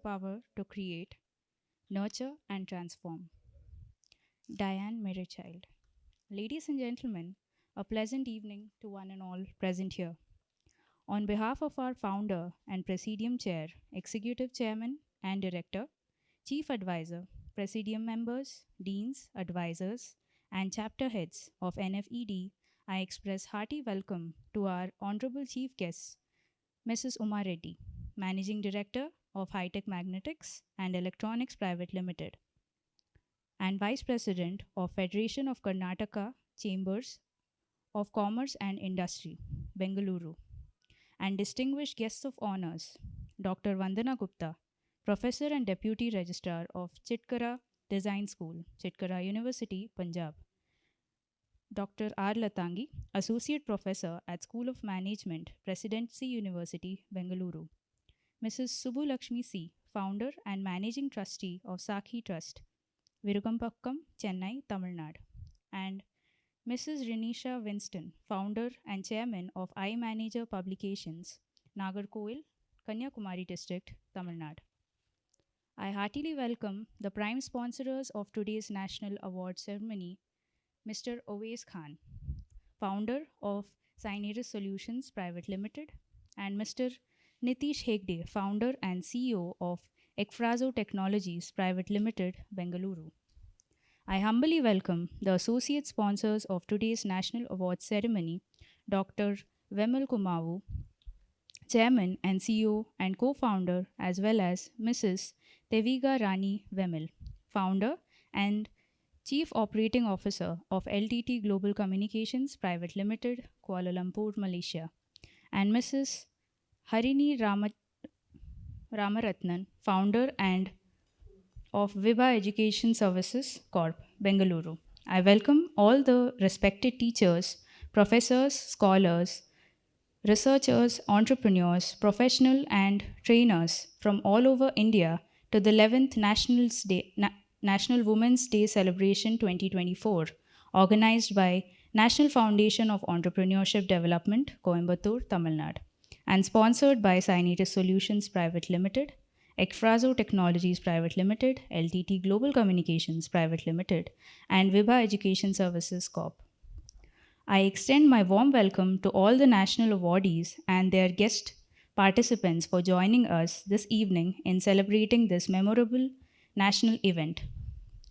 power to create, nurture, and transform. Diane Merrichild. Ladies and gentlemen, a pleasant evening to one and all present here. On behalf of our founder and Presidium Chair, Executive Chairman and Director, Chief Advisor, Presidium members, Deans, Advisors, and Chapter Heads of NFED, I express hearty welcome to our Honorable Chief Guests, Mrs. Uma Reddy, Managing Director of High-Tech Magnetics and Electronics Private Limited, and Vice President of Federation of Karnataka Chambers of Commerce and Industry, Bengaluru, and distinguished guests of honors, Dr. Vandana Gupta, Professor and Deputy Registrar of Chitkara Design School, Chitkara University, Punjab, Dr. R. Latangi, Associate Professor at School of Management, Presidency University, Bengaluru, Mrs. Subbu Lakshmi C., Founder and Managing Trustee of Sakhi Trust, Virukampakkam, Chennai, Tamil Nadu, and Mrs. Renisha Winston, Founder and Chairman of iManager Publications, Nagarkoil, Kanyakumari District, Tamil Nadu. I heartily welcome the prime sponsors of today's National Award Ceremony, Mr. Owais Khan, Founder of Syneris Solutions Private Limited, and Mr. Nitish Hegde, Founder and CEO of Ekfrazo Technologies Private Limited, Bengaluru. I humbly welcome the associate sponsors of today's National Awards Ceremony, Dr. Vemal Kumavu, Chairman and CEO and co-founder, as well as Mrs. Teviga Rani Vemal, Founder and Chief Operating Officer of LTT Global Communications Private Limited, Kuala Lumpur, Malaysia, and Mrs. Harini Ramaratnan, Founder and of Vibha Education Services Corp, Bengaluru. I welcome all the respected teachers, professors, scholars, researchers, entrepreneurs, professional and trainers from all over India to the 11th National Women's Day Celebration 2024, organized by National Foundation of Entrepreneurship Development, Coimbatore, Tamil Nadu, and sponsored by Syneris Solutions Private Limited, Ekfrazo Technologies Private Limited, LTT Global Communications Private Limited, and Vibha Education Services Corp. I extend my warm welcome to all the national awardees and their guest participants for joining us this evening in celebrating this memorable national event.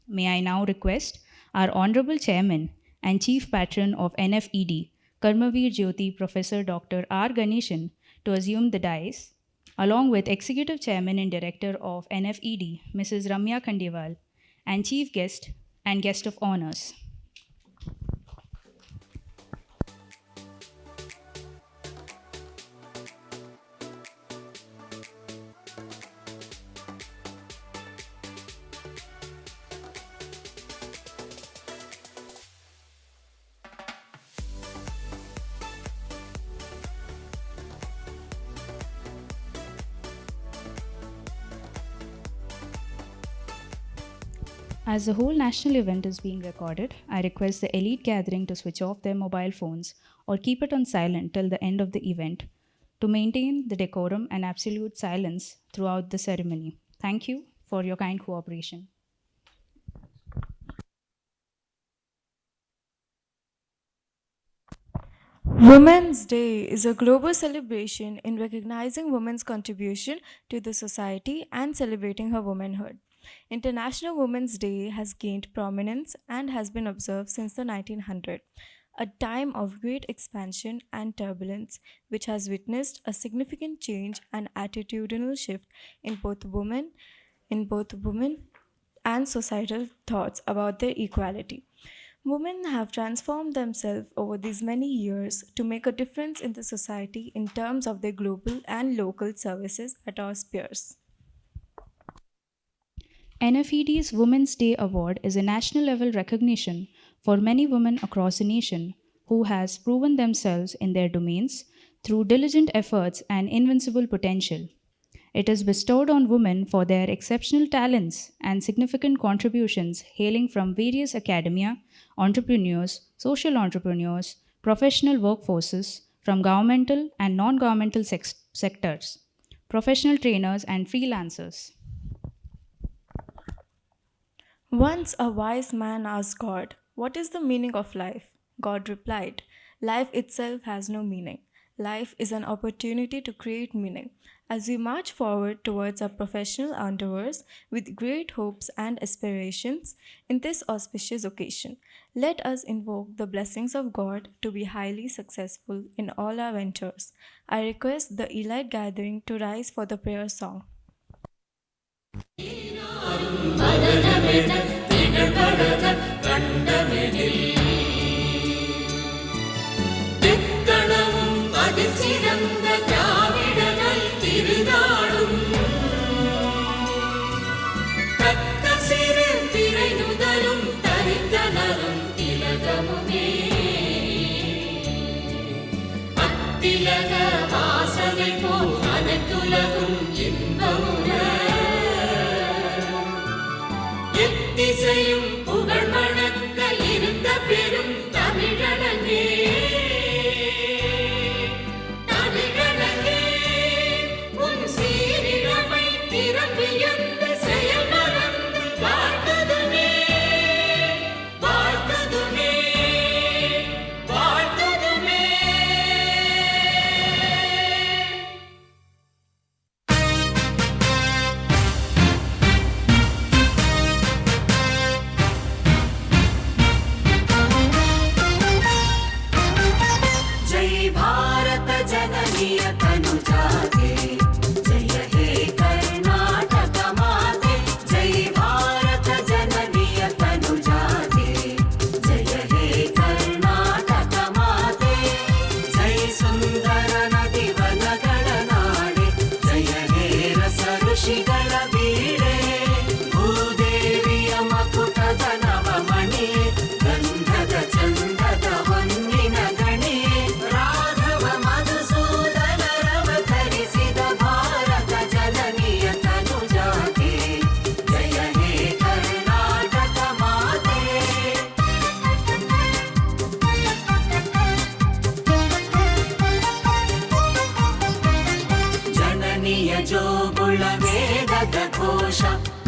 May I now request our Honorable Chairman and Chief Patron of NFED, Karmavir Jyoti Professor Dr. R. Ganeshan, to assume the dais, along with Executive Chairman and Director of NFED, Mrs. Ramya Khandeval, and Chief Guest and Guest of Honors. As the whole national event is being recorded, I request the elite gathering to switch off their mobile phones or keep it on silent till the end of the event to maintain the decorum and absolute silence throughout the ceremony. Thank you for your kind cooperation. Women's Day is a global celebration in recognizing women's contribution to the society and celebrating her womanhood. International Women's Day has gained prominence and has been observed since the 1900s, a time of great expansion and turbulence which has witnessed a significant change and attitudinal shift in both women and societal thoughts about their equality. Women have transformed themselves over these many years to make a difference in the society in terms of their global and local services at our spheres. NFED's Women's Day Award is a national level recognition for many women across the nation who has proven themselves in their domains through diligent efforts and invincible potential. It is bestowed on women for their exceptional talents and significant contributions hailing from various academia, entrepreneurs, social entrepreneurs, professional workforces from governmental and non-governmental sectors, professional trainers and freelancers. Once a wise man asked God, "What is the meaning of life?" God replied, "Life itself has no meaning. Life is an opportunity to create meaning." As we march forward towards our professional endeavors with great hopes and aspirations in this auspicious occasion, let us invoke the blessings of God to be highly successful in all our ventures. I request the elite gathering to rise for the prayer song. மதனமென திகழ்வரத கண்டமெனில் எத்தளவும் அதில் சிறந்த திராவிடனல் திருநாடும் தக்க சிறு திரை நுதலும் தரித்தனரும் திலகமுமே அத்திலக வாசனை போல் அனைத்துலகும் இன்பமுற எத்திசையும் புகழ் மணக்க இருந்த பெரும் தமிழனங்கே தமிழனங்கே உன் சீரிழமை திறம்பியந்து செயல் மறந்து வாழ்த்ததுமே வாழ்த்ததுமே வாழ்த்ததுமே. जय भारत जननीय तनुजाते जय हे कर्नाटक माते जय भारत जननीय तनुजाते जय हे कर्नाटक माते जय सुंदर नदी वनಗಳ ನಾಡೆ जय हे रस ಋಷಿಗಳ ಬೀಡೆ ಭೂದೇವಿಯ ಮಕುಟದ ನವಮಣಿ ಗಂಧದ ಚಂದದ ಹೊನ್ನಿನ ಗಣಿ ರಾಘವ ಮಧುಸೂದನ ರವತರಿಸಿದ ಭಾರತ ಜನನಿಯ ತನುಜಾತೆ ಜಯ ಹೇ ಕರ್ನಾಟಕ ಮಾತೆ. ಜನನಿಯ ಜೋಗುಳ ವೇದದ ಘೋಷ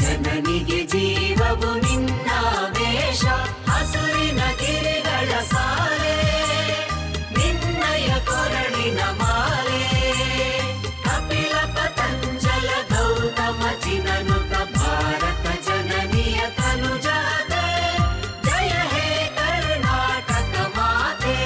ಜನನಿಗೆ ಜೀವವು ನಿನ್ನ ವೇಷ ಹಸುರಿನ ಗಿರಿಗಳ ಸಾಲೆ ನಿನ್ನಯ ಕೊರಳಿನ ಮಾಲೆ ಕಪಿಲ ಪತಂಜಲ ಗೌತಮ ಚಿನನುತ ಭಾರತ ಜನನಿಯ ತನುಜಾತೆ ಜಯ ಹೇ ಕರ್ನಾಟಕ ಮಾತೆ.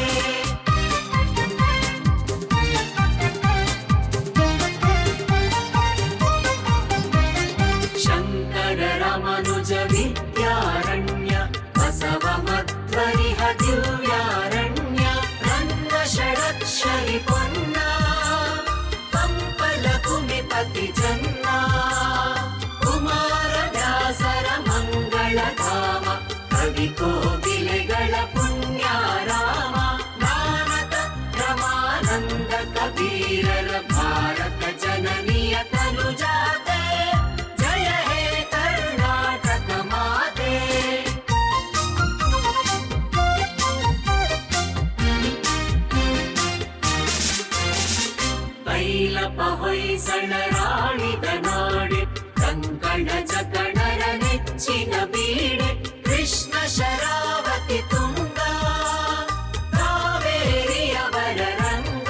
ಶಂಕರ ರಾಮಾನುಜ ವಿದ್ಯಾರಣ್ಯ ಬಸವ ಮಧ್ವರಿಹ ದಿವ್ಯಾರಣ್ಯ ರಂಗ ಷಡಕ್ಷರಿ ಪೊನ್ನ ಪಂಪಲ ಕುಮಿಪತಿ ಜನ್ನ ಕುಮಾರ ವ್ಯಾಸರ ಮಂಗಳ ಧಾಮ ಕವಿ ಕೋಗಿಲೆಗಳ ಪುಣ್ಯಾರಾಮ ಜ್ಞಾನದ ರಮಾನಂದ ಕಬೀರರ ಭಾರತ ಜನನಿಯ ತನುಜಾತೆ ಜಯ ಹೇ ಕರ್ನಾಟಕ ಮಾತೆ. ಬೈಲಪ ಹೊಯ್ಸಳರಾಳಿದ ನಾಡೆ ಕಂಕಣ ಜಕಣರ ನೆಚ್ಚಿನ ಬೀಡೆ ಕೃಷ್ಣ ಶರಾವತಿ ತುಂಗ ಕಾವೇರಿಯವರ ರಂಗ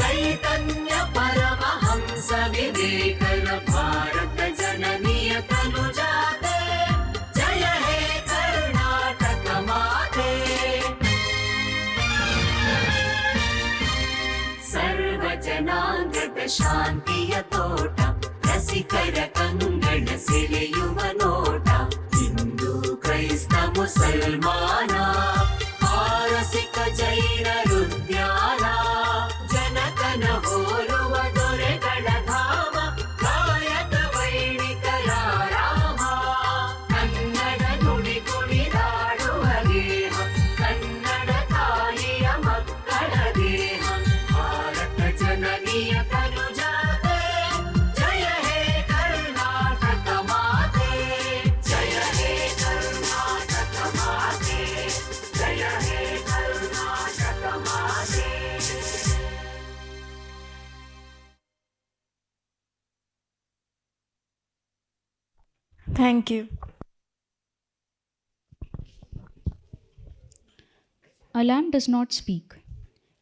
ಚೈತನ್ಯ ಪರಮಹಂಸ ವಿವೇಕರ ಭಾರತ ಜನನಿಯ ತನುಜಾತೆ ಜಯ ಹೇ ಕರ್ನಾಟಕ ಮಾತೆ. ಸರ್ವ ಜನಾಂಗದ ಶಾಂತಿಯ ತೋಟ ರಸಿಕರ ಕಂಗಳ ಸೆಳೆಯುವ ನೋಟ ಹಿಂದೂ ಕ್ರೈಸ್ತ ಮುಸಲ್ಮಾನ ಪಾರಸಿಕ ಜೈನರುದ್ಯಾನ ಜನಕನ ಹೋಲುವ ದೊರೆಗಳ ಧಾಮ ಕಾಯಕ ವೈಣಿಕರ ರಾಮ ಕನ್ನಡ ನುಡಿ ಕುಣಿದಾಡುವ ದೇಹ ಕನ್ನಡ ತಾಯಿಯ ಮಕ್ಕಳ ದೇಹ ಭಾರತ ಜನನಿಯ ತನುಜಾತೆ ಜಯ ಹೇ ಕರ್ನಾಟಕ ಮಾತೆ ಜಯ ಹೇ ಕರ್ನಾಟಕ ಮಾತೆ ಜಯ ಹೇ ಕರ್ನಾಟಕ ಮಾತೆ. Thank you. A lamp does not speak,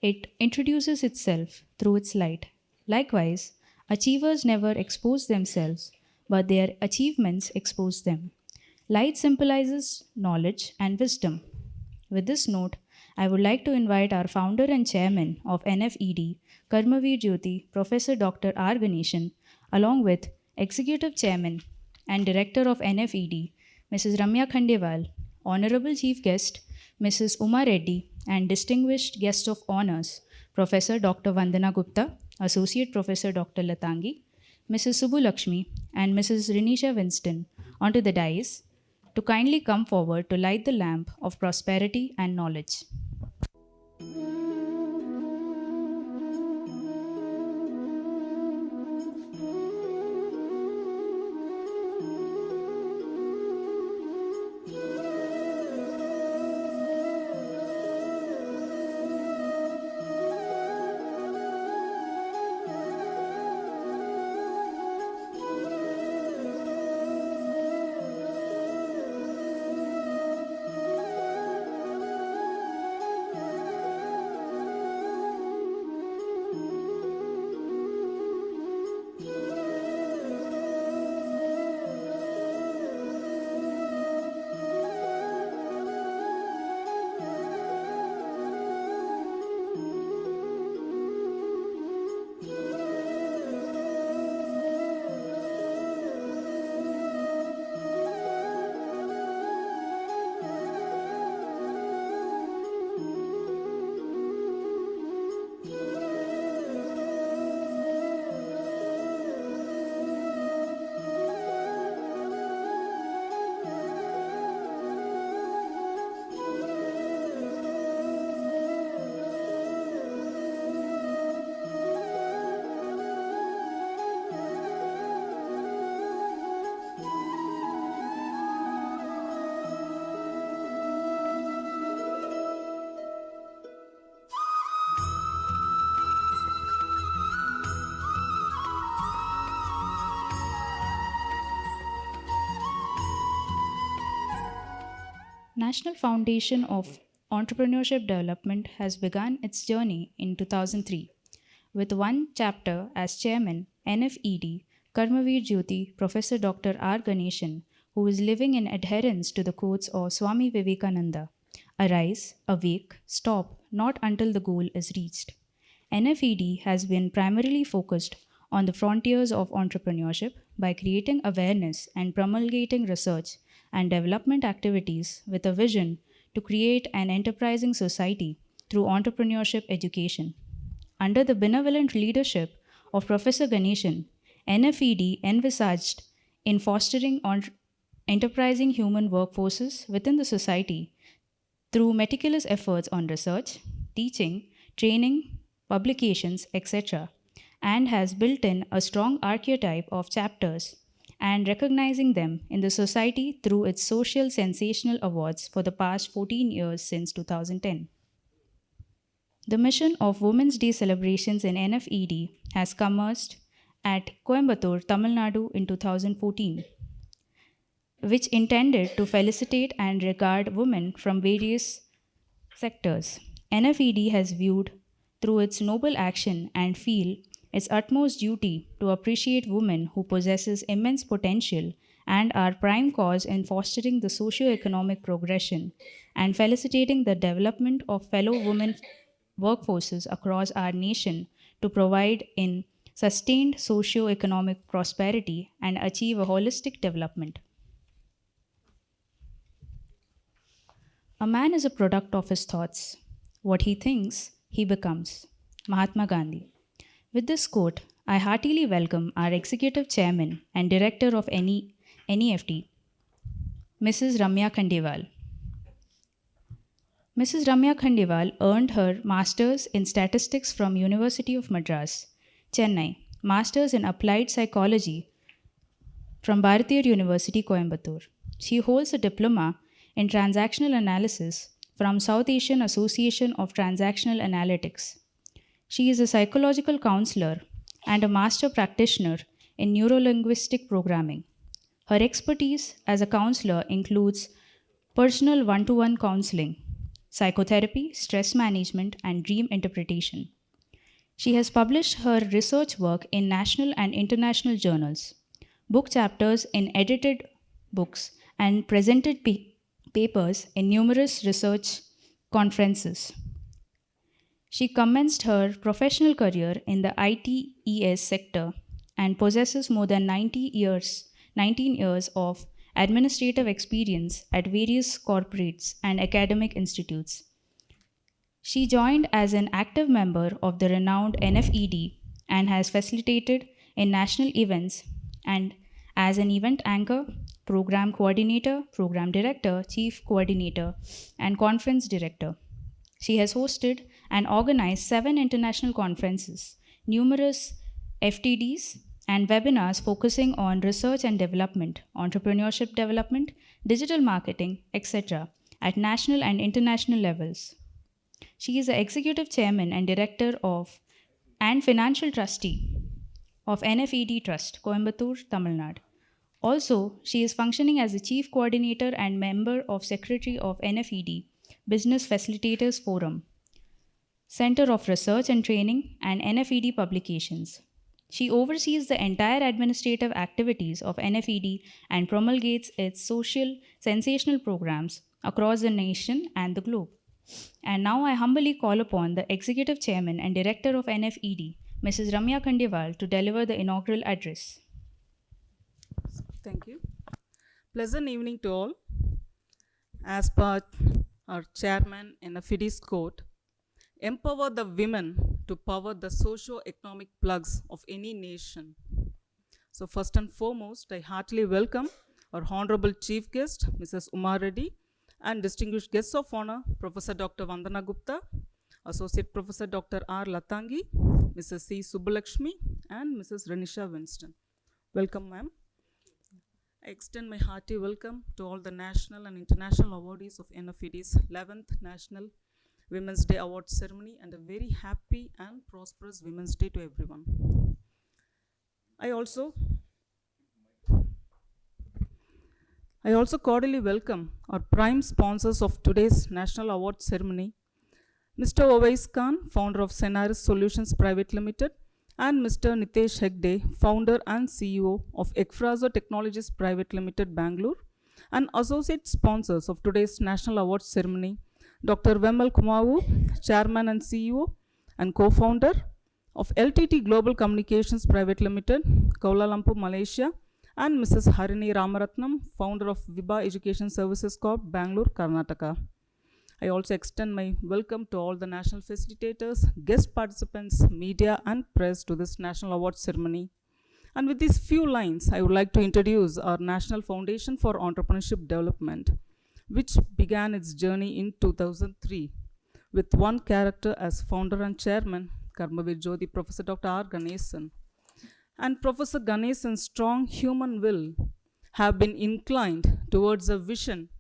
it introduces itself through its light. Likewise, achievers never expose themselves, but their achievements expose them. Light symbolizes knowledge and wisdom. With this note, I would like to invite our founder and chairman of NFED, Karmavir Jyoti, Professor Dr. R. Ganeshan, along with Executive Chairman and Director of NFED, Mrs. Ramya Khandewal, Honorable Chief Guest, Mrs. Uma Reddy, and distinguished guest of honors, Professor Dr. Vandana Gupta, Associate Professor Dr. Latangi, Mrs. Subbu Lakshmi, and Mrs. Rinisha Winston onto the dais to kindly come forward to light the lamp of prosperity and knowledge. National Foundation of Entrepreneurship Development has begun its journey in 2003 with one chapter as chairman NFED Karmavir Jyoti Professor Dr. R. Ganeshan, who is living in adherence to the quotes of Swami Vivekananda: arise, awake, stop, not until the goal is reached. NFED has been primarily focused on the frontiers of entrepreneurship by creating awareness and promulgating research and development activities with a vision to create an enterprising society through entrepreneurship education. Under the benevolent leadership of Professor Ganeshan, NFED envisaged in fostering enterprising human workforces within the society through meticulous efforts on research, teaching, training, publications, etc., and has built in a strong archetype of chapters and recognizing them in the society through its social sensational awards for the past 14 years since 2010. The mission of Women's Day celebrations in NFED has commenced at Coimbatore, Tamil Nadu in 2014, which intended to felicitate and regard women from various sectors. NFED has viewed through its noble action and feel its utmost duty to appreciate women who possesses immense potential and are prime cause in fostering the socio-economic progression and felicitating the development of fellow women workforces across our nation to provide in sustained socio-economic prosperity and achieve a holistic development. A man is a product of his thoughts. What he thinks, he becomes. Mahatma Gandhi. With this quote, I heartily welcome our Executive Chairman and Director of NEFT, Mrs. Ramya Khandewal. Mrs. Ramya Khandewal earned her Masters in Statistics from University of Madras, Chennai, Masters in Applied Psychology from Bharatiya University, Coimbatore. She holds a Diploma in Transactional Analysis from South Asian Association of Transactional Analytics. She is a psychological counselor and a master practitioner in neurolinguistic programming. Her expertise as a counselor includes personal one-to-one counseling, psychotherapy, stress management, and dream interpretation. She has published her research work in national and international journals, book chapters in edited books, and presented papers in numerous research conferences. She commenced her professional career in the ITES sector and possesses more than 19 years of administrative experience at various corporates and academic institutes. She joined as an active member of the renowned NFED and has facilitated in national events and as an event anchor, program coordinator, program director, chief coordinator, and conference director. She has hosted and organized 7 international conferences, numerous FTDs, and webinars focusing on research and development, entrepreneurship development, digital marketing, etc., at national and international levels. She is the executive chairman and director of and financial trustee of NFED Trust, Coimbatore, Tamil Nadu. Also, she is functioning as the chief coordinator and member of secretary of NFED Business Facilitators Forum, Center of Research and Training, and NFED Publications. She oversees the entire administrative activities of NFED and promulgates its social sensational programs across the nation and the globe. And now I humbly call upon the Executive Chairman and Director of NFED, Mrs. Ramya Khandeval, to deliver the inaugural address. Thank you. Pleasant evening to all. As per our chairman NFED's quote, empower the women to power the socio-economic plugs of any nation. So first and foremost, I heartily welcome our Honorable Chief Guest, Mrs. Uma Reddy, and distinguished guests of honor, Professor Dr. Vandana Gupta, Associate Professor Dr. R. Latangi, Mrs. C. Subbulakshmi, and Mrs. Renisha Winston. Welcome, ma'am. I extend my hearty welcome to all the national and international awardees of NFED's 11th National Women's Day Award Ceremony, and a very happy and prosperous Women's Day to everyone. I also cordially welcome our prime sponsors of today's National Award Ceremony, Mr. Ovais Khan, founder of Senaris Solutions Private Limited, and Mr. Nitesh Hegde, founder and CEO of Ekfrazo Technologies Private Limited, Bangalore, and associate sponsors of today's National Award Ceremony, Dr. Vemal Kumavu, Chairman and CEO and co-founder of LTT Global Communications Private Limited, Kuala Lumpur, Malaysia, and Mrs. Harini Ramaratnam, founder of Vibha Education Services Corp, Bangalore, Karnataka. I also extend my welcome to all the national facilitators, guest participants, media, and press to this National Award Ceremony. And with these few lines, I would like to introduce our National Foundation for Entrepreneurship Development, which began its journey in 2003 with one character as founder and chairman, Karmavir Jyoti, Professor Dr. R. Ganesan. And Professor Ganesan's strong human will have been inclined towards a vision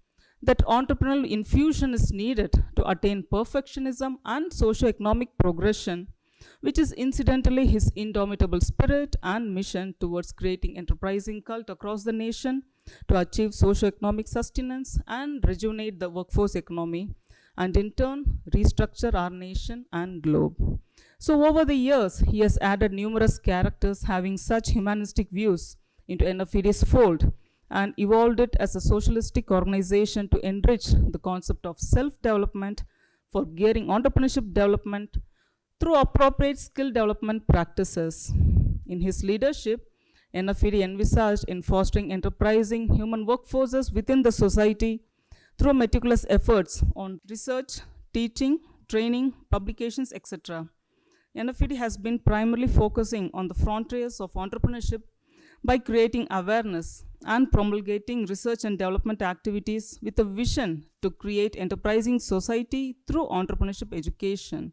that entrepreneurial infusion is needed to attain perfectionism and socio-economic progression, which is incidentally his indomitable spirit and mission towards creating enterprising cult across the nation to achieve socio-economic sustenance and rejuvenate the workforce economy, and in turn restructure our nation and globe. So over the years, he has added numerous characters having such humanistic views into NFED's fold and evolved it as a socialistic organization to enrich the concept of self-development for gearing entrepreneurship development through appropriate skill development practices. In his leadership, NFED envisaged in fostering enterprising human workforces within the society through meticulous efforts on research, teaching, training, publications, etc. NFED has been primarily focusing on the frontiers of entrepreneurship by creating awareness and promulgating research and development activities with a vision to create enterprising society through entrepreneurship education.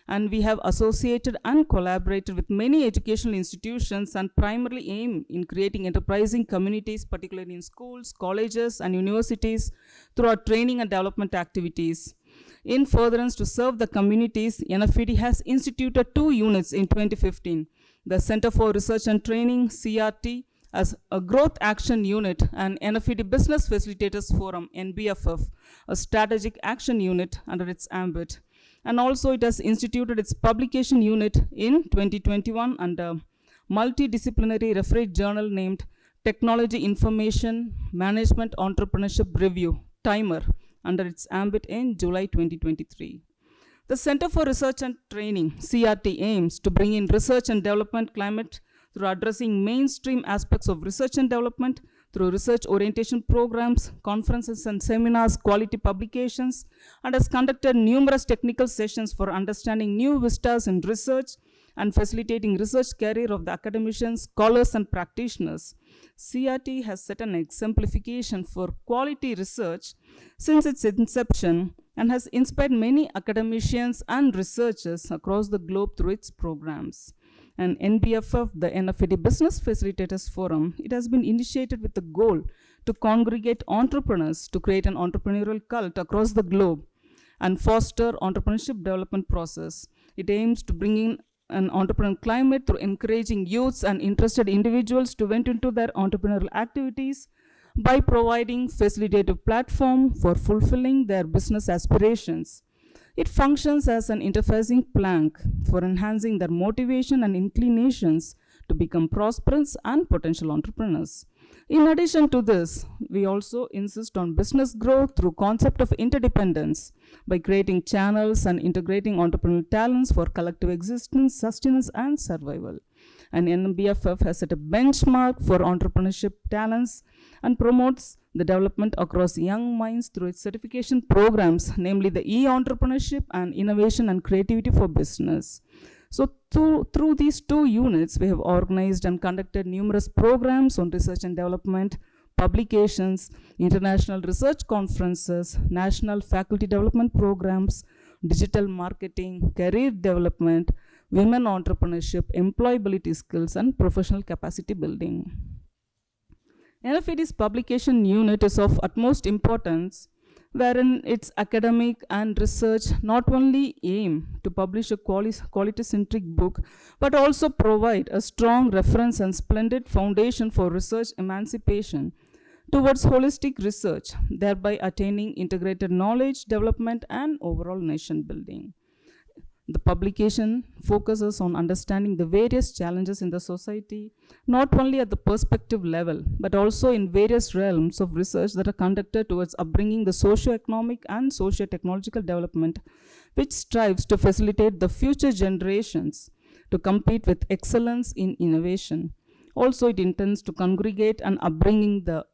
And we have associated and collaborated with many educational institutions and primarily aim in creating enterprising communities, particularly in schools, colleges, and universities through our training and development activities. In furtherance to serve the communities, NFED has instituted 2 units in 2015, the Center for Research and Training, CRT, as a Growth Action Unit and NFED Business Facilitators Forum, NBFF, a strategic action unit under its ambit. And also it has instituted its publication unit in 2021 under multidisciplinary referee journal named Technology Information Management Entrepreneurship Review, Timer, under its ambit in July 2023. The Center for Research and Training, CRT, aims to bring in research and development climate through addressing mainstream aspects of research and development through research orientation programs, conferences and seminars, quality publications, and has conducted numerous technical sessions for understanding new vistas in research and facilitating research career of the academicians, scholars, and practitioners. CRT has set an exemplification for quality research since its inception and has inspired many academicians and researchers across the globe through its programs. And NBFF, the NFED Business Facilitators Forum, it has been initiated with the goal to congregate entrepreneurs to create an entrepreneurial cult across the globe and foster entrepreneurship development process. It aims to bring in an entrepreneurial climate through encouraging youths and interested individuals to venture into their entrepreneurial activities by providing facilitative platform for fulfilling their business aspirations. It functions as an interfacing plank for enhancing their motivation and inclinations to become prosperous and potential entrepreneurs. In addition to this, we also insist on business growth through concept of interdependence by creating channels and integrating entrepreneurial talents for collective existence, sustenance, and survival. And NBFF has set a benchmark for entrepreneurship talents and promotes the development across young minds through its certification programs, namely the e-entrepreneurship and innovation and creativity for business. So through these two units, we have organized and conducted numerous programs on research and development, publications, international research conferences, national faculty development programs, digital marketing, career development, women entrepreneurship, employability skills, and professional capacity building. NFED's publication unit is of utmost importance, wherein its academic and research not only aim to publish a quality-centric book, but also provide a strong reference and splendid foundation for research emancipation towards holistic research, thereby attaining integrated knowledge development and overall nation building. The publication focuses on understanding the various challenges in the society, not only at the perspective level, but also in various realms of research that are conducted towards upbringing the socio-economic and socio-technological development, which strives to facilitate the future generations to compete with excellence in innovation. Also, it intends to congregate and upbringing the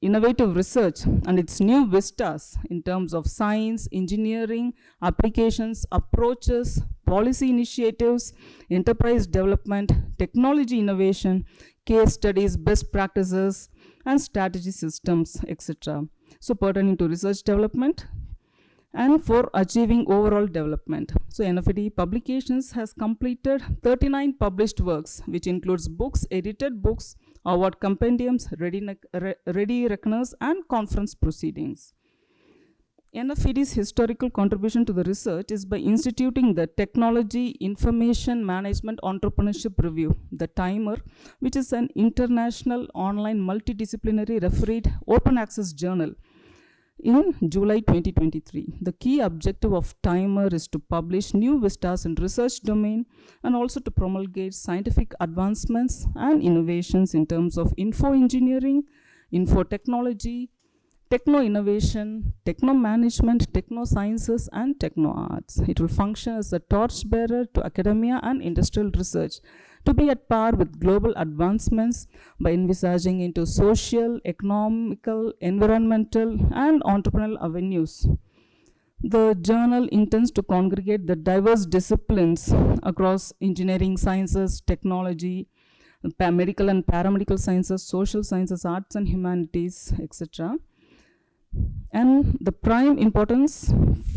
innovative research and its new vistas in terms of science, engineering, applications, approaches, policy initiatives, enterprise development, technology innovation, case studies, best practices, and strategy systems, etc. So pertaining to research development and for achieving overall development. So NFED Publications has completed 39 published works, which includes books, edited books, award compendiums, ready reckoners, and conference proceedings. NFED's historical contribution to the research is by instituting the Technology Information Management Entrepreneurship Review, the Timer, which is an international online multidisciplinary refereed open access journal in July 2023. The key objective of Timer is to publish new vistas in research domain and also to promulgate scientific advancements and innovations in terms of info engineering, info technology, techno innovation, techno management, techno sciences, and techno arts. It will function as a torchbearer to academia and industrial research to be at par with global advancements by envisaging into social, economical, environmental, and entrepreneurial avenues. The journal intends to congregate the diverse disciplines across engineering, sciences, technology, medical and paramedical sciences, social sciences, arts and humanities, etc. And the prime importance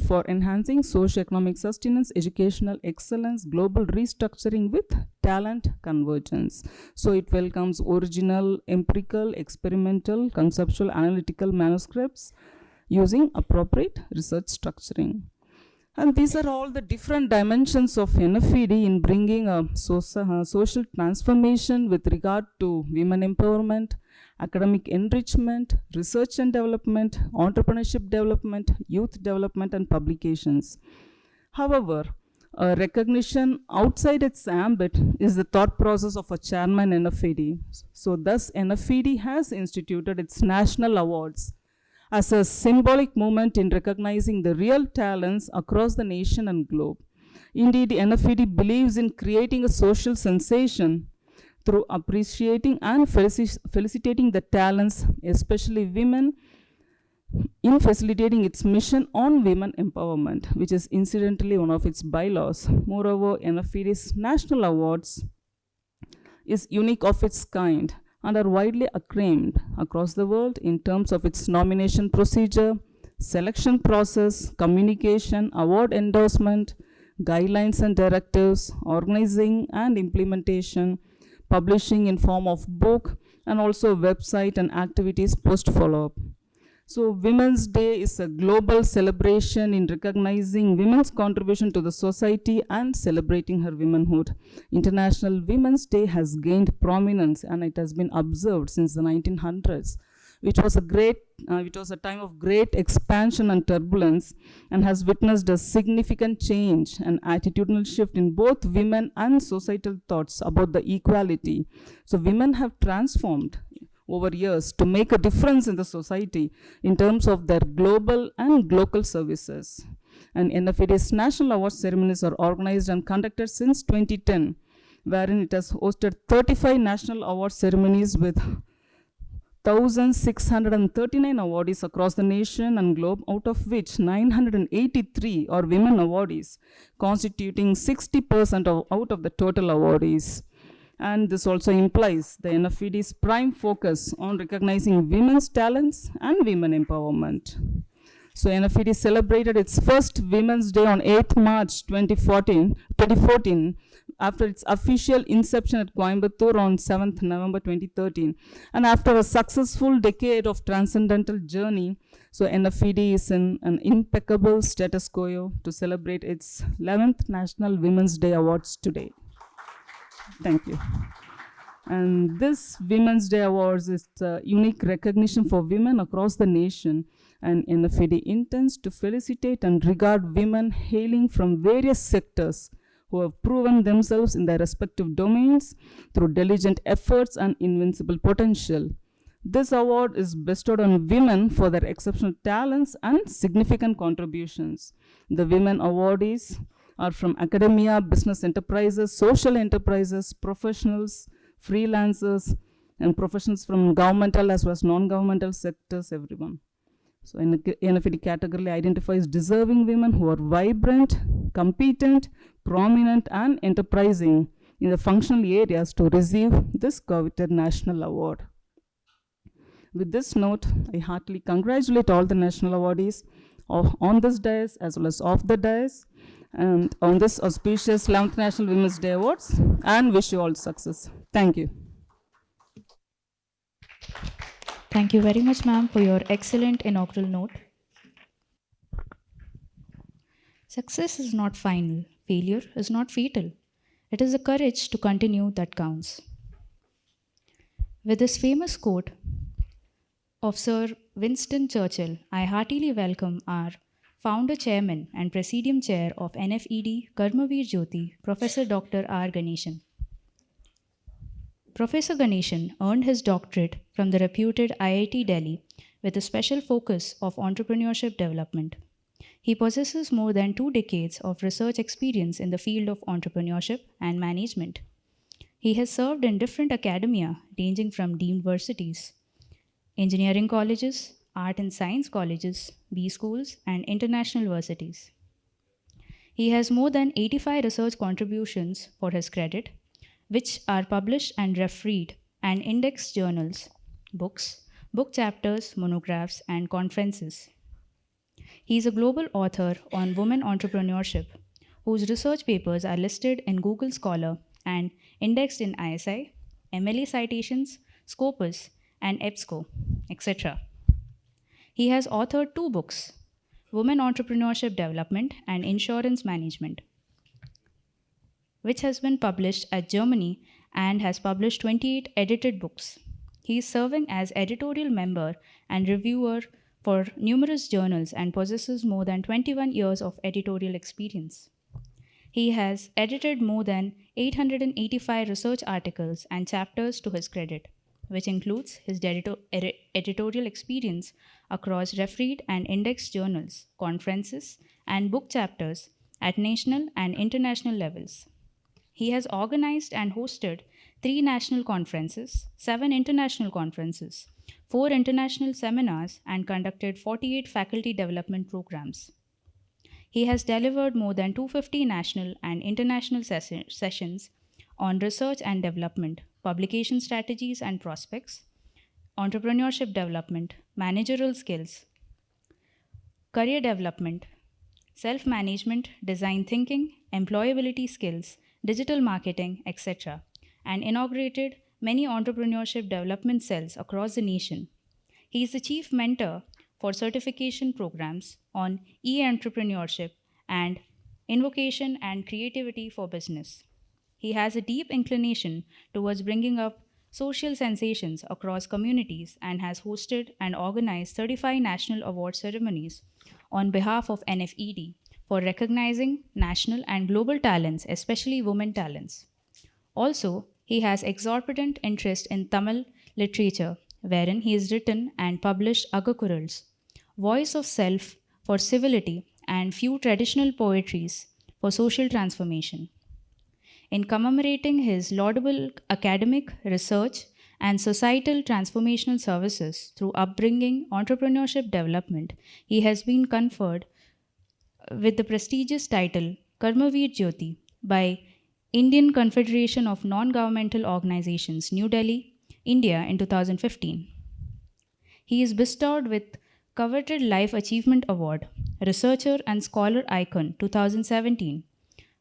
for enhancing socio-economic sustenance, educational excellence, global restructuring with talent convergence. So it welcomes original, empirical, experimental, conceptual, analytical manuscripts using appropriate research structuring. And these are all the different dimensions of NFED in bringing a social transformation with regard to women empowerment, academic enrichment, research and development, entrepreneurship development, youth development, and publications. However, a recognition outside its ambit is the thought process of a chairman NFED. So, thus, NFED has instituted its national awards as a symbolic moment in recognizing the real talents across the nation and globe. Indeed, NFED believes in creating a social sensation through appreciating and felicitating the talents, especially women, in facilitating its mission on women empowerment, which is incidentally one of its bylaws. Moreover, NFED's national awards is unique of its kind and are widely acclaimed across the world in terms of its nomination procedure, selection process, communication, award endorsement, guidelines and directives, organizing and implementation, publishing in form of book, and also website and activities post follow-up. So Women's Day is a global celebration in recognizing women's contribution to the society and celebrating her womanhood. International Women's Day has gained prominence and it has been observed since the 1900s, which was a time of great expansion and turbulence, and has witnessed a significant change and attitudinal shift in both women and societal thoughts about the equality. So women have transformed over years to make a difference in the society in terms of their global and local services. And NFED's national award ceremonies are organized and conducted since 2010, wherein it has hosted 35 national award ceremonies with 1,639 awardees across the nation and globe, out of which 983 are women awardees, constituting 60% out of the total awardees. And this also implies the NFED's prime focus on recognizing women's talents and women empowerment. So NFED celebrated its first Women's Day on 8th March 2014 after its official inception at Coimbatore on 7th November 2013. And after a successful decade of transcendental journey, so NFED is in an impeccable status quo to celebrate its 11th National Women's Day Awards today. Thank you. And this Women's Day Awards is a unique recognition for women across the nation, and NFED intends to felicitate and regard women hailing from various sectors who have proven themselves in their respective domains through diligent efforts and invincible potential. This award is bestowed on women for their exceptional talents and significant contributions. The women awardees are from academia, business enterprises, social enterprises, professionals, freelancers, and professionals from governmental as well as non-governmental sectors, everyone. So NFED category identifies deserving women who are vibrant, competent, prominent, and enterprising in the functional areas to receive this coveted national award. With this note, I heartily congratulate all the national awardees on this dais as well as off the dais, and on this auspicious 11th National Women's Day Awards, and wish you all success. Thank you. Thank you very much, ma'am, for your excellent inaugural note. Success is not final. Failure is not fatal. It is the courage to continue that counts. With this famous quote of Sir Winston Churchill, I heartily welcome our Founder Chairman and Presidium Chair of NFED, Karmavir Jyoti, Professor Dr. R. Ganeshan. Professor Ganeshan earned his doctorate from the reputed IIT Delhi with a special focus of entrepreneurship development. He possesses more than 2 decades of research experience in the field of entrepreneurship and management. He has served in different academia ranging from deemed universities, engineering colleges, art and science colleges, B schools, and international universities. He has more than 85 research contributions for his credit, which are published and refereed and indexed journals, books, book chapters, monographs, and conferences. He is a global author on women entrepreneurship, whose research papers are listed in Google Scholar and indexed in ISI, MLA Citations, Scopus, and EBSCO, etc. He has authored 2 books, Women Entrepreneurship Development and Insurance Management, which has been published at Germany and has published 28 edited books. He is serving as editorial member and reviewer for numerous journals and possesses more than 21 years of editorial experience. He has edited more than 885 research articles and chapters to his credit, which includes his editorial experience across refereed and indexed journals, conferences, and book chapters at national and international levels. He has organized and hosted 3 national conferences, 7 international conferences, 4 international seminars, and conducted 48 faculty development programs. He has delivered more than 250 national and international sessions on research and development, publication strategies and prospects, entrepreneurship development, managerial skills, career development, self management, design thinking, employability skills, digital marketing, etc., and inaugurated many entrepreneurship development cells across the nation. He is the chief mentor for certification programs on e-entrepreneurship and invocation and creativity for business. He has a deep inclination towards bringing up social sensations across communities and has hosted and organized 35 national award ceremonies on behalf of NFED for recognizing national and global talents, especially women talents. Also, he has exorbitant interest in Tamil literature, wherein he has written and published Agakurals, Voice of Self for Civility, and few traditional poetries for social transformation. In commemorating his laudable academic, research, and societal transformational services through upbringing, entrepreneurship development, he has been conferred with the prestigious title Karmavir Jyoti by Indian Confederation of Non-Governmental Organizations, New Delhi, India in 2015. He is bestowed with coveted Life Achievement Award, Researcher and Scholar Icon 2017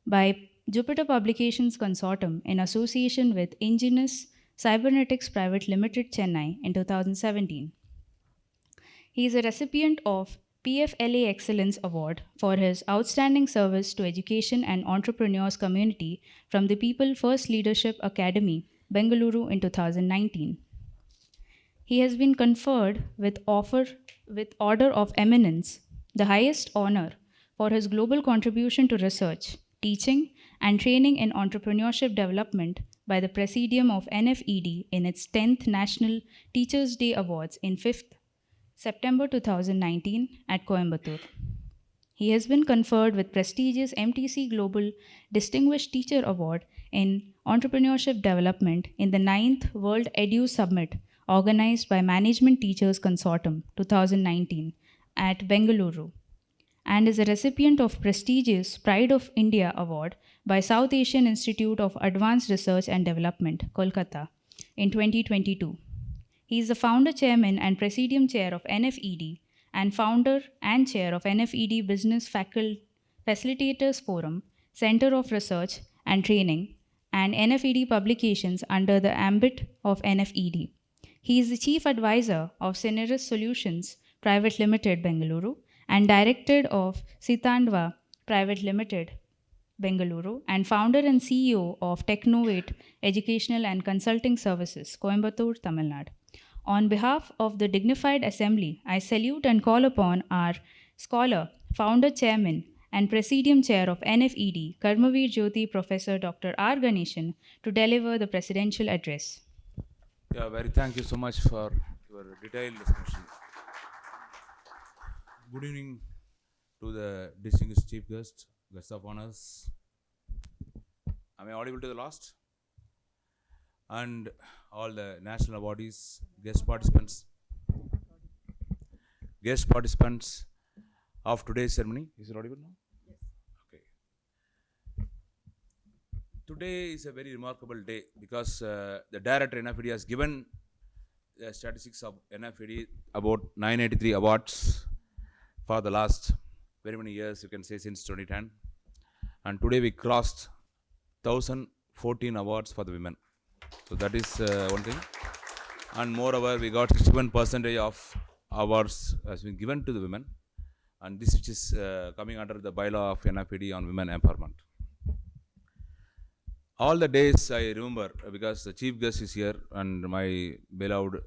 by Jupiter Publications Consortium in association with Ingenious Cybernetics Private Limited, Chennai in 2017. He is a recipient of PFLA Excellence Award for his outstanding service to education and entrepreneurs community from the People First Leadership Academy, Bengaluru in 2019. He has been conferred with Order of Eminence, the highest honor for his global contribution to research, teaching, and training in entrepreneurship development by the Presidium of NFED in its 10th National Teachers' Day Awards in 5th September 2019 at Coimbatore. He has been conferred with prestigious MTC Global Distinguished Teacher Award in Entrepreneurship Development in the 9th World Edu Summit organized by Management Teachers Consortium 2019 at Bengaluru, and is a recipient of prestigious Pride of India Award by South Asian Institute of Advanced Research and Development, Kolkata, in 2022. He is the founder chairman and presidium chair of NFED and founder and chair of NFED Business Facilitators Forum, Center of Research and Training, and NFED publications under the ambit of NFED. He is the chief advisor of Cineris Solutions Private Limited, Bengaluru, and director of Sitandva Private Limited, Bengaluru, and founder and CEO of Technovate Educational and Consulting Services, Coimbatore, Tamil Nadu. On behalf of the dignified assembly, I salute and call upon our scholar, founder chairman, and presidium chair of NFED, Karmavir Jyoti, Professor Dr. R. Ganeshan, to deliver the presidential address. Yeah, very thank you so much for your detailed discussion. Good evening to the distinguished chief guests of honors. Am I audible to the last? And all the national awardees, guest participants of today's ceremony. Is it audible now? Yes. Okay. Today is a very remarkable day because the director NFED has given the statistics of NFED about 983 awards for the last very many years, you can say since 2010. And today we crossed 1014 awards for the women. So that is one thing. And moreover, we got 61% of awards has been given to the women. and this which is coming under the bylaw of NFED on women empowerment. All the days I remember because the chief guest is here and my beloved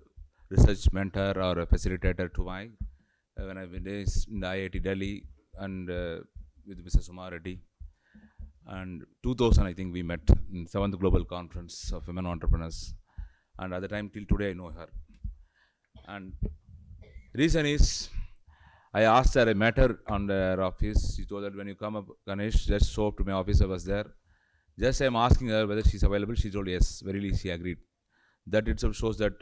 research mentor or a facilitator to my when I've been days in the IIT Delhi and with Mr. Suma Reddy. And 2000 I think we met in 7th Global Conference of Women Entrepreneurs, and at the time till today I know her. And reason is I asked her, I met her on her office. She told that when you come up, Ganesh, just show up to my office. I was there. Just I'm asking her whether she's available. She told yes. Verily, she agreed. That itself shows that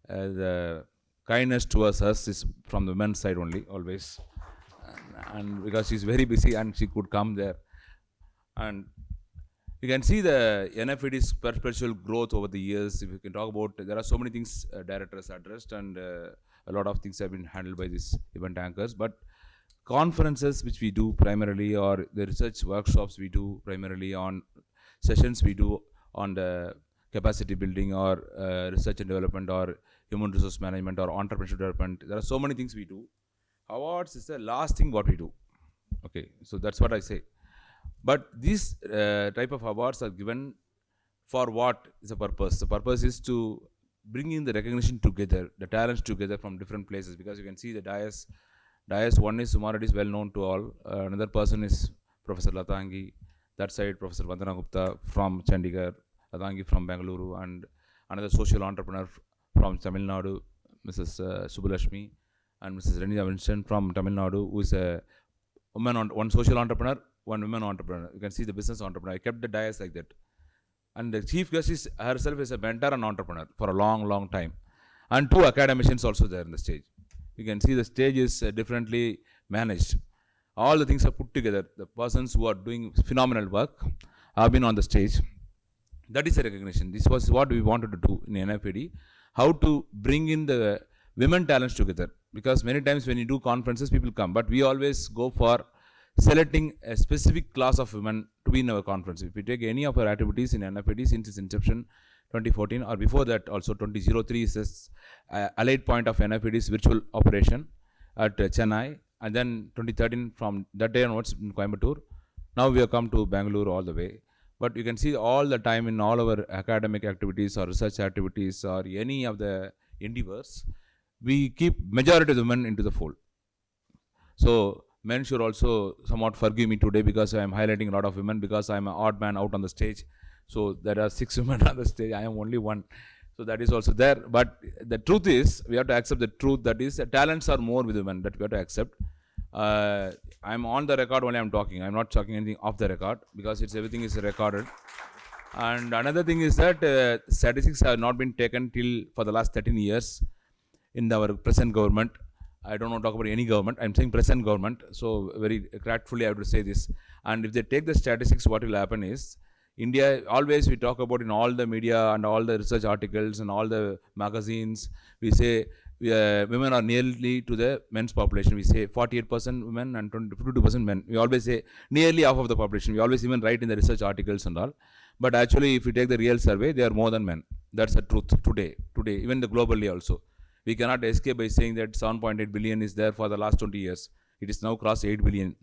the kindness towards us is from the men's side only, always. And because she's very busy and she could come there. And you can see the NFED's perpetual growth over the years. If you can talk about, there are so many things directors addressed, and a lot of things have been handled by these event anchors. But conferences which we do primarily, or the research workshops we do primarily, on sessions we do on the capacity building or research and development or human resource management or entrepreneurship development. There are so many things we do. Awards is the last thing what we do. Okay, so that's what I say. But these type of awards are given for what is the purpose? The purpose is to bring in the recognition together, the talents together from different places, because you can see the dais. One is Suma Reddy is well known to all. Another person is Professor Latangi. That side, Professor Vandana Gupta from Chandigarh, Latangi from Bengaluru, and another social entrepreneur from Tamil Nadu, Mrs. Subulashmi, and Mrs. Renita Winston from Tamil Nadu, who is a woman, one social entrepreneur, one woman entrepreneur. You can see the business entrepreneur. I kept the dais like that. And the chief guest is herself is a mentor and entrepreneur for a long, long time. And 2 academicians also there in the stage. You can see the stage is differently managed. All the things are put together. The persons who are doing phenomenal work have been on the stage. That is a recognition. This was what we wanted to do in NFED. How to bring in the women talents together. Because many times when you do conferences, people come. But we always go for selecting a specific class of women to be in our conference. If we take any of our activities in NFED since its inception, 2014, or before that also 2003 is this allied point of NFED's virtual operation at Chennai, and then 2013 from that day onwards in Coimbatore. Now we have come to Bangalore all the way. But you can see all the time in all our academic activities or research activities or any of the endeavors, we keep majority of the women into the fold. So men should also somewhat forgive me today because I am highlighting a lot of women, because I am an odd man out on the stage. So there are 6 women on the stage, I am only one. So that is also there. But the truth is, we have to accept the truth, that is, the talents are more with women, that we have to accept. I'm on the record only I'm talking. I'm not talking anything off the record, because everything is recorded. And another thing is that statistics have not been taken till for the last 13 years in our present government. I don't want to talk about any government. I'm saying present government. So very gratefully I have to say this. And if they take the statistics, what will happen is, India, always we talk about in all the media and all the research articles and all the magazines, we say women are nearly to the men's population. We say 48% women and 52% men. We always say nearly half of the population. We always even write in the research articles and all. But actually, if you take the real survey, they are more than men. That's the truth today, even the globally also. We cannot escape by saying that 7.8 billion is there for the last 20 years. It is now crossed 8 billion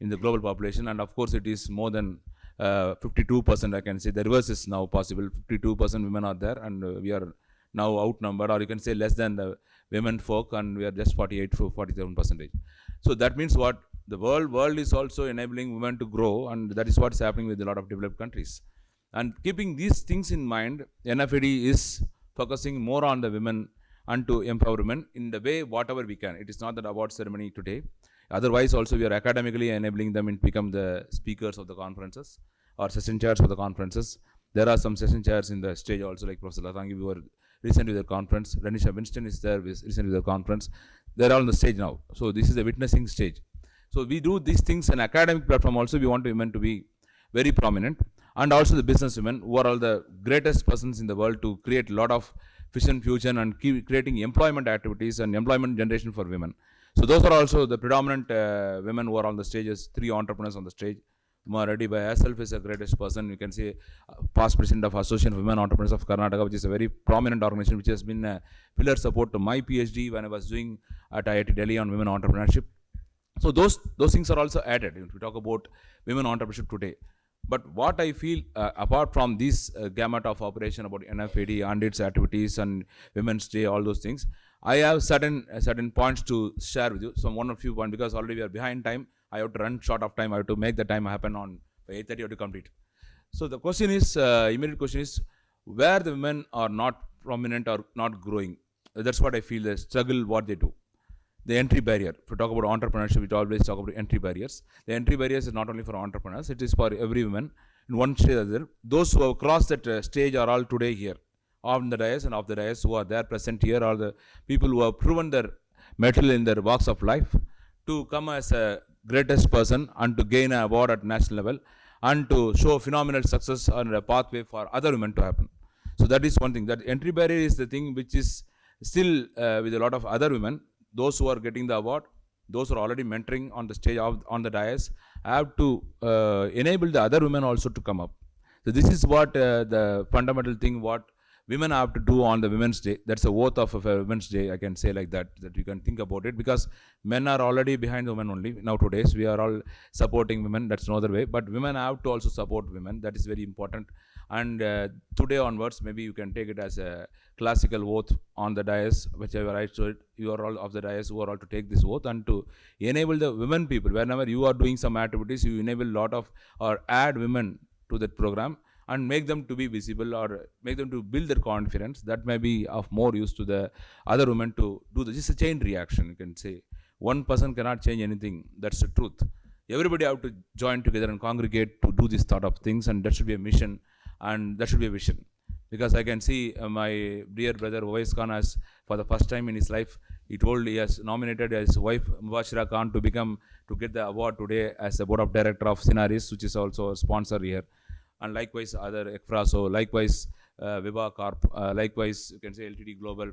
in the global population, and of course it is more than 52%, I can say. The reverse is now possible. 52% women are there, and we are now outnumbered, or you can say less than the women folk, and we are just 48 to 47%. So that means what? The world is also enabling women to grow, and that is what is happening with a lot of developed countries. And keeping these things in mind, NFED is focusing more on the women and to empower women in the way whatever we can. It is not that award ceremony today. Otherwise also we are academically enabling them to become the speakers of the conferences or session chairs for the conferences. There are some session chairs in the stage also, like Professor Latangi, we were recently with the conference. Renisha Winston is there recently with the conference. They're all on the stage now. So this is the witnessing stage. So we do these things in academic platform also. We want women to be very prominent, and also the business women, who are all the greatest persons in the world to create a lot of vision, fusion, and keep creating employment activities and employment generation for women. So those are also the predominant women who are on the stages. 3 entrepreneurs on the stage. Uma Reddy by herself is the greatest person. You can say past president of Association of Women Entrepreneurs of Karnataka, which is a very prominent organization, which has been a pillar support to my PhD when I was doing at IIT Delhi on women entrepreneurship. So those things are also added. If we talk about women entrepreneurship today, but what I feel, apart from this gamut of operation about NFED and its activities and Women's Day, all those things, I have certain points to share with you. So one or few points, because already we are behind time. I have to run short of time. I have to make the time happen on by 8:30. I have to complete. So the question is, immediate question is, where the women are not prominent or not growing. That's what I feel, the struggle what they do. The entry barrier. If we talk about entrepreneurship, we always talk about entry barriers. The entry barriers is not only for entrepreneurs, it is for every woman in one stage or other. Those who have crossed that stage are all today here, on the dais and off the dais, who are there present here, are the people who have proven their mettle in their walks of life to come as a greatest person and to gain an award at national level and to show phenomenal success and a pathway for other women to happen. So that is one thing. That entry barrier is the thing which is still with a lot of other women. Those who are getting the award, those who are already mentoring on the stage on the dais, have to enable the other women also to come up. So this is what the fundamental thing what women have to do on the Women's Day. That's a oath of a Women's Day, I can say like that you can think about it, because men are already behind the women only. Nowadays, we are all supporting women, that's no other way, but women have to also support women, that is very important. And today onwards, maybe you can take it as a classical oath on the dais, whichever I should, you are all of the dais who are all to take this oath and to enable the women people, whenever you are doing some activities, you enable a lot of or add women to that program and make them to be visible or make them to build their confidence. That may be of more use to the other women to do this. It's a chain reaction, you can say. One person cannot change anything, that's the truth. Everybody have to join together and congregate to do this sort of things, and that should be a mission and that should be a vision. Because I can see my dear brother Ovais Khan has, for the first time in his life, he told he has nominated his wife Mubashira Khan to get the award today as the board of director of Sinaris, which is also a sponsor here. And likewise other Ekfraso, likewise Viva Corp, likewise you can say LTD Global.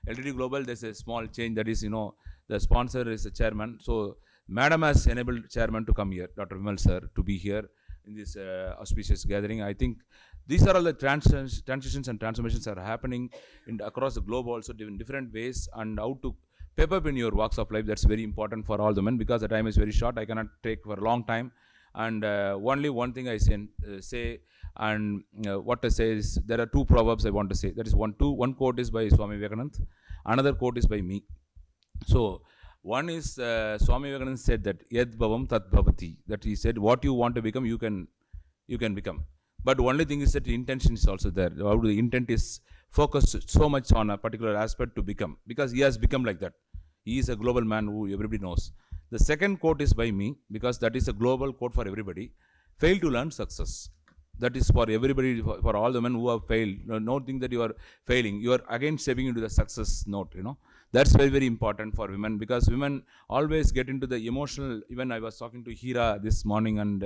LTD Global, there's a small change, that is, the sponsor is the chairman. So Madam has enabled chairman to come here, Dr. Vimal sir, to be here in this auspicious gathering. I think these are all the transitions and transformations are happening across the globe also in different ways, and how to pep up in your walks of life. That's very important for all the men, because the time is very short. I cannot take for a long time. And only one thing I say, and what I say is, there are two proverbs I want to say. That is one quote is by Swami Vivekananda, another quote is by me. So one is Swami Vivekananda said that Yad Bhavam Tat Bhavati, that he said what you want to become, you can become. But only thing is that the intention is also there. How the intent is focused so much on a particular aspect to become, because he has become like that. He is a global man who everybody knows. The second quote is by me, because that is a global quote for everybody. Fail to learn success. That is for everybody, for all the men who have failed. Don't think that you are failing. You are again stepping into the success note, That's very, very important for women, because women always get into the emotional. Even I was talking to Hira this morning, and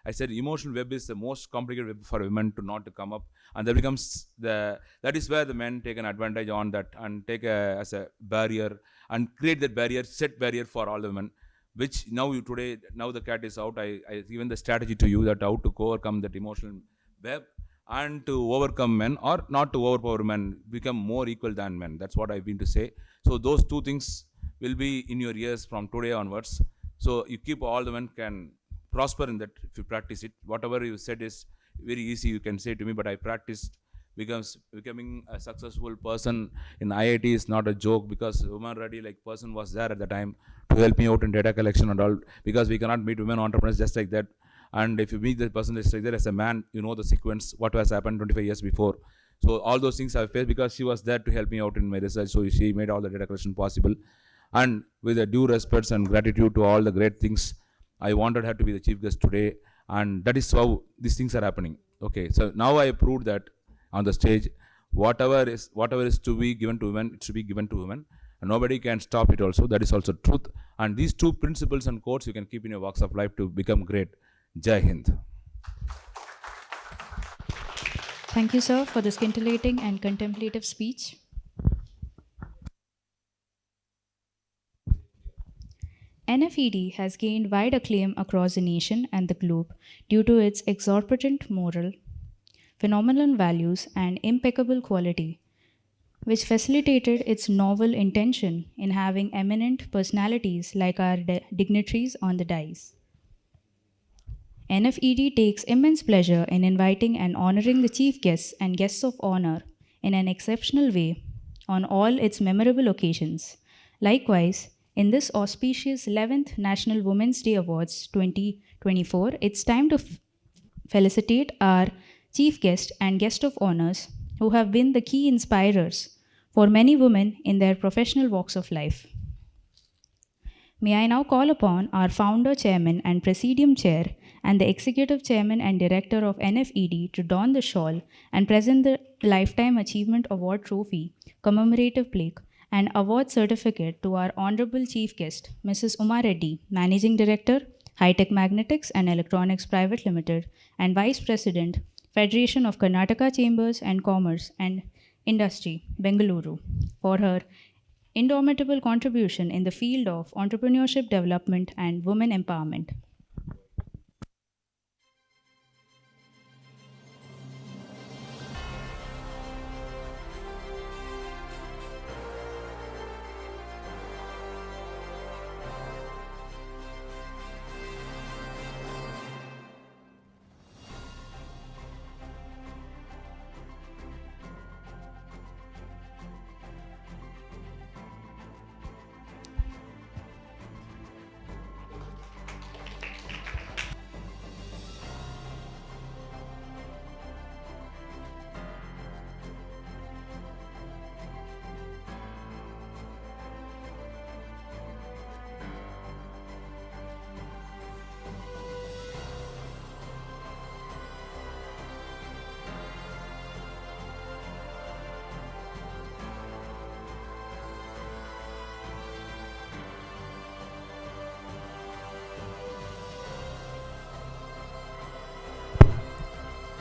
I said emotional web is the most complicated web for women to come up, and that is where the men take an advantage on that and take as a barrier and create that barrier, set barrier for all the women. Which now the cat is out. I given the strategy to you that how to overcome that emotional web and to overcome men, or not to overpower men, become more equal than men. That's what I've been to say. So those two things will be in your ears from today onwards. So you keep all the men can prosper in that if you practice it. Whatever you said is very easy, you can say to me, but I practiced. Becoming a successful person in IIT is not a joke, because Woman Ready person was there at the time to help me out in data collection and all, because we cannot meet women entrepreneurs just like that. And if you meet the person just like that as a man, the sequence, what has happened 25 years before. So all those things I've faced because she was there to help me out in my research. So she made all the data collection possible. And with a due respect and gratitude to all the great things, I wanted her to be the chief guest today. And that is how these things are happening. Okay, so now I proved that on the stage, whatever is to be given to women, it should be given to women, and nobody can stop it also. That is also truth. And these two principles and quotes you can keep in your walks of life to become great. Jai Hind. Thank you, sir, for this scintillating and contemplative speech. NFED has gained wide acclaim across the nation and the globe due to its exorbitant moral, phenomenal values, and impeccable quality. which facilitated its novel intention in having eminent personalities like our dignitaries on the dais. NFED takes immense pleasure in inviting and honoring the chief guests and guests of honor in an exceptional way on all its memorable occasions. Likewise, in this auspicious 11th National Women's Day Awards 2024, it's time to felicitate our chief guest and guest of honors who have been the key inspirers for many women in their professional walks of life. May I now call upon our founder, chairman, and presidium chair, and the executive chairman and director of NFED to don the shawl and present the Lifetime Achievement Award trophy, commemorative plaque, and award certificate to our honorable chief guest, Mrs. Uma Reddy, Managing Director, High-Tech Magnetics and Electronics Private Limited, and Vice President, Federation of Karnataka Chambers and Commerce and Industry, Bengaluru, for her indomitable contribution in the field of entrepreneurship development and women empowerment.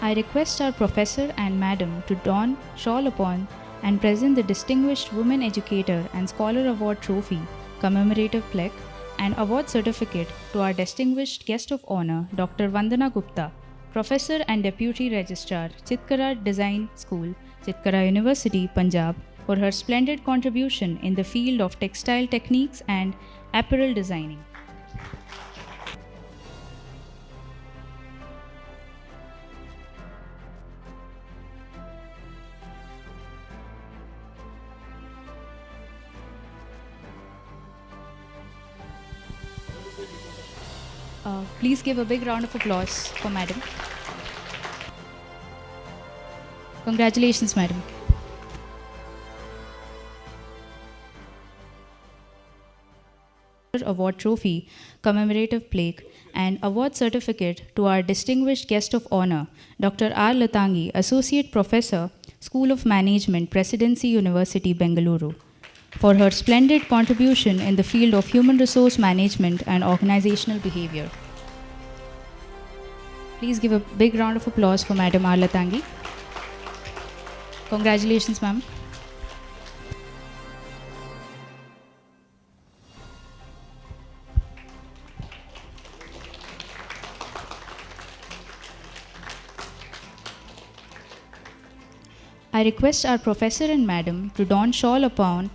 I request our professor and madam to don shawl upon and present the Distinguished Women Educator and Scholar Award trophy, commemorative plaque, and award certificate to our distinguished guest of honor, Dr. Vandana Gupta, Professor and Deputy Registrar, Chitkara Design School, Chitkara University, Punjab, for her splendid contribution in the field of textile techniques and apparel designing. Please give a big round of applause for Madam. Congratulations, Madam. Award trophy, commemorative plaque, and award certificate to our distinguished guest of honor, Dr. R. Latangi, Associate Professor, School of Management, Presidency University, Bengaluru, for her splendid contribution in the field of human resource management and organizational behavior. Please give a big round of applause for Madam R. Latangi. Congratulations, ma'am. I request our professor and madam to don shawl upon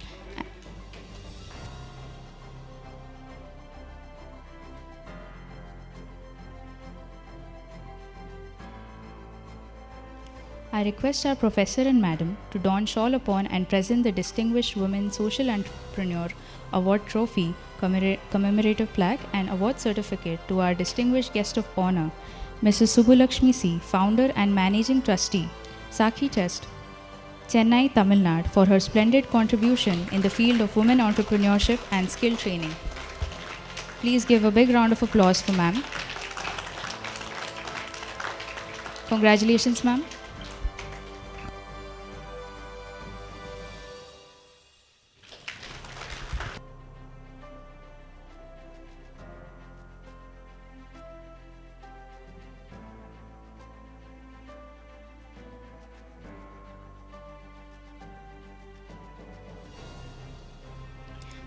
I request our professor and madam to don shawl upon and present the Distinguished Women Social Entrepreneur Award trophy, commemorative plaque, and award certificate to our distinguished guest of honor, Mrs. Subulakshmi C., founder and managing trustee, Sakhi Trust, Chennai, Tamil Nadu, for her splendid contribution in the field of women entrepreneurship and skill training. Please give a big round of applause for ma'am. Congratulations, ma'am.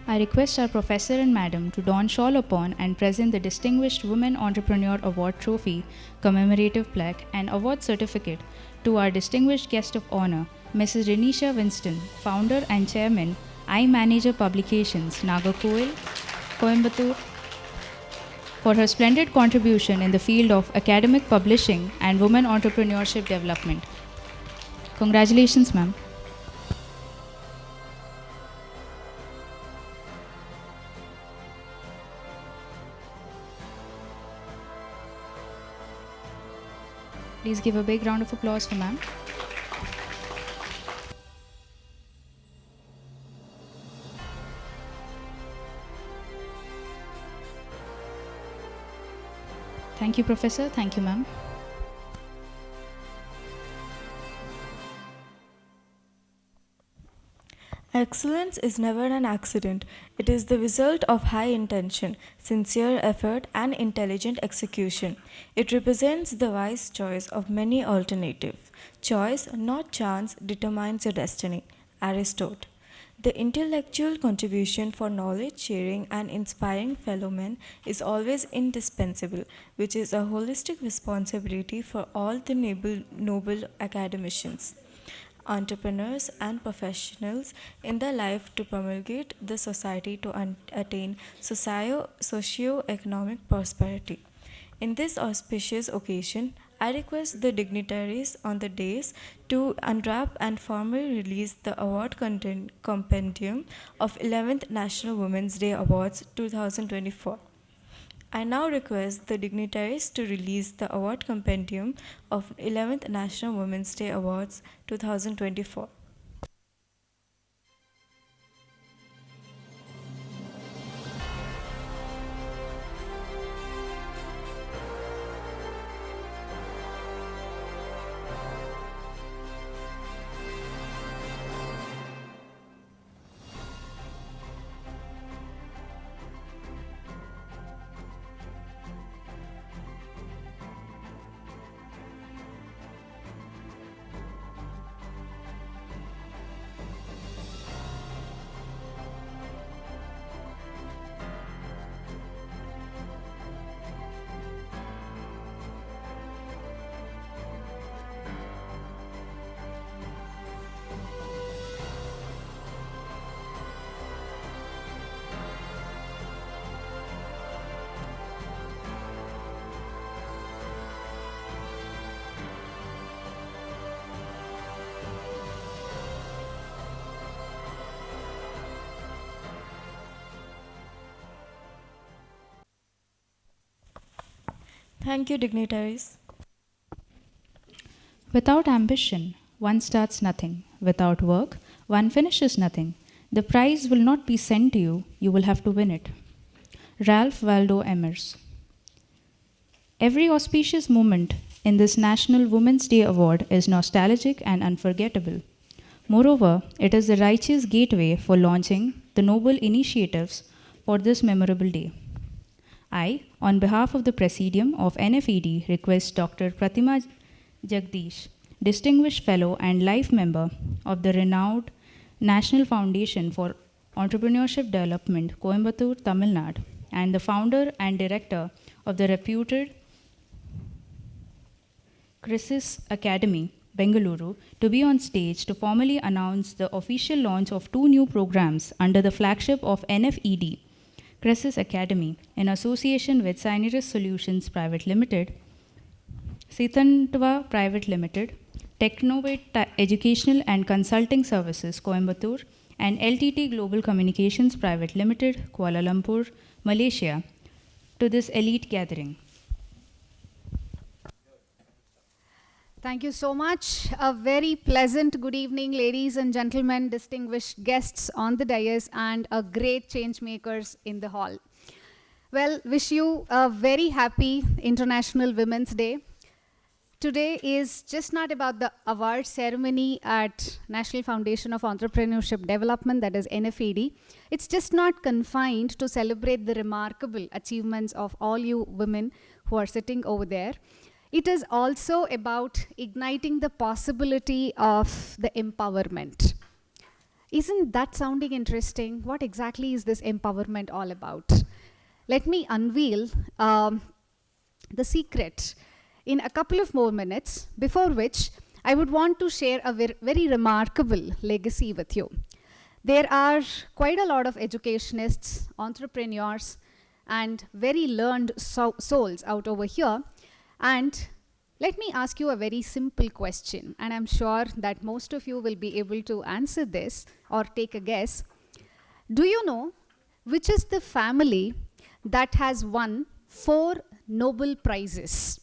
I request our professor and madam to don shawl upon and present the Distinguished Women Entrepreneur Award trophy, commemorative plaque, and award certificate to our distinguished guest of honor, Mrs. Renisha Winston, founder and chairman, iManager Publications, Nagarkoil, Coimbatore, for her splendid contribution in the field of academic publishing and women entrepreneurship development. Congratulations, ma'am. Please give a big round of applause for ma'am. Thank you, Professor. Thank you, ma'am. Excellence is never an accident. It is the result of high intention, sincere effort, and intelligent execution. It represents the wise choice of many alternatives. Choice, not chance, determines your destiny. Aristotle. The intellectual contribution for knowledge sharing and inspiring fellow men is always indispensable, which is a holistic responsibility for all the noble academicians, entrepreneurs, and professionals in their life to promulgate the society to attain socio-economic prosperity. In this auspicious occasion, I request the dignitaries on the dais to unwrap and formally release the award compendium of 11th National Women's Day Awards 2024. I now request the dignitaries to release the award compendium of 11th National Women's Day Awards 2024. Thank you, dignitaries. Without ambition, one starts nothing. Without work, one finishes nothing. The prize will not be sent to you, you will have to win it. Ralph Waldo Emerson. Every auspicious moment in this National Women's Day Award is nostalgic and unforgettable. Moreover, it is the righteous gateway for launching the noble initiatives for this memorable day. I, on behalf of the Presidium of NFED, request Dr. Pratima Jagdish, Distinguished Fellow and Life Member of the renowned National Foundation for Entrepreneurship Development, Coimbatore, Tamil Nadu, and the founder and director of the reputed Crisis Academy, Bengaluru, to be on stage to formally announce the official launch of 2 new programs under the flagship of NFED, Crisis Academy, in association with Sinurus Solutions Private Limited, Sitantwa Private Limited, Technovate Educational and Consulting Services, Coimbatore, and LTT Global Communications Private Limited, Kuala Lumpur, Malaysia, to this elite gathering. Thank you so much. A very pleasant good evening, ladies and gentlemen, distinguished guests on the dais, and a great change makers in the hall. Well, wish you a very happy International Women's Day. Today is just not about the award ceremony at National Foundation of Entrepreneurship Development, that is NFED. It's just not confined to celebrate the remarkable achievements of all you women who are sitting over there. It is also about igniting the possibility of the empowerment. Isn't that sounding interesting? What exactly is this empowerment all about? Let me unveil the secret in a couple of more minutes, before which I would want to share a very remarkable legacy with you. There are quite a lot of educationists, entrepreneurs, and very learned souls out over here. And let me ask you a very simple question, and I'm sure that most of you will be able to answer this or take a guess. Do you know which is the family that has won 4 Nobel Prizes?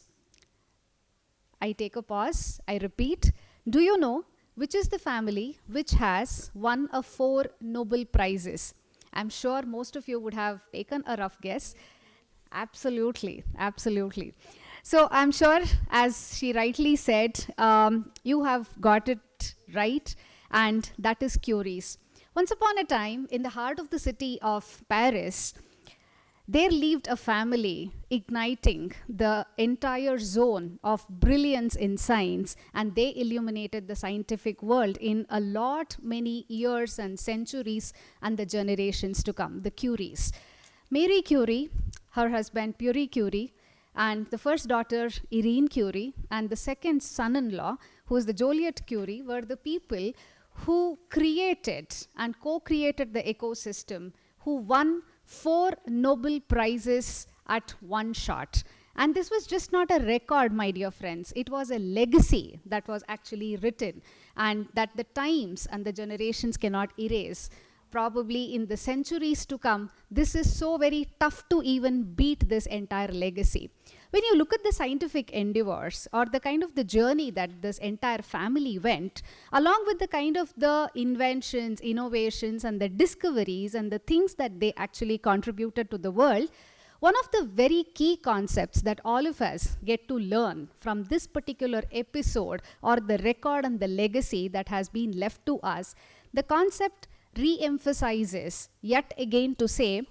I take a pause, I repeat. Do you know which is the family which has won 4 Nobel Prizes? I'm sure most of you would have taken a rough guess. Absolutely, absolutely. So I'm sure, as she rightly said, you have got it right, and that is Curie's. Once upon a time, in the heart of the city of Paris, there lived a family igniting the entire zone of brilliance in science, and they illuminated the scientific world in a lot many years and centuries and the generations to come, the Curies. Marie Curie, her husband Pierre Curie, and the first daughter Irene Curie, and the second son-in-law, who is the Joliet Curie, were the people who created and co-created the ecosystem, who won 4 Nobel Prizes at one shot. And this was just not a record, my dear friends. It was a legacy that was actually written, and that the times and the generations cannot erase. Probably in the centuries to come, this is so very tough to even beat this entire legacy. When you look at the scientific endeavors or the kind of the journey that this entire family went, along with the kind of the inventions, innovations, and the discoveries and the things that they actually contributed to the world, one of the very key concepts that all of us get to learn from this particular episode or the record and the legacy that has been left to us, the concept re-emphasizes yet again to say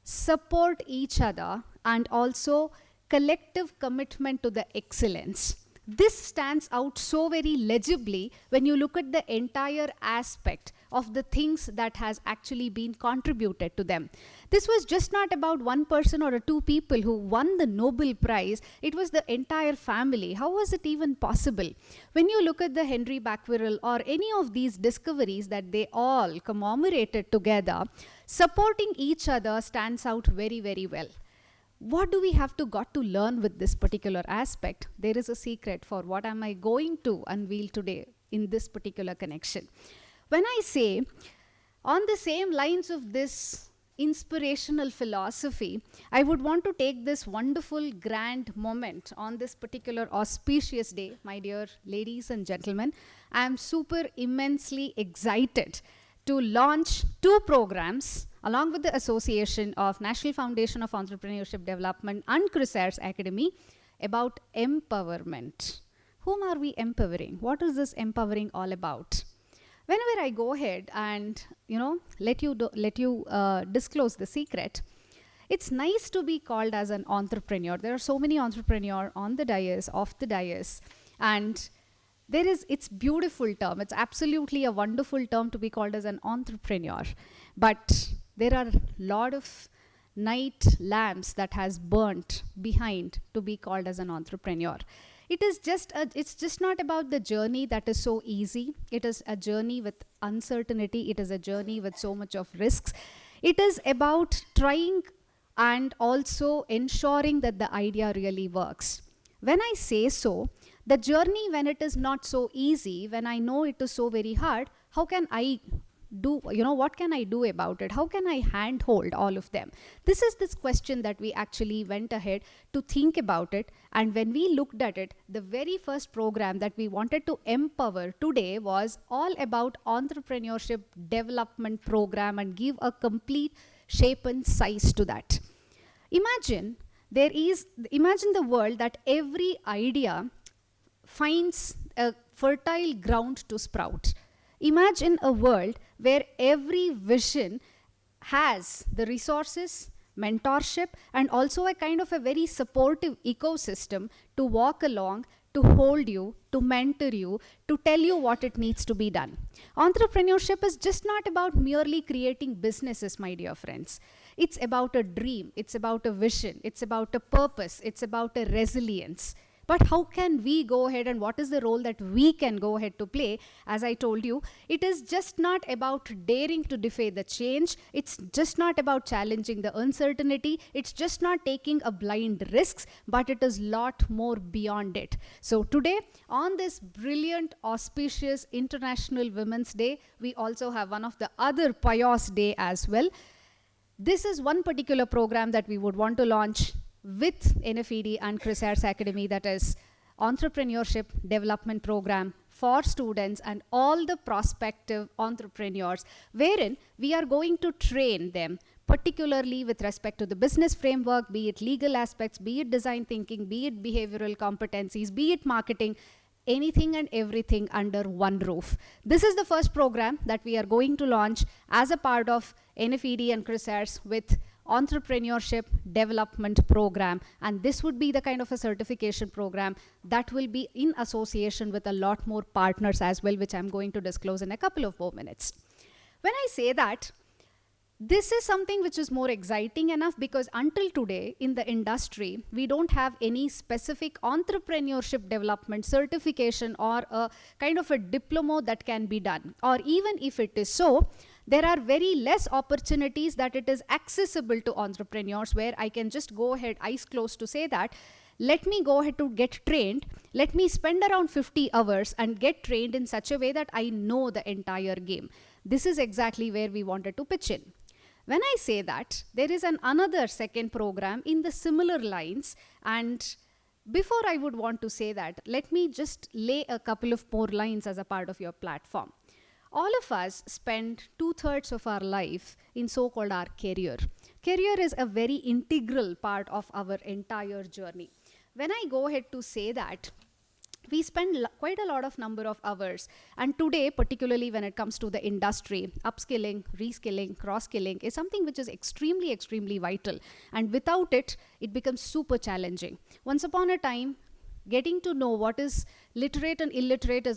support each other and also collective commitment to the excellence. This stands out so very legibly when you look at the entire aspect of the things that has actually been contributed to them. This was just not about one person or 2 people who won the Nobel Prize. It was the entire family. How was it even possible? When you look at the Henry Becquerel or any of these discoveries that they all commemorated together, supporting each other stands out very, very well. What do we have got to learn with this particular aspect? There is a secret for what am I going to unveil today in this particular connection. When I say, on the same lines of this inspirational philosophy, I would want to take this wonderful grand moment on this particular auspicious day, my dear ladies and gentlemen. I am super immensely excited to launch 2 programs along with the Association of National Foundation of Entrepreneurship Development and Crusair's Academy about empowerment. Whom are we empowering? What is this empowering all about? Whenever I go ahead and let you disclose the secret, it's nice to be called as an entrepreneur. There are so many entrepreneurs on the dais, off the dais, and it's beautiful term. It's absolutely a wonderful term to be called as an entrepreneur. But there are a lot of night lamps that has burnt behind to be called as an entrepreneur. It's just not about the journey that is so easy. It is a journey with uncertainty. It is a journey with so much of risks. It is about trying and also ensuring that the idea really works. When I say so, the journey when it is not so easy, when I know it is so very hard, how can I do, what can I do about it? How can I handhold all of them? This is this question that we actually went ahead to think about it. And when we looked at it, the very first program that we wanted to empower today was all about entrepreneurship development program and give a complete shape and size to that. Imagine the world that every idea finds a fertile ground to sprout. Imagine a world where every vision has the resources, mentorship, and also a kind of a very supportive ecosystem to walk along, to hold you, to mentor you, to tell you what it needs to be done. Entrepreneurship is just not about merely creating businesses, my dear friends. It's about a dream, it's about a vision, it's about a purpose, it's about a resilience. But how can we go ahead, and what is the role that we can go ahead to play? As I told you, it is just not about daring to defy the change. It's just not about challenging the uncertainty. It's just not taking a blind risks, but it is lot more beyond it. So today, on this brilliant, auspicious International Women's Day, we also have one of the other pious day as well. This is one particular program that we would want to launch with NFED and Chris Ayres Academy, that is Entrepreneurship Development Program for students and all the prospective entrepreneurs, wherein we are going to train them, particularly with respect to the business framework, be it legal aspects, be it design thinking, be it behavioral competencies, be it marketing, anything and everything under one roof. This is the first program that we are going to launch as a part of NFED and Chris Ayres with Entrepreneurship Development Program, and this would be the kind of a certification program that will be in association with a lot more partners as well, which I'm going to disclose in a couple of more minutes. When I say that, this is something which is more exciting enough because until today in the industry, we don't have any specific entrepreneurship development certification or a kind of a diploma that can be done. Or even if it is so, there are very less opportunities that it is accessible to entrepreneurs, where I can just go ahead, eyes closed, to say that, let me go ahead to get trained, let me spend around 50 hours and get trained in such a way that I know the entire game. This is exactly where we wanted to pitch in. When I say that, there is another second program in the similar lines, and before I would want to say that, let me just lay a couple of more lines as a part of your platform. All of us spend 2/3 of our life in so-called our career. Career is a very integral part of our entire journey. When I go ahead to say that, we spend quite a lot of number of hours, and today, particularly when it comes to the industry, upskilling, reskilling, cross-skilling is something which is extremely vital, and without it, it becomes super challenging. Once upon a time, getting to know what is literate and illiterate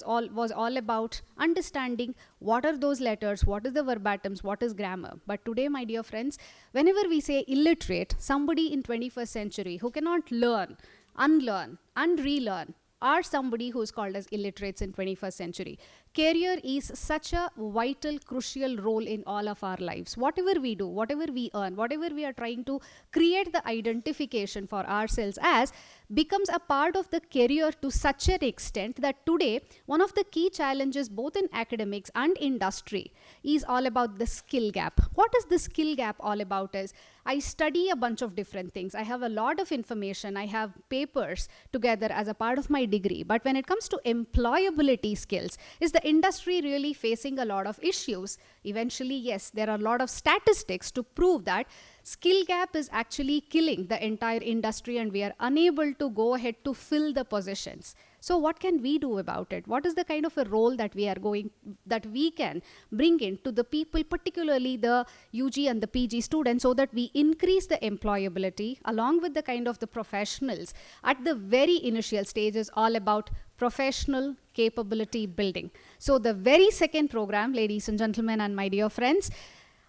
was all about understanding what are those letters, what is the verbatums, what is grammar. But today, my dear friends, whenever we say illiterate, somebody in 21st century who cannot learn, unlearn, and relearn, are somebody who is called as illiterates in 21st century. Career is such a vital, crucial role in all of our lives. Whatever we do, whatever we earn, whatever we are trying to create the identification for ourselves as, becomes a part of the career to such an extent that today, one of the key challenges both in academics and industry is all about the skill gap. What is the skill gap all about is, I study a bunch of different things. I have a lot of information. I have papers together as a part of my degree. But when it comes to employability skills, is the industry really facing a lot of issues? Eventually, yes, there are a lot of statistics to prove that skill gap is actually killing the entire industry and we are unable to go ahead to fill the positions. So what can we do about it? What is the kind of a role that we can bring in to the people, particularly the UG and the PG students, so that we increase the employability along with the kind of the professionals at the very initial stages, all about professional capability building. So the very second program, ladies and gentlemen and my dear friends,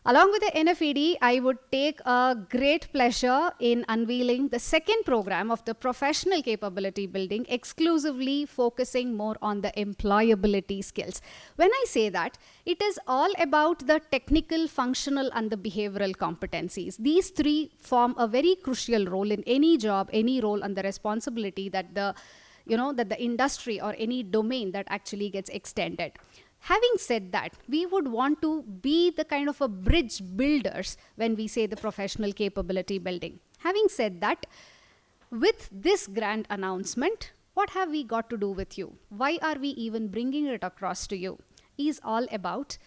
along with the NFED, I would take a great pleasure in unveiling the second program of the professional capability building, exclusively focusing more on the employability skills. When I say that, it is all about the technical, functional, and the behavioral competencies. These three form a very crucial role in any job, any role, and the responsibility that the industry or any domain that actually gets extended. Having said that, we would want to be the kind of a bridge builders when we say the professional capability building. Having said that, with this grand announcement, what have we got to do with you? Why are we even bringing it across to you? Is all about,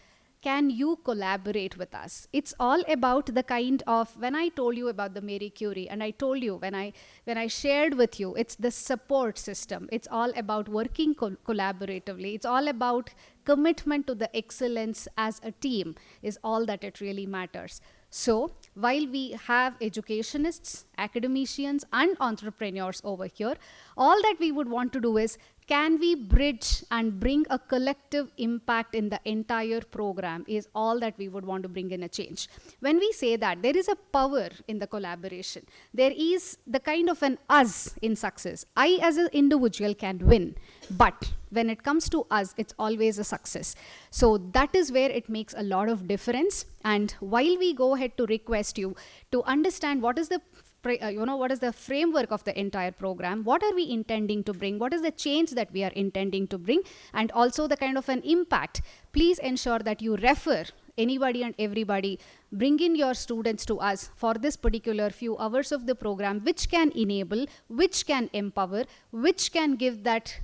can you collaborate with us? It's all about the kind of, when I told you about the Marie Curie, and I told you when I shared with you, it's the support system. It's all about working collaboratively. It's all about commitment to the excellence as a team is all that it really matters. So while we have educationists, academicians, and entrepreneurs over here, all that we would want to do is, can we bridge and bring a collective impact in the entire program is all that we would want to bring in a change. When we say that, there is a power in the collaboration. There is the kind of an us in success. I as an individual can win, but when it comes to us, it's always a success. So that is where it makes a lot of difference. And while we go ahead to request you to understand what is the what is the framework of the entire program, what are we intending to bring, what is the change that we are intending to bring, and also the kind of an impact, please ensure that you refer anybody and everybody, bring in your students to us for this particular few hours of the program, which can enable, which can empower, which can give that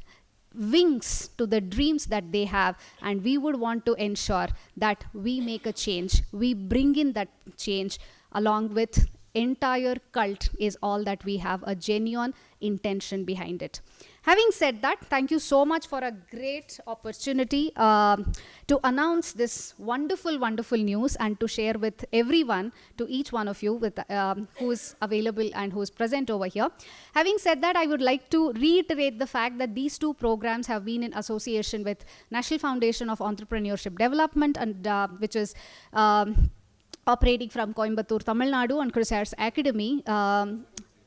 wings to the dreams that they have. And we would want to ensure that we make a change, we bring in that change along with entire cult is all that we have a genuine intention behind it. Having said that, thank you so much for a great opportunity to announce this wonderful, wonderful news and to share with everyone, to each one of you with, who is available and who is present over here. Having said that, I would like to reiterate the fact that these two programs have been in association with National Foundation of Entrepreneurship Development, and which is operating from Coimbatore, Tamil Nadu, and Chrysalis Academy,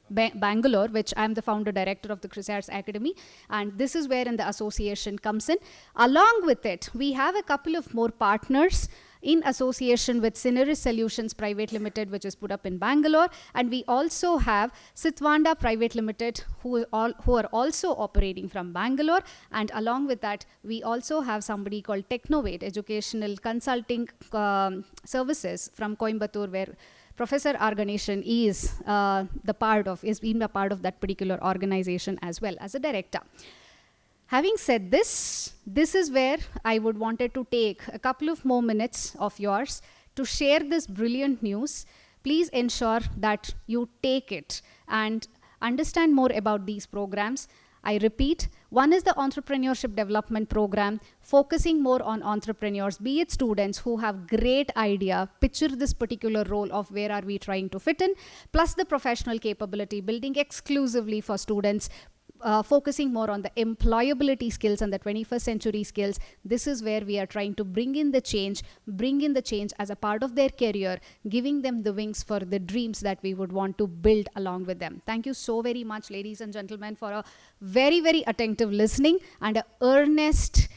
Bangalore, which I'm the founder director of the Chrysalis Academy, and this is where the association comes in. Along with it, we have a couple of more partners in association with Syneris Solutions Private Limited, which is put up in Bangalore, and we also have Sitvanda Private Limited, who are also operating from Bangalore, and along with that, we also have somebody called Technovate Educational Consulting Services from Coimbatore, where Professor R. Ganeshan is been a part of that particular organization as well as a director. Having said this, this is where I would wanted to take a couple of more minutes of yours to share this brilliant news. Please ensure that you take it and understand more about these programs. I repeat, one is the Entrepreneurship Development Program, focusing more on entrepreneurs, be it students who have great idea, picture this particular role of where are we trying to fit in, plus the professional capability building exclusively for students, focusing more on the employability skills and the 21st century skills. This is where we are trying to bring in the change as a part of their career, giving them the wings for the dreams that we would want to build along with them. Thank you so very much, ladies and gentlemen, for a very, very attentive listening and an earnest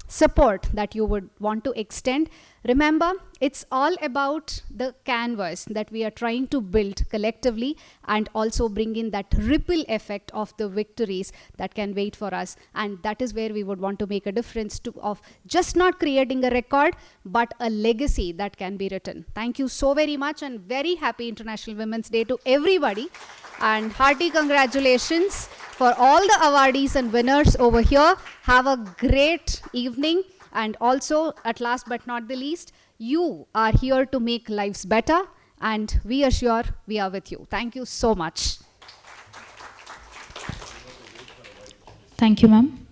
support that you would want to extend. Remember, it's all about the canvas that we are trying to build collectively and also bring in that ripple effect of the victories that can wait for us. And that is where we would want to make a difference of just not creating a record, but a legacy that can be written. Thank you so very much, and very happy International Women's Day to everybody. And hearty congratulations for all the awardees and winners over here. Have a great evening. And also, at last but not the least, you are here to make lives better, and we are sure we are with you. Thank you so much. Thank you, ma'am.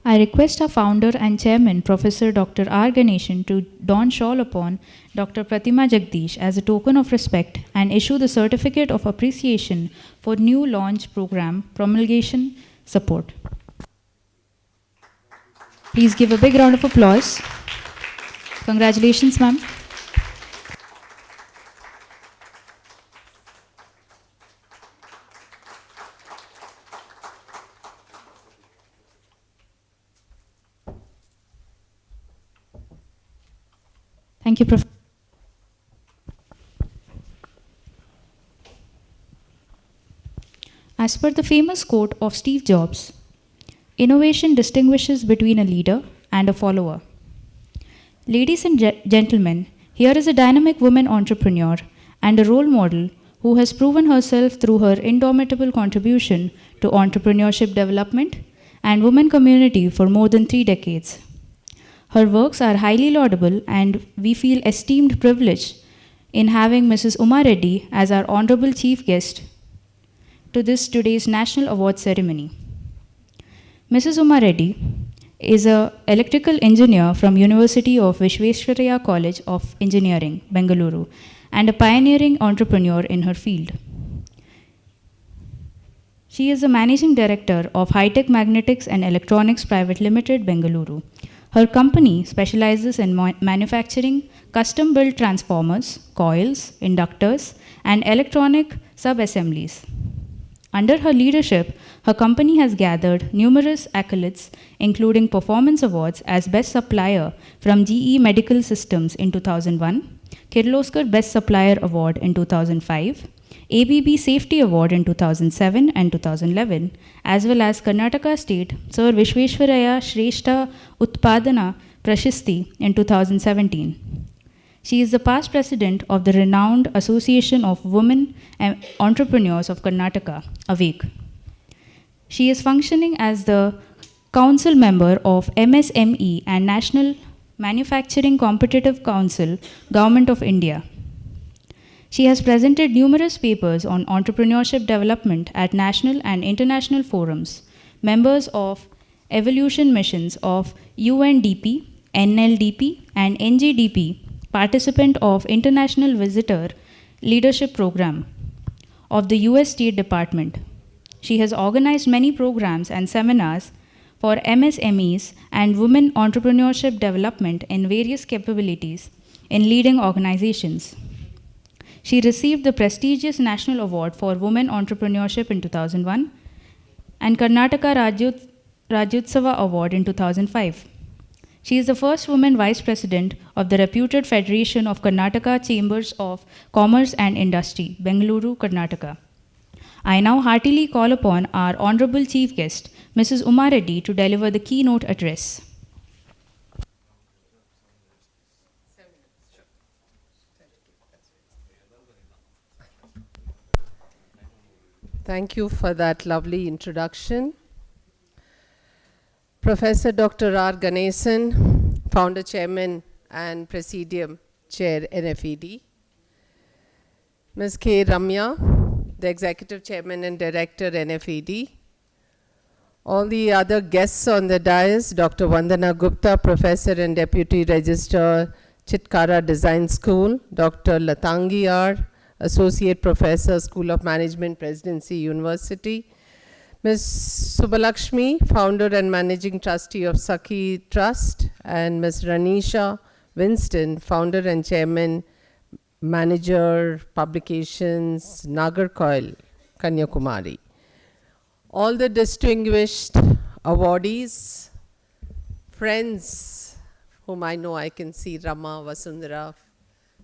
I request our founder and chairman, Professor Dr. R. Ganeshan, to don shawl upon Dr. Pratima Jagdish as a token of respect and issue the certificate of appreciation for new launch program promulgation support. Please give a big round of applause. Congratulations, ma'am. Thank you, Prof. As per the famous quote of Steve Jobs, innovation distinguishes between a leader and a follower. Ladies and gentlemen, here is a dynamic woman entrepreneur and a role model who has proven herself through her indomitable contribution to entrepreneurship development and women community for more than 3 decades. Her works are highly laudable, and we feel esteemed privilege in having Mrs. Uma Reddy as our honorable chief guest to today's National Award ceremony. Mrs. Uma Reddy is an electrical engineer from University of Vishveshwaraya College of Engineering, Bengaluru, and a pioneering entrepreneur in her field. She is the Managing Director of High-Tech Magnetics and Electronics Private Limited, Bengaluru. Her company specializes in manufacturing custom-built transformers, coils, inductors, and electronic sub-assemblies. Under her leadership, her company has gathered numerous accolades, including performance awards as Best Supplier from GE Medical Systems in 2001, Kirloskar Best Supplier Award in 2005, ABB Safety Award in 2007 and 2011, as well as Karnataka State Sir Vishweshwaraya Shrestha Utpadana Prashasti in 2017. She is the past president of the renowned Association of Women Entrepreneurs of Karnataka, AWAKE. She is functioning as the council member of MSME and National Manufacturing Competitive Council, Government of India. She has presented numerous papers on entrepreneurship development at national and international forums, members of evolution missions of UNDP, NLDP, and NGDP, participant of International Visitor Leadership Program of the US State Department. She has organized many programs and seminars for MSMEs and women entrepreneurship development in various capabilities in leading organizations. She received the prestigious National Award for Women Entrepreneurship in 2001 and Karnataka Rajyotsava Award in 2005. She is the first woman vice president of the reputed Federation of Karnataka Chambers of Commerce and Industry, Bengaluru, Karnataka. I now heartily call upon our honorable chief guest, Mrs. Uma Reddy, to deliver the keynote address. Thank you for that lovely introduction. Professor Dr. R. Ganesan, Founder, Chairman, and Presidium Chair, NFED. Ms. K. Ramya, the Executive Chairman and Director, NFED. All the other guests on the dais, Dr. Vandana Gupta, Professor and Deputy Registrar, Chitkara Design School, Dr. Latangi R., Associate Professor, School of Management, Presidency University. Ms. Subalakshmi, Founder and Managing Trustee of Sakhi Trust, and Ms. Ranisha Winston, Founder and Chairman, Manager, Publications, Nagarcoil, Kanyakumari. All the distinguished awardees, friends whom I know, I can see Rama, Vasundhara,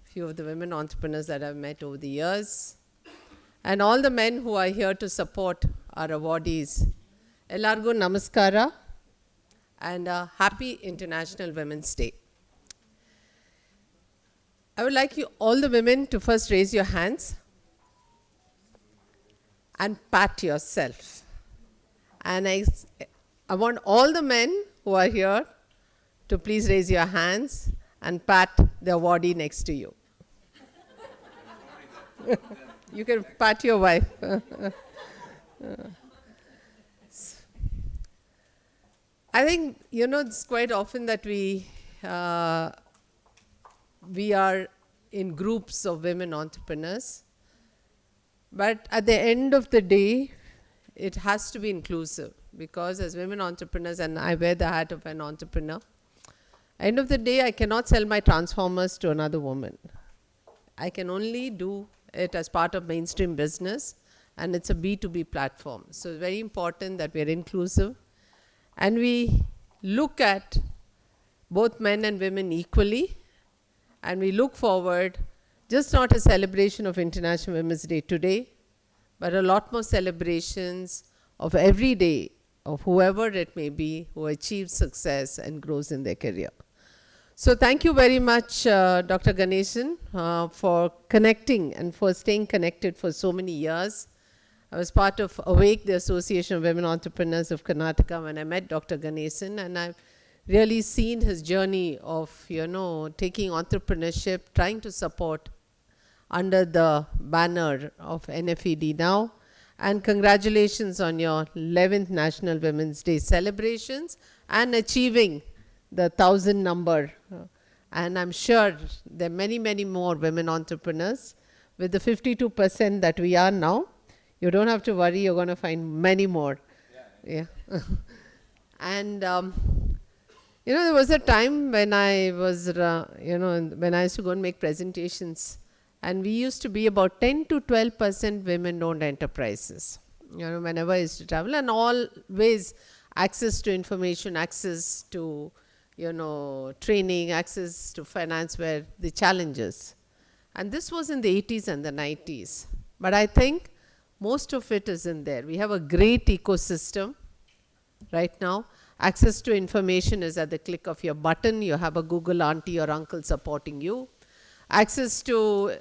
few of the women entrepreneurs that I've met over the years, and all the men who are here to support our awardees. Ellargu Namaskara and a happy International Women's Day. I would like you, all the women, to first raise your hands and pat yourself. And I want all the men who are here to please raise your hands and pat the awardee next to you. You can pat your wife. I think, you know, it's quite often that we are in groups of women entrepreneurs. But at the end of the day, it has to be inclusive, because as women entrepreneurs, and I wear the hat of an entrepreneur, end of the day, I cannot sell my transformers to another woman. I can only do it as part of mainstream business, and it's a B2B platform. So it's very important that we're inclusive and we look at both men and women equally, and we look forward just not a celebration of International Women's Day today, but a lot more celebrations of every day of whoever it may be who achieves success and grows in their career. So thank you very much, Dr. Ganesan, for connecting and for staying connected for so many years. I was part of AWAKE, the Association of Women Entrepreneurs of Karnataka, when I met Dr. Ganesan, and I've really seen his journey of, you know, taking entrepreneurship, trying to support under the banner of NFED now. And congratulations on your 11th National Women's Day celebrations and achieving the 1,000 number. And I'm sure there are many, many more women entrepreneurs. With the 52% that we are now, You don't have to worry, you're going to find many more. Yeah. And there was a time when I was, when I used to go and make presentations, and we used to be about 10 to 12% women-owned enterprises. Whenever I used to travel, and always access to information, access to, training, access to finance were the challenges. And this was in the 80s and the 90s. But I think most of it is in there. We have a great ecosystem right now. Access to information is at the click of your button. You have a Google auntie or uncle supporting you. Access to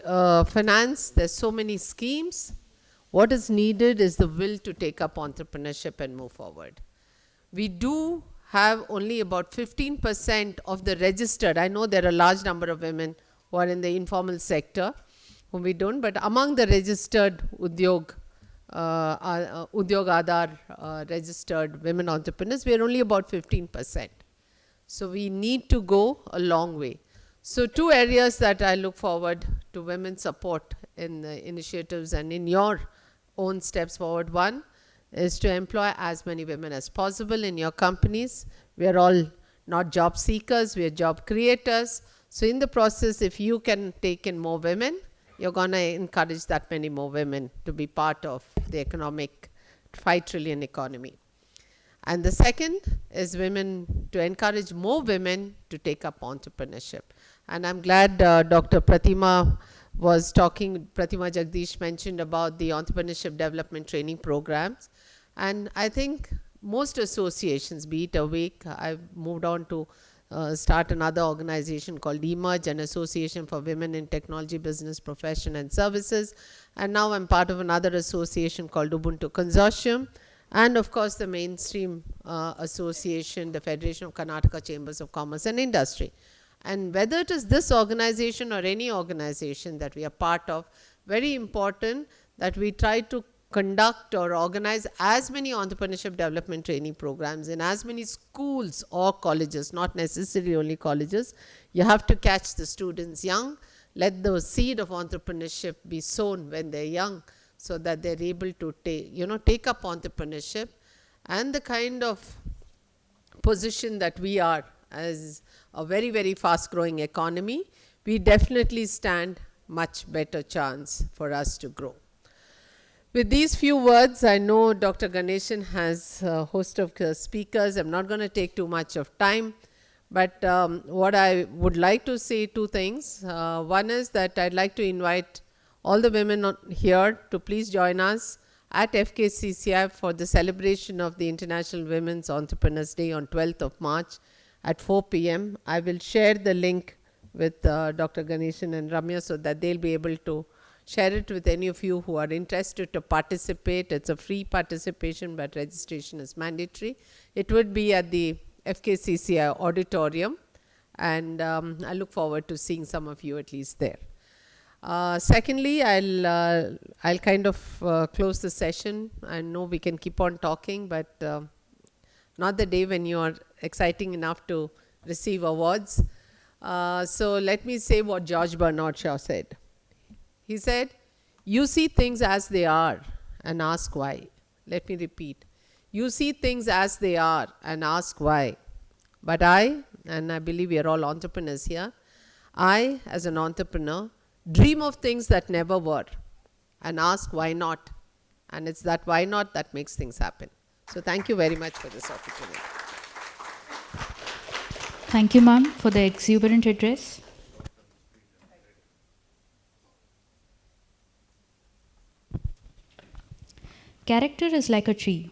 finance, there's so many schemes. What is needed is the will to take up entrepreneurship and move forward. We do have only about 15% of the registered. I know there are a large number of women who are in the informal sector whom we don't, but among the registered Udyog Aadhar registered women entrepreneurs, we are only about 15%. So we need to go a long way. So 2 areas that I look forward to women support in the initiatives and in your own steps forward. One is to employ as many women as possible in your companies. We are all not job seekers, we are job creators. So in the process, if you can take in more women, you're going to encourage that many more women to be part of the economic 5 trillion economy. And the second is to encourage more women to take up entrepreneurship. And I'm glad Dr. Pratima Jagdish mentioned about the entrepreneurship development training programs. And I think most associations, be it Awake, I've moved on to start another organization called Emerge, an association for women in technology, business, profession and services. And now I'm part of another association called Ubuntu Consortium. And of course the mainstream association, the Federation of Karnataka Chambers of Commerce and Industry. And whether it is this organization or any organization that we are part of, very important that we try to conduct or organize as many entrepreneurship development training programs in as many schools or colleges, not necessarily only colleges. You have to catch the students young, let the seed of entrepreneurship be sown when they're young, so that they're able to take up entrepreneurship. And the kind of position that we are as a very, very fast growing economy, we definitely stand much better chance for us to grow. With these few words, I know Dr. Ganeshan has a host of speakers. I'm not going to take too much of time, but what I would like to say 2 things. One is that I'd like to invite all the women here to please join us at FKCCI for the celebration of the International Women's Entrepreneurs Day on 12th of March at 4 p.m. I will share the link with Dr. Ganeshan and Ramya so that they'll be able to share it with any of you who are interested to participate. It's a free participation, but registration is mandatory. It would be at the FKCCI auditorium, and I look forward to seeing some of you at least there. Secondly, I'll kind of close the session. I know we can keep on talking, but not the day when you are exciting enough to receive awards. So let me say what George Bernard Shaw said. He said, "You see things as they are and ask why." Let me repeat. You see things as they are and ask why. But and I believe we are all entrepreneurs here, I, as an entrepreneur, dream of things that never were and ask why not. And it's that why not that makes things happen. So thank you very much for this opportunity. Thank you, ma'am, for the exuberant address. Character is like a tree,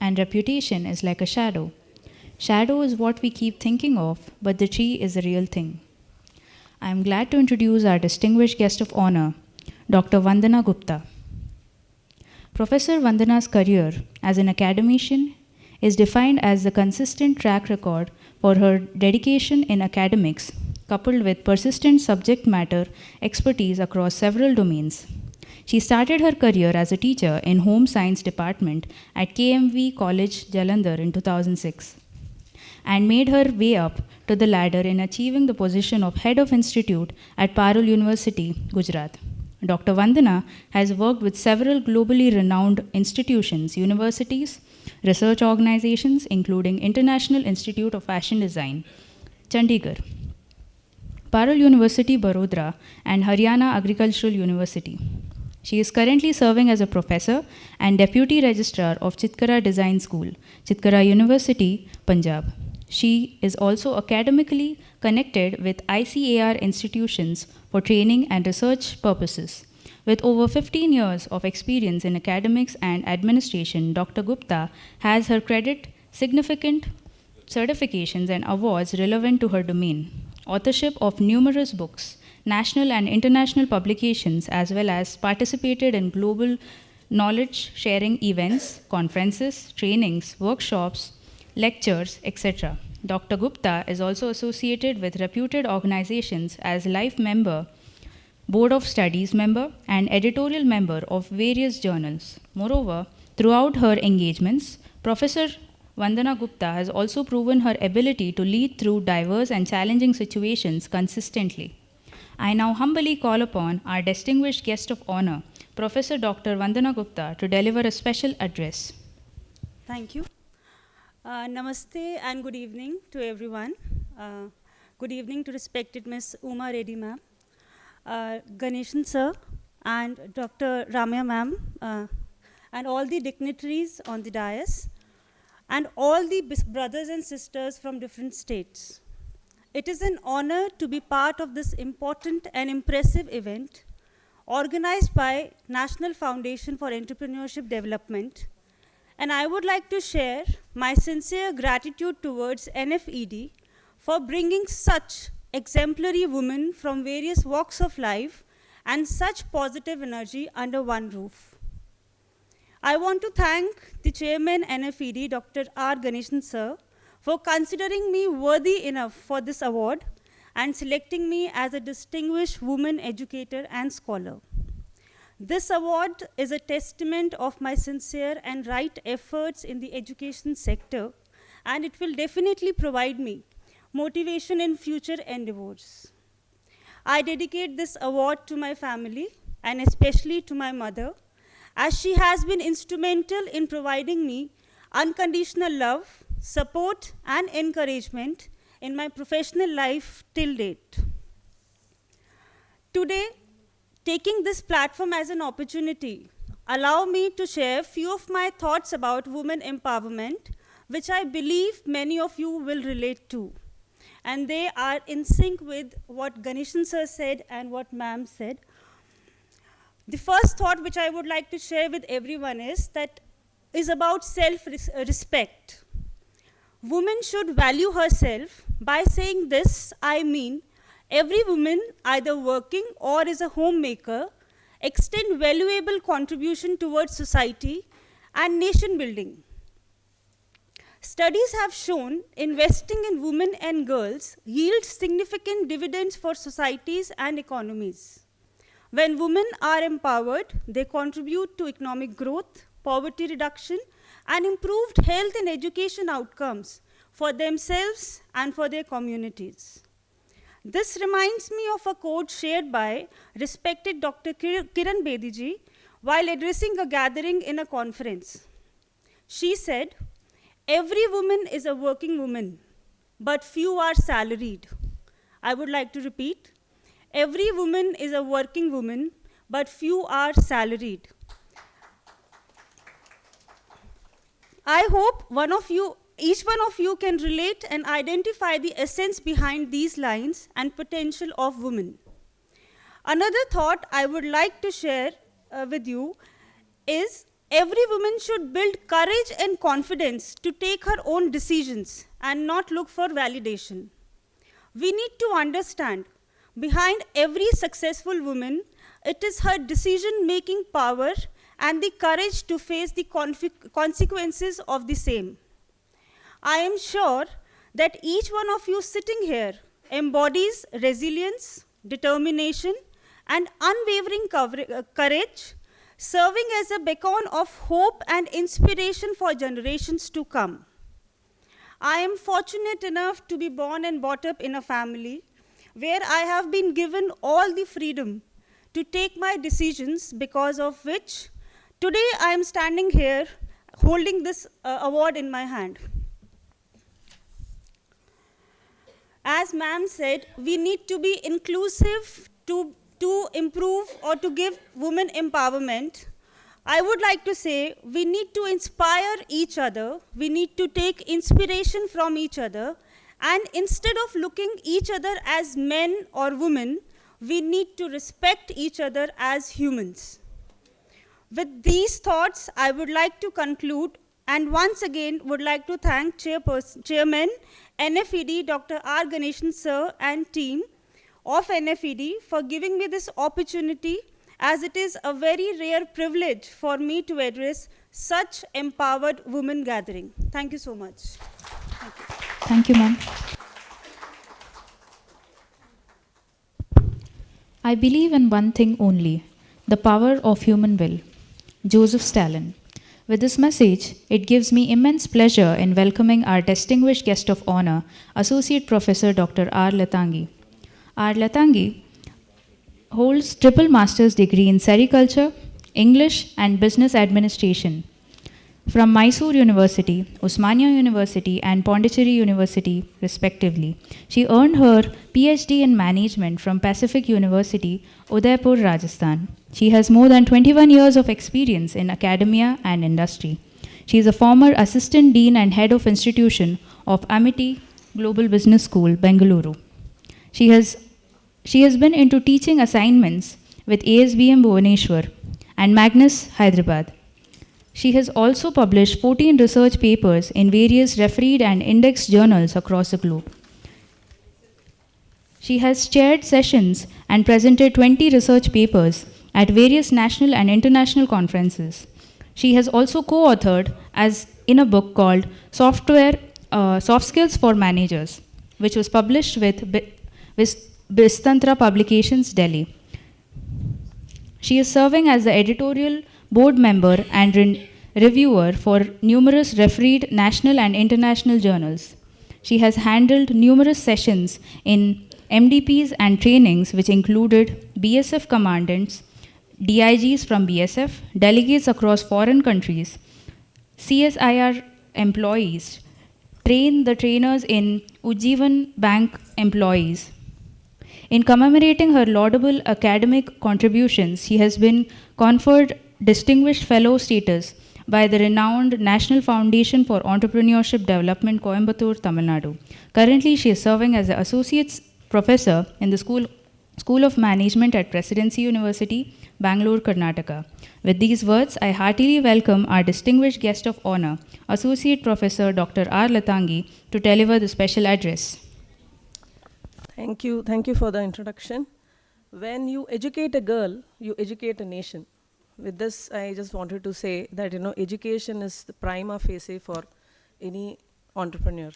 and reputation is like a shadow. Shadow is what we keep thinking of, but the tree is the real thing. I am glad to introduce our distinguished guest of honor, Dr. Vandana Gupta. Professor Vandana's career as an academician is defined as the consistent track record for her dedication in academics, coupled with persistent subject matter expertise across several domains. She started her career as a teacher in Home Science Department at KMV College, Jalandhar in 2006, and made her way up to the ladder in achieving the position of Head of Institute at Parul University, Gujarat. Dr. Vandana has worked with several globally renowned institutions, universities, research organizations, including International Institute of Fashion Design, Chandigarh, Parul University, Barodara, and Haryana Agricultural University. She is currently serving as a professor and deputy registrar of Chitkara Design School, Chitkara University, Punjab. She is also academically connected with ICAR institutions for training and research purposes. With over 15 years of experience in academics and administration, Dr. Gupta has her credit significant certifications and awards relevant to her domain, authorship of numerous books, national and international publications, as well as participated in global knowledge sharing events, conferences, trainings, workshops, lectures, etc. Dr. Gupta is also associated with reputed organizations as life member, board of studies member, and editorial member of various journals. Moreover, throughout her engagements, Professor Vandana Gupta has also proven her ability to lead through diverse and challenging situations consistently. I now humbly call upon our distinguished guest of honor, Professor Dr. Vandana Gupta, to deliver a special address. Thank you. Namaste and good evening to everyone. Good evening to respected Ms. Uma Reddy ma'am, Ganeshan sir, and Dr. Ramya ma'am, and all the dignitaries on the dais, and all the brothers and sisters from different states. It is an honor to be part of this important and impressive event organized by National Foundation for Entrepreneurship Development. And I would like to share my sincere gratitude towards NFED for bringing such exemplary women from various walks of life and such positive energy under one roof. I want to thank the chairman NFED, Dr. R. Ganeshan sir, for considering me worthy enough for this award and selecting me as a distinguished woman educator and scholar. This award is a testament of my sincere and right efforts in the education sector, and it will definitely provide me motivation in future endeavors. I dedicate this award to my family and especially to my mother, as she has been instrumental in providing me unconditional love, support, and encouragement in my professional life till date. Today, taking this platform as an opportunity, allow me to share a few of my thoughts about women empowerment, which I believe many of you will relate to. And they are in sync with what Ganeshan sir said and what ma'am said. The first thought which I would like to share with everyone is about self-respect. Woman should value herself. By saying this, I mean every woman, either working or is a homemaker, extend valuable contribution towards society and nation building. Studies have shown investing in women and girls yields significant dividends for societies and economies. When women are empowered, they contribute to economic growth, poverty reduction, and improved health and education outcomes for themselves and for their communities. This reminds me of a quote shared by respected Dr. Kiran Bediji while addressing a gathering in a conference. She said, "Every woman is a working woman, but few are salaried." I would like to repeat, every woman is a working woman, but few are salaried. I hope each one of you can relate and identify the essence behind these lines and potential of women. Another thought I would like to share with you is every woman should build courage and confidence to take her own decisions and not look for validation. We need to understand behind every successful woman, it is her decision-making power and the courage to face the consequences of the same. I am sure that each one of you sitting here embodies resilience, determination, and unwavering courage, serving as a beacon of hope and inspiration for generations to come. I am fortunate enough to be born and brought up in a family where I have been given all the freedom to take my decisions, because of which today I am standing here holding this award in my hand. As ma'am said, we need to be inclusive to improve or to give women empowerment. I would like to say we need to inspire each other, we need to take inspiration from each other, and instead of looking each other as men or women, we need to respect each other as humans. With these thoughts, I would like to conclude and once again would like to thank Chairman NFED Dr. R. Ganeshan Sir and team of NFED for giving me this opportunity, as it is a very rare privilege for me to address such empowered women gathering. Thank you so much. Thank you. Thank you, ma'am. I believe in one thing only, the power of human will. Joseph Stalin. With this message, it gives me immense pleasure in welcoming our distinguished guest of honor, Associate Professor Dr. R. Latangi. R. Latangi holds triple master's degree in sericulture, English, and business administration from Mysore University, Osmania University, and Pondicherry University, respectively. She earned her PhD in management from Pacific University, Udaipur, Rajasthan. She has more than 21 years of experience in academia and industry. She is a former assistant dean and head of institution of Amity Global Business School, Bengaluru. She has been into teaching assignments with ASBM Bhubaneswar and Magnus, Hyderabad. She has also published 14 research papers in various refereed and indexed journals across the globe. She has chaired sessions and presented 20 research papers at various national and international conferences. She has also co-authored in a book called Soft Skills for Managers, which was published with Bistantra Publications, Delhi. She is serving as the editorial board member and reviewer for numerous refereed national and international journals. She has handled numerous sessions in MDPs and trainings, which included BSF commandants, DIGs from BSF, delegates across foreign countries, CSIR employees, train the trainers in Ujjivan Bank employees. In commemorating her laudable academic contributions, she has been conferred Distinguished Fellow status by the renowned National Foundation for Entrepreneurship Development, Coimbatore, Tamil Nadu. Currently, she is serving as an Associate Professor in the School of Management at Presidency University, Bangalore, Karnataka. With these words, I heartily welcome our distinguished guest of honor, Associate Professor Dr. R. Latangi, to deliver the special address. Thank you for the introduction. When you educate a girl, you educate a nation. With this, I just wanted to say that education is the prima facie for any entrepreneur.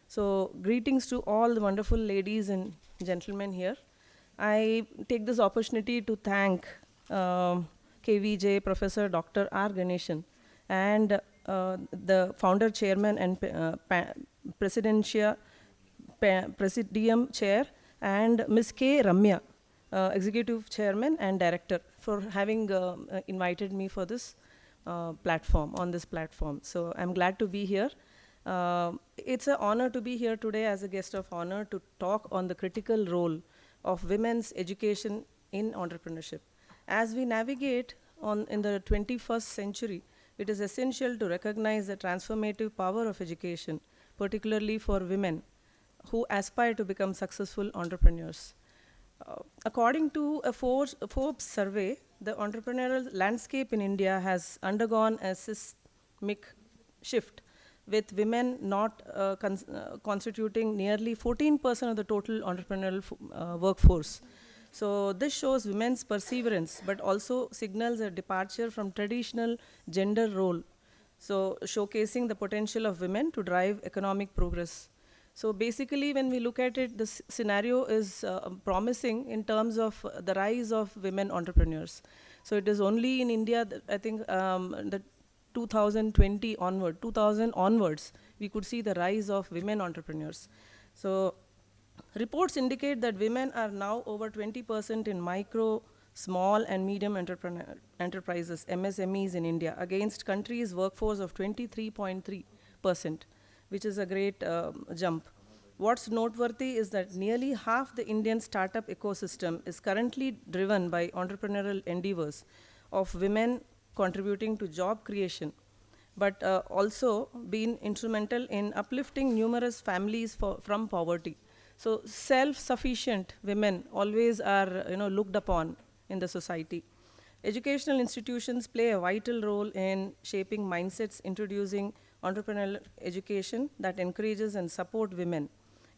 So greetings to all the wonderful ladies and gentlemen here. I take this opportunity to thank KVJ Professor Dr. R. Ganeshan and the founder, chairman, and Presidium Chair, and Ms. K. Ramya, Executive Chairman and Director, for having invited me for this on this platform. So I'm glad to be here. It's an honor to be here today as a guest of honor to talk on the critical role of women's education in entrepreneurship. As we navigate in the 21st century, it is essential to recognize the transformative power of education, particularly for women who aspire to become successful entrepreneurs. According to a Forbes survey, the entrepreneurial landscape in India has undergone a seismic shift, with women not constituting nearly 14% of the total entrepreneurial workforce. So this shows women's perseverance, but also signals a departure from traditional gender role, so showcasing the potential of women to drive economic progress. So basically, when we look at it, this scenario is promising in terms of the rise of women entrepreneurs. So it is only in India that I think the 2020 onward, 2000 onwards, we could see the rise of women entrepreneurs. So reports indicate that women are now over 20% in micro, small and medium enterprises, MSMEs in India, against country's workforce of 23.3%, which is a great jump. What's noteworthy is that nearly half the Indian startup ecosystem is currently driven by entrepreneurial endeavors of women contributing to job creation, but also been instrumental in uplifting numerous families from poverty. So self-sufficient women always are looked upon in the society. Educational institutions play a vital role in shaping mindsets, introducing entrepreneurial education that encourages and support women,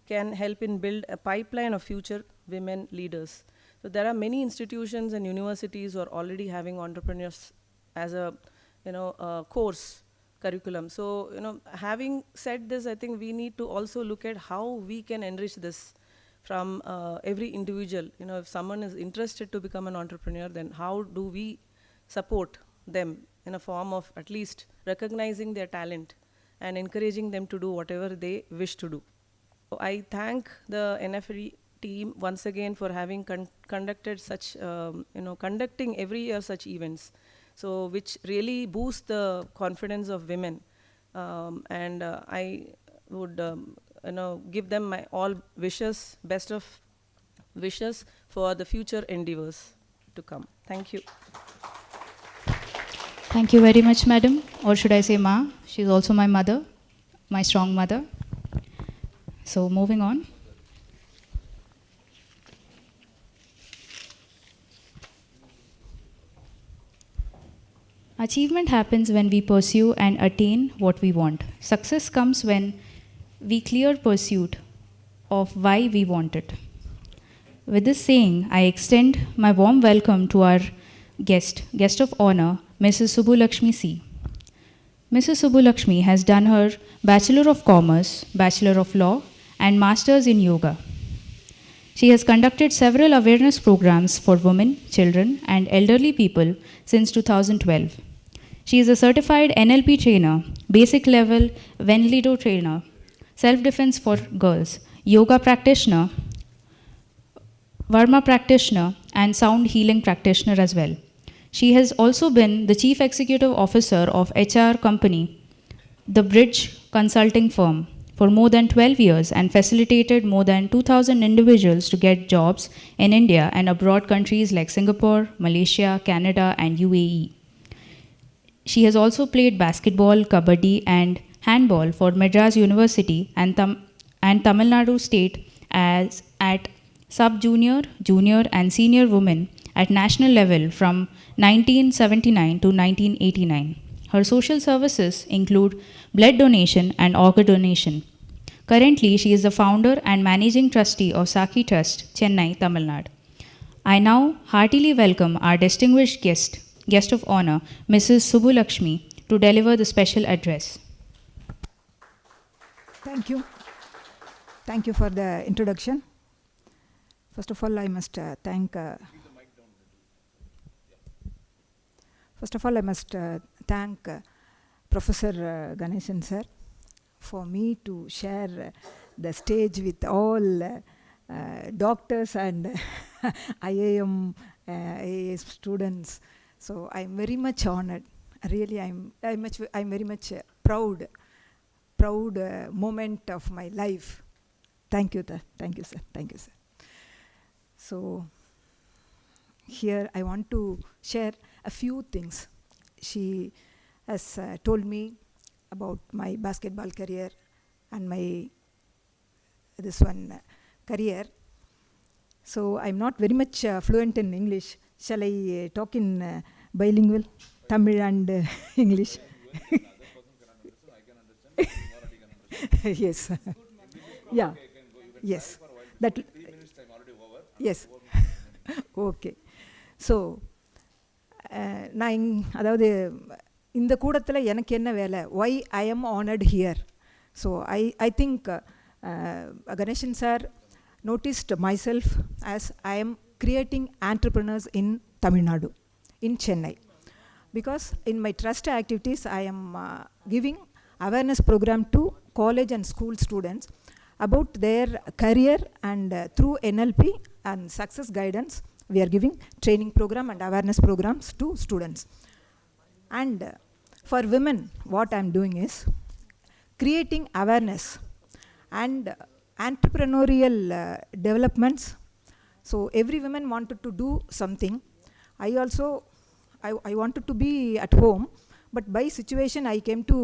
can help in build a pipeline of future women leaders. So there are many institutions and universities who are already having entrepreneurs as a course curriculum. So having said this, I think we need to also look at how we can enrich this from every individual. If someone is interested to become an entrepreneur, then how do we support them in a form of at least recognizing their talent and encouraging them to do whatever they wish to do. So I thank the NFED team once again for having conducted such, conducting every year such events, so which really boosts the confidence of women. And I would give them my all wishes, best of wishes for the future endeavors to come. Thank you. Thank you very much, madam. Or should I say ma? She's also my mother, my strong mother. So moving on. Achievement happens when we pursue and attain what we want. Success comes when we clear pursuit of why we want it. With this saying, I extend my warm welcome to our guest of honor, Mrs. Subbulakshmi C. Mrs. Subbulakshmi has done her Bachelor of Commerce, Bachelor of Law, and Masters in Yoga. She has conducted several awareness programs for women, children, and elderly people since 2012. She is a certified NLP trainer, basic level Venlido trainer, self-defense for girls, yoga practitioner, Varma practitioner, and sound healing practitioner as well. She has also been the Chief Executive Officer of HR company, The Bridge Consulting Firm, for more than 12 years and facilitated more than 2,000 individuals to get jobs in India and abroad countries like Singapore, Malaysia, Canada, and UAE. She has also played basketball, kabaddi, and handball for Madras University and Tamil Nadu State as at sub-junior, junior, and senior women at national level from 1979 to 1989. Her social services include blood donation and organ donation. Currently, she is the founder and managing trustee of Saki Trust, Chennai, Tamil Nadu. I now heartily welcome our distinguished guest of honor, Mrs. Subbulakshmi, to deliver the special address. Thank you. Thank you for the introduction. First of all, I must thank Professor Ganeshan sir for me to share the stage with all doctors and IIM IAS students. So I'm very much honored. Really, I'm very much proud moment of my life. Thank you, sir. Thank you, sir. Thank you, sir. So here I want to share a few things. She has told me about my basketball career and my career. So I'm not very much fluent in English. Shall I talk in bilingual, Tamil and English? Yes. Yeah. Yes. That. 3 minutes time already over. Yes. Okay. So, நான் அதாவது இந்த கூடத்தில் எனக்கு என்ன வேலை, why I am honored here. So I think Ganeshan sir noticed myself as I am creating entrepreneurs in Tamil Nadu, in Chennai. Because in my trust activities, I am giving awareness program to college and school students about their career and through NLP and success guidance, we are giving training program and awareness programs to students. And for women, what I'm doing is creating awareness and entrepreneurial developments. So every woman wanted to do something. I wanted to be at home, but by situation I came to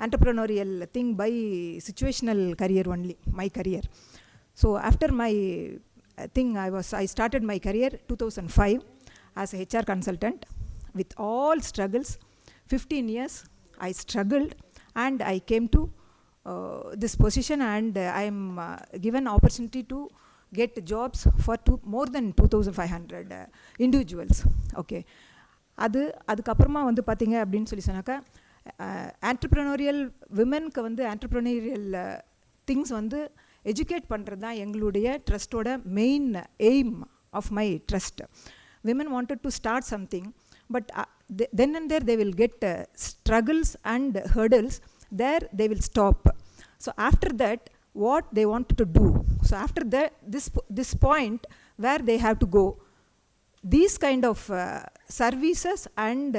entrepreneurial thing by situational career only, my career. So after my thing, I started my career 2005 as a HR consultant with all struggles. 15 years I struggled and I came to this position, and I am given opportunity to get jobs for more than 2500 individuals. Okay, அதுக்கப்புறமா வந்து பார்த்தீங்க அப்படின்னு சொல்லி சொன்னாக்கா entrepreneurial விமென்க்கு வந்து entrepreneurial things வந்து educate பண்ணுறது தான் எங்களுடைய ட்ரஸ்ட்டோட main aim of my trust. Women wanted to start something, but then and there they will get struggles and hurdles. There they will stop. So after that, what they wanted to do, so after that, this point where they have to go, these kind of services and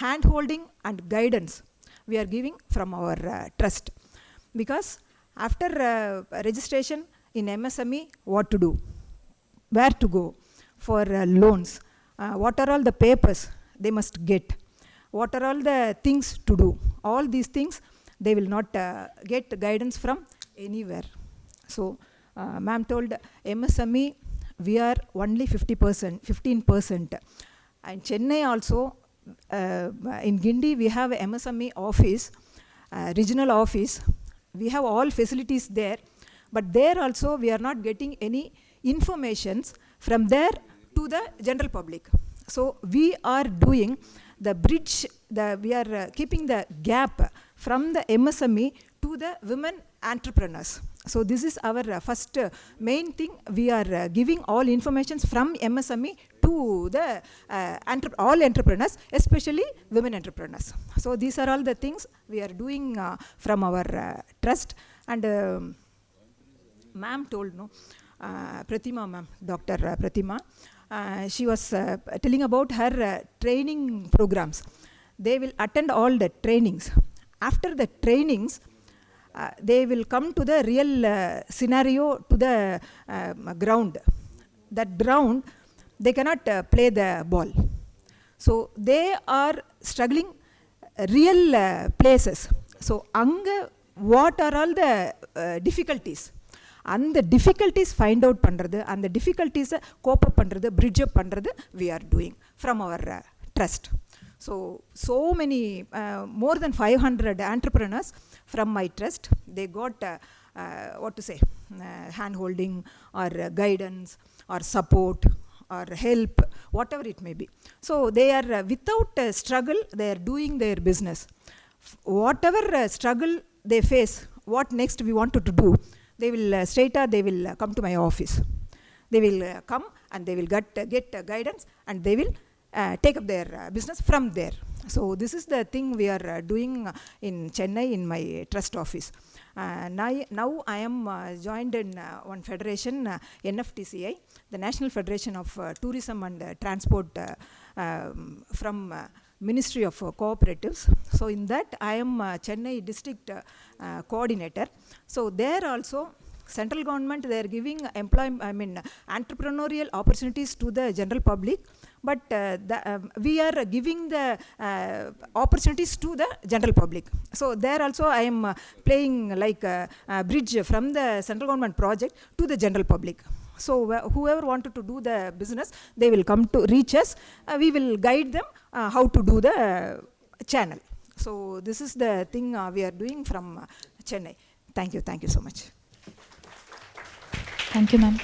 hand holding and guidance we are giving from our trust. Because after registration in MSME, what to do, where to go for loans, what are all the papers they must get, what are all the things to do, all these things they will not get guidance from anywhere. So ma'am told MSME we are only 15%. And Chennai also, in Gindi we have a MSME office, regional office. We have all facilities there, but there also we are not getting any informations from there to the general public. So we are doing the bridge, we are keeping the gap from the MSME to the women entrepreneurs. So this is our first main thing. We are giving all informations from MSME to the all entrepreneurs, especially women entrepreneurs. So these are all the things we are doing from our trust. And ma'am told, no, Pratima ma'am, Dr. Pratima, she was telling about her training programs. They will attend all the trainings. After the trainings, they will come to the real scenario, to the ground. That ground, they cannot play the ball. So they are struggling real places. So anga, what are all the difficulties? And the difficulties find out பண்றது, and the difficulties cope up பண்றது, bridge up பண்றது we are doing from our trust. So many, more than 500 entrepreneurs from my trust, they got what to say, hand holding or guidance or support or help, whatever it may be. So they are without struggle, they are doing their business. Whatever struggle they face, what next we wanted to do, they will they will come to my office. They will come and they will get guidance, and they will take up their business from there. So this is the thing we are doing in Chennai in my trust office. Now I am joined in one federation, NFTCI, the National Federation of Tourism and Transport, from Ministry of Cooperatives. So in that I am Chennai district coordinator. So there also central government, they are giving entrepreneurial opportunities to the general public, but we are giving the opportunities to the general public. So there also I am playing like a bridge from the central government project to the general public. So whoever wanted to do the business, they will come to reach us. We will guide them how to do the channel. So this is the thing we are doing from Chennai. Thank you so much. Thank you, ma'am.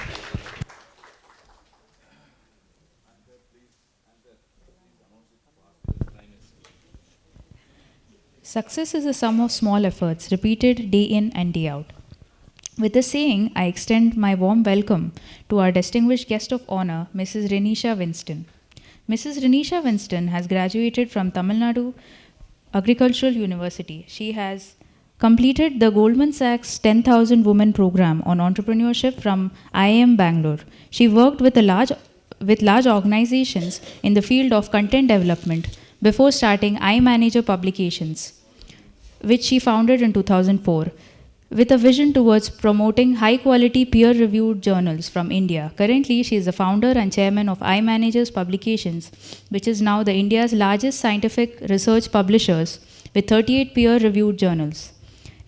Success is a sum of small efforts repeated day in and day out. With the saying, I extend my warm welcome to our distinguished guest of honor, Mrs. Renisha Winston. Mrs. Renisha Winston has graduated from Tamil Nadu Agricultural University. She has completed the Goldman Sachs 10,000 Women Program on Entrepreneurship from IIM Bangalore. She worked with large organizations in the field of content development before starting iManager Publications, which she founded in 2004, with a vision towards promoting high-quality peer-reviewed journals from India. Currently, she is the founder and chairman of iManagers Publications, which is now the India's largest scientific research publishers with 38 peer-reviewed journals.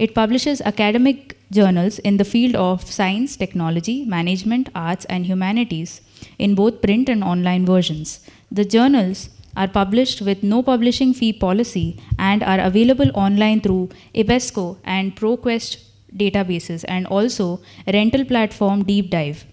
It publishes academic journals in the field of science, technology, management, arts, and humanities in both print and online versions. The journals are published with no publishing fee policy and are available online through Ebesco and ProQuest databases and also rental platform Deep Dive.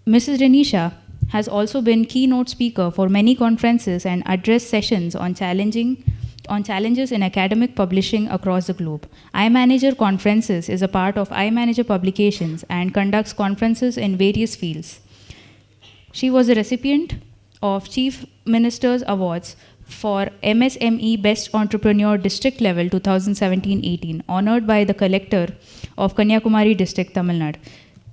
Mrs. Renisha has also been keynote speaker for many conferences and addressed sessions on challenges in academic publishing across the globe. iManager Conferences is a part of iManager Publications and conducts conferences in various fields. She was a recipient of Chief Minister's Awards for MSME Best Entrepreneur District Level 2017-18, honored by the Collector of Kanyakumari District, Tamil Nadu.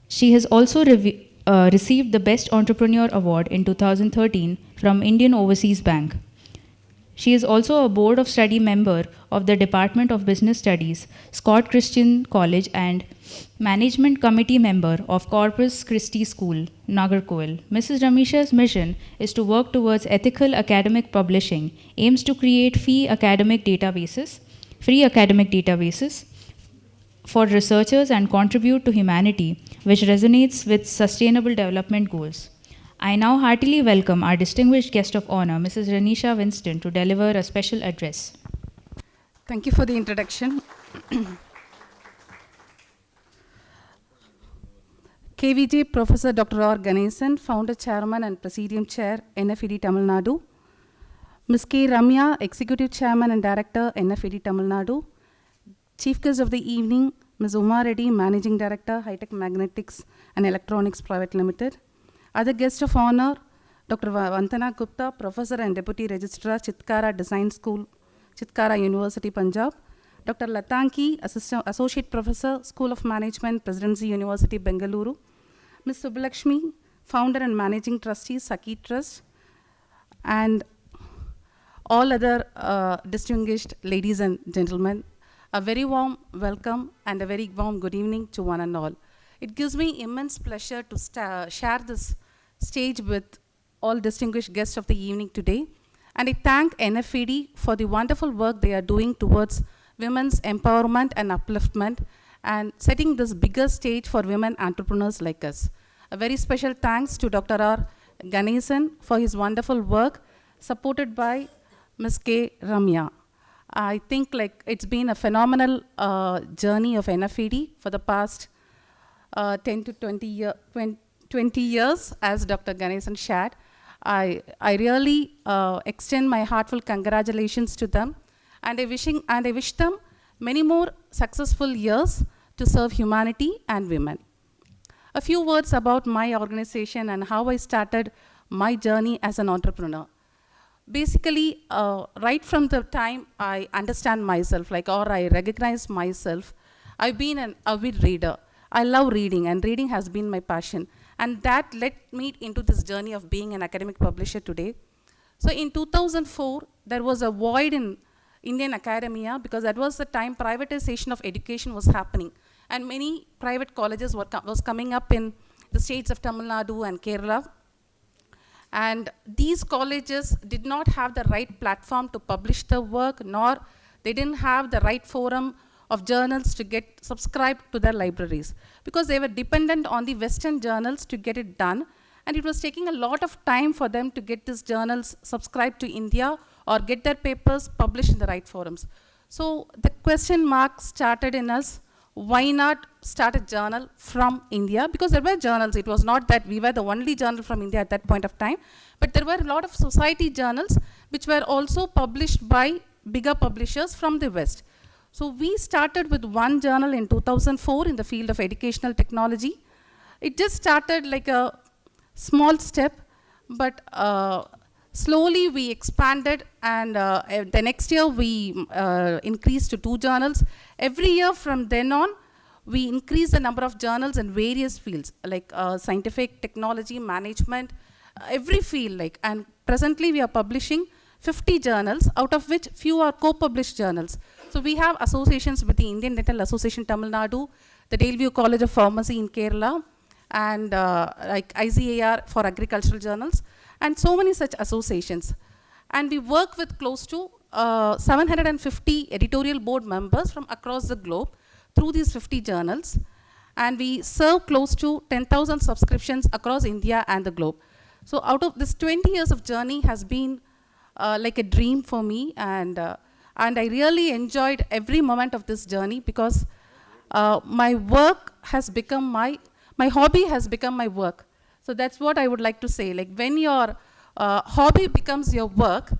She has also received the Best Entrepreneur Award in 2013 from Indian Overseas Bank. She is also a Board of Study member of the Department of Business Studies, Scott Christian College, and Management Committee member of Corpus Christi School, Nagarkoil. Mrs. Ramisha's mission is to work towards ethical academic publishing, aims to create free academic databases for researchers and contribute to humanity, which resonates with Sustainable Development Goals. I now heartily welcome our distinguished guest of honor, Mrs. Renisha Winston, to deliver a special address. Thank you for the introduction. KVJ Professor Dr. R. Ganesan, Founder, Chairman and Presidium Chair, NFED Tamil Nadu. Ms. K. Ramya, Executive Chairman and Director, NFED Tamil Nadu. Chief Guest of the evening, Ms. Uma Reddy, Managing Director, High-Tech Magnetics and Electronics Private Limited. Other guest of honor, Dr. Vandana Gupta, Professor and Deputy Registrar, Chitkara Design School, Chitkara University, Punjab. Dr. Latanki, Associate Professor, School of Management, Presidency University, Bengaluru. Ms. Subbalakshmi, Founder and Managing Trustee, Saki Trust. And all other distinguished ladies and gentlemen, a very warm welcome and a very warm good evening to one and all. It gives me immense pleasure to share this stage with all distinguished guests of the evening today. And I thank NFED for the wonderful work they are doing towards women's empowerment and upliftment and setting this bigger stage for women entrepreneurs like us. A very special thanks to Dr. R. Ganesan for his wonderful work, supported by Ms. K. Ramya. I think it's been a phenomenal journey of NFED for the past 10 to 20 years, as Dr. Ganesan shared. I really extend my heartfelt congratulations to them, and I wish them many more successful years to serve humanity and women. A few words about my organization and how I started my journey as an entrepreneur. Basically, right from the time I understand myself, or I recognize myself, I've been an avid reader. I love reading, and reading has been my passion. And that led me into this journey of being an academic publisher today. So in 2004, there was a void in Indian academia because that was the time privatization of education was happening. And many private colleges was coming up in the states of Tamil Nadu and Kerala. And these colleges did not have the right platform to publish their work, nor they didn't have the right forum of journals to get subscribed to their libraries, because they were dependent on the Western journals to get it done, and it was taking a lot of time for them to get these journals subscribed to India or get their papers published in the right forums. So the question mark started in us, why not start a journal from India? Because there were journals. It was not that we were the only journal from India at that point of time, but there were a lot of society journals which were also published by bigger publishers from the West. So we started with one journal in 2004 in the field of educational technology. It just started like a small step, but slowly we expanded, and the next year we increased to 2 journals. Every year from then on, we increased the number of journals in various fields, like scientific, technology, management, every field. And presently we are publishing 50 journals, out of which few are co-published journals. So we have associations with the Indian Dental Association Tamil Nadu, the Daleview College of Pharmacy in Kerala, and like ICAR for agricultural journals, and so many such associations. And we work with close to 750 editorial board members from across the globe through these 50 journals. And we serve close to 10,000 subscriptions across India and the globe. So out of this 20 years of journey has been like a dream for me, and I really enjoyed every moment of this journey, because my work has become my hobby has become my work. So that's what I would like to say. Like, when your hobby becomes your work,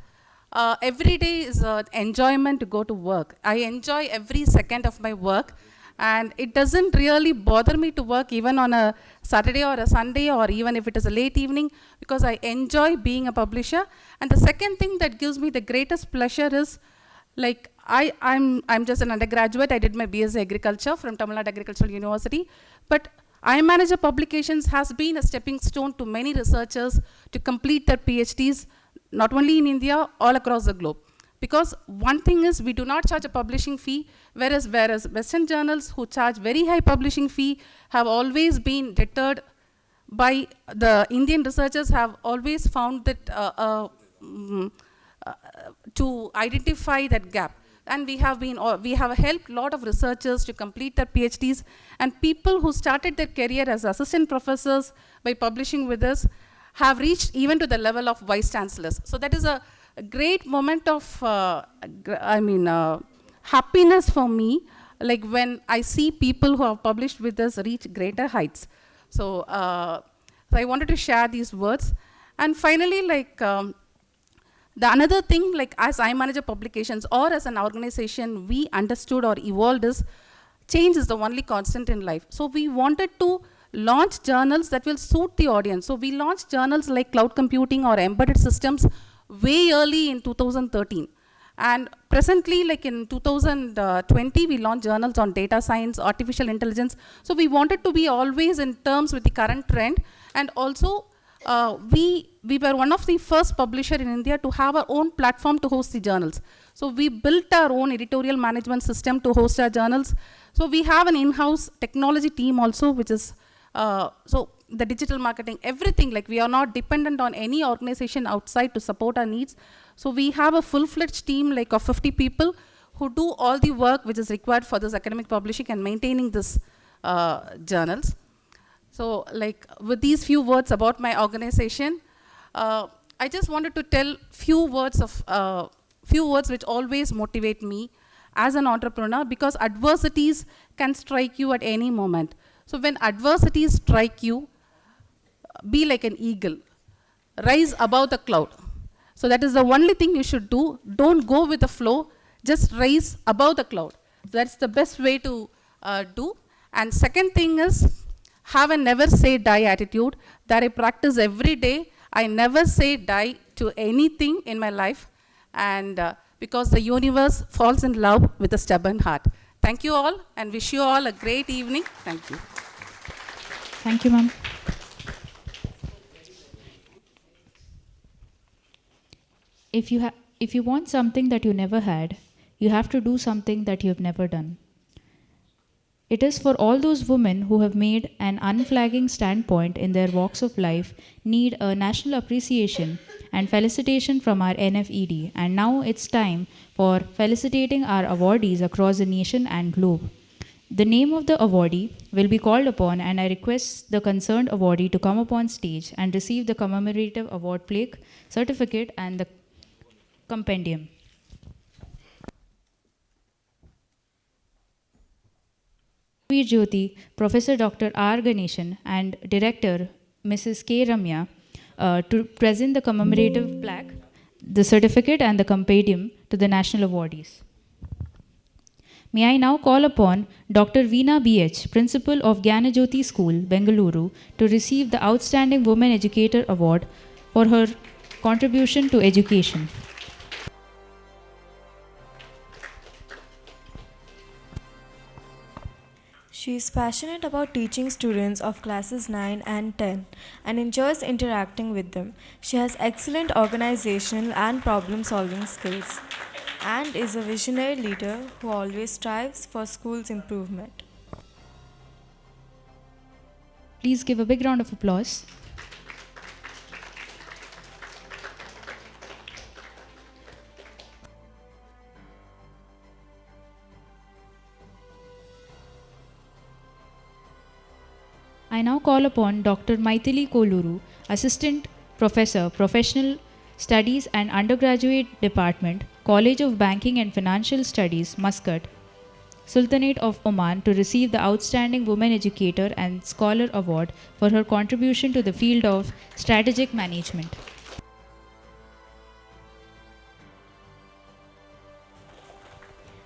every day is an enjoyment to go to work. I enjoy every second of my work, and it doesn't really bother me to work even on a Saturday or a Sunday, or even if it is a late evening, because I enjoy being a publisher. And the second thing that gives me the greatest pleasure is, like, I'm just an undergraduate. I did my BSc Agriculture from Tamil Nadu Agricultural University, but I Manager Publications has been a stepping stone to many researchers to complete their PhDs, not only in India, all across the globe. Because one thing is, we do not charge a publishing fee, whereas Western journals who charge very high publishing fee have always been deterred by the Indian researchers have always found that to identify that gap. And we have helped a lot of researchers to complete their PhDs, and people who started their career as assistant professors by publishing with us have reached even to the level of vice chancellors. So that is a great moment of happiness for me, like when I see people who have published with us reach greater heights. So I wanted to share these words. And finally, the another thing, like, as I Manager Publications or as an organization, we understood or evolved is change is the only constant in life. So we wanted to launch journals that will suit the audience. So we launched journals like cloud computing or embedded systems way early in 2013. And presently, like in 2020, we launched journals on data science, artificial intelligence. So we wanted to be always in terms with the current trend. And also, we were one of the first publisher in India to have our own platform to host the journals. So we built our own editorial management system to host our journals. So we have an in-house technology team also, which is, so the digital marketing, everything, like, we are not dependent on any organization outside to support our needs. So we have a full-fledged team, like, of 50 people who do all the work which is required for this academic publishing and maintaining this journals. So, like, with these few words about my organization, I just wanted to tell few words which always motivate me as an entrepreneur, because adversities can strike you at any moment. So when adversities strike you, be like an eagle, rise above the cloud. So that is the only thing you should do. Don't go with the flow, just rise above the cloud. That's the best way to do. And second thing is, have a never say die attitude that I practice every day. I never say die to anything in my life, and because the universe falls in love with a stubborn heart. Thank you all, and wish you all a great evening. Thank you. Thank you, ma'am. If you want something that you never had, you have to do something that you have never done. It is for all those women who have made an unflagging standpoint in their walks of life, need a national appreciation and felicitation from our NFED. And now it's time for felicitating our awardees across the nation and globe. The name of the awardee will be called upon, and I request the concerned awardee to come upon stage and receive the commemorative award plaque, certificate, and the compendium. Veer Jyoti, Professor Dr. R. Ganeshan, and Director Mrs. K. Ramya to present the commemorative plaque, the certificate, and the compendium to the national awardees. May I now call upon Dr. Veena B.H., Principal of Gyanajyoti School, Bengaluru, to receive the Outstanding Women Educator Award for her contribution to education. She is passionate about teaching students of classes 9 and 10 and enjoys interacting with them. She has excellent organizational and problem solving skills and is a visionary leader who always strives for school's improvement. Please give a big round of applause. I now call upon Dr. Maithili Koluru, Assistant Professor, Professional Studies and Undergraduate Department, College of Banking and Financial Studies, Muscat, Sultanate of Oman, to receive the Outstanding Woman Educator and Scholar Award for her contribution to the field of strategic management.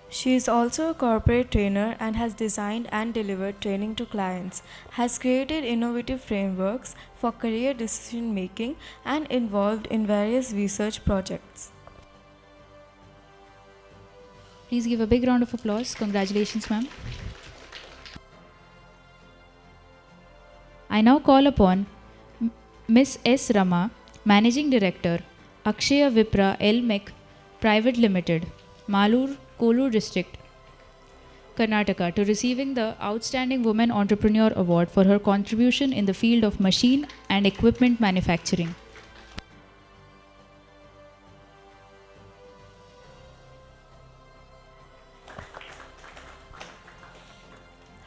She is also a corporate trainer and has designed and delivered training to clients, has created innovative frameworks for career decision making, and involved in various research projects. Please give a big round of applause. Congratulations, ma'am. I now call upon Ms. S. Rama, Managing Director, Akshaya Vipra LMEC Private Limited, Malur, Kolur District, Karnataka, to receiving the Outstanding Woman Entrepreneur Award for her contribution in the field of machine and equipment manufacturing.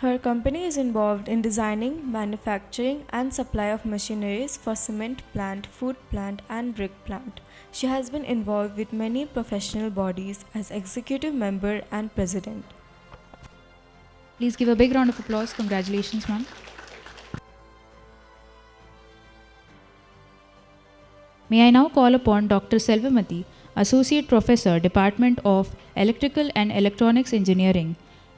Her company is involved in designing, manufacturing, and supply of machineries for cement plant, food plant, and brick plant. She has been involved with many professional bodies as executive member and president. Please give a big round of applause. Congratulations, ma'am. May I now call upon Dr. Selvamati, Associate Professor, Department of Electrical and Electronics Engineering,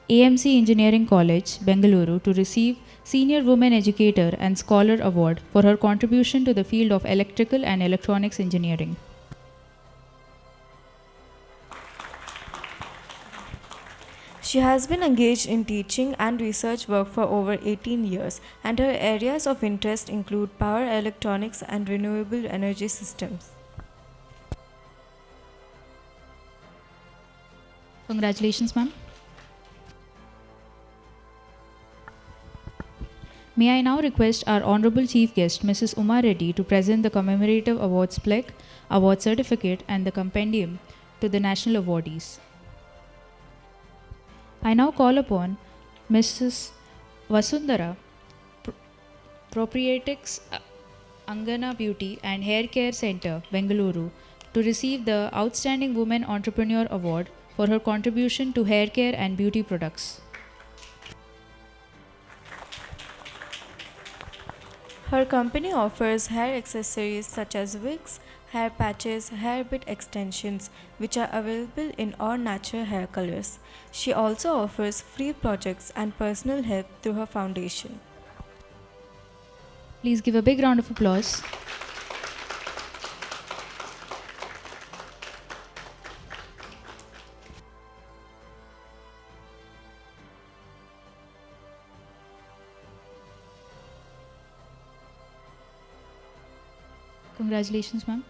AMC Engineering College, Bengaluru, to receive Senior Woman Educator and Scholar Award for her contribution to the field of electrical and electronics engineering. She has been engaged in teaching and research work for over 18 years, and her areas of interest include power electronics and renewable energy systems. Congratulations, ma'am. May I now request our Honorable Chief Guest, Mrs. Uma Reddy, to present the commemorative awards plaque, award certificate, and the compendium to the national awardees. I now call upon Mrs. Vasundhara, Proprietrix Angana Beauty and Hair Care Center, Bengaluru, to receive the Outstanding Woman Entrepreneur Award for her contribution to hair care and beauty products. Her company offers hair accessories such as wigs, hair patches, hair bit extensions, which are available in all natural hair colors. She also offers free projects and personal help through her foundation. Please give a big round of applause. Congratulations, ma'am.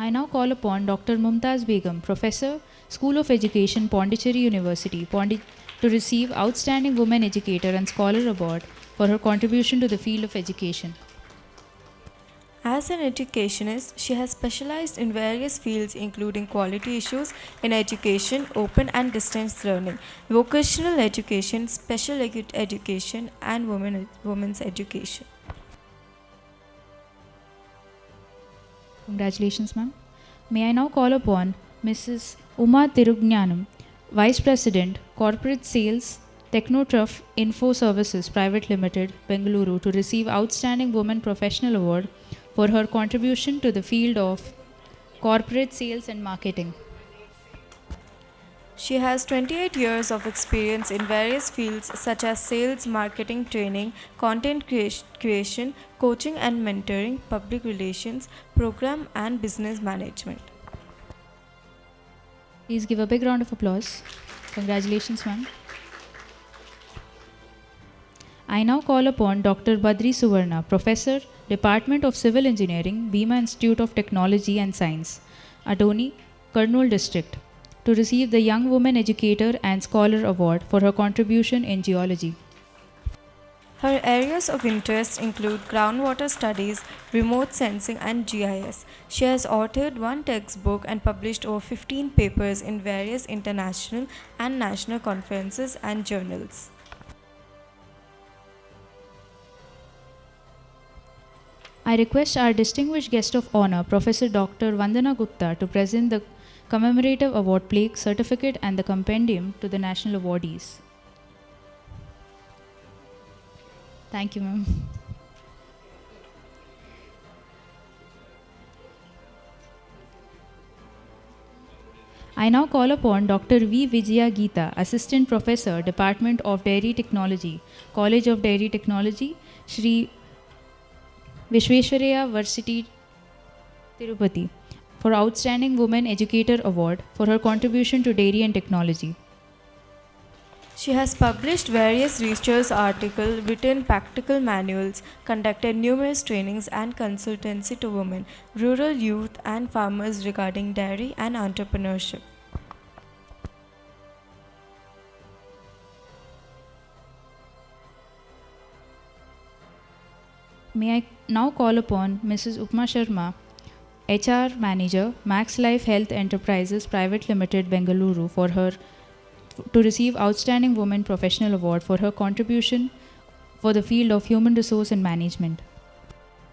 I now call upon Dr. Mumtaz Begum, Professor, School of Education, Pondicherry University, to receive Outstanding Woman Educator and Scholar Award for her contribution to the field of education. As an educationist, she has specialized in various fields including quality issues in education, open and distance learning, vocational education, special education, and women's education. Congratulations, ma'am. May I now call upon Mrs. Uma Tirugnanam, Vice President, Corporate Sales, Technotruf Info Services Private Limited, Bengaluru, to receive Outstanding Woman Professional Award for her contribution to the field of corporate sales and marketing. She has 28 years of experience in various fields such as sales, marketing, training, content creation, coaching and mentoring, public relations, program and business management. Please give a big round of applause. Congratulations, ma'am. I now call upon Dr. Badri Suvarna, Professor, Department of Civil Engineering, Bhima Institute of Technology and Science, Adoni, Kurnool District, to receive the Young Woman Educator and Scholar Award for her contribution in geology. Her areas of interest include groundwater studies, remote sensing, and GIS. She has authored one textbook and published over 15 papers in various international and national conferences and journals. I request our distinguished guest of honor, Professor Dr. Vandana Gupta, to present the commemorative award plaque, certificate, and the compendium to the national awardees. Thank you, ma'am. I now call upon Dr. V. Vijaya Geeta, Assistant Professor, Department of Dairy Technology, College of Dairy Technology, Shri Vishwesvaraya Varsity, Tirupati, for Outstanding Woman Educator Award for her contribution to dairy and technology. She has published various research articles, written practical manuals, conducted numerous trainings and consultancy to women, rural youth and farmers regarding dairy and entrepreneurship. May I now call upon Mrs. Upma Sharma, HR Manager, Max Life Health Enterprises Private Limited, Bengaluru, for her to receive Outstanding Woman Professional Award for her contribution for the field of human resource and management.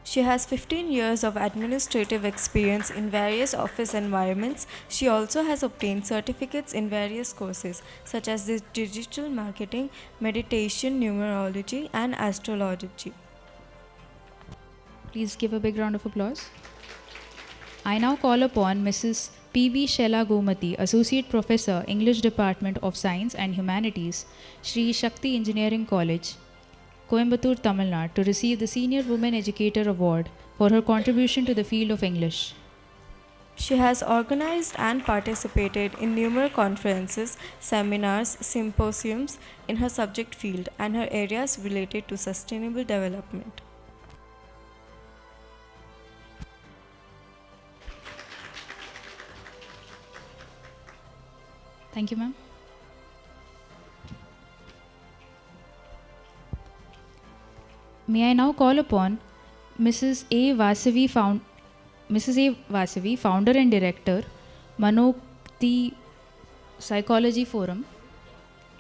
She has 15 years of administrative experience in various office environments. She also has obtained certificates in various courses such as digital marketing, meditation, numerology, and astrology. Please give a big round of applause. I now call upon Mrs. P.B. Shela Gomati, Associate Professor, English Department of Science and Humanities, Sri Shakti Engineering College, Coimbatore, Tamil Nadu, to receive the Senior Woman Educator Award for her contribution to the field of English. She has organized and participated in numerous conferences, seminars, symposiums in her subject field and her areas related to sustainable development. Thank you, ma'am. May I now call upon Mrs. A. Vasavi, Founder and Director, Manokti Psychology Forum.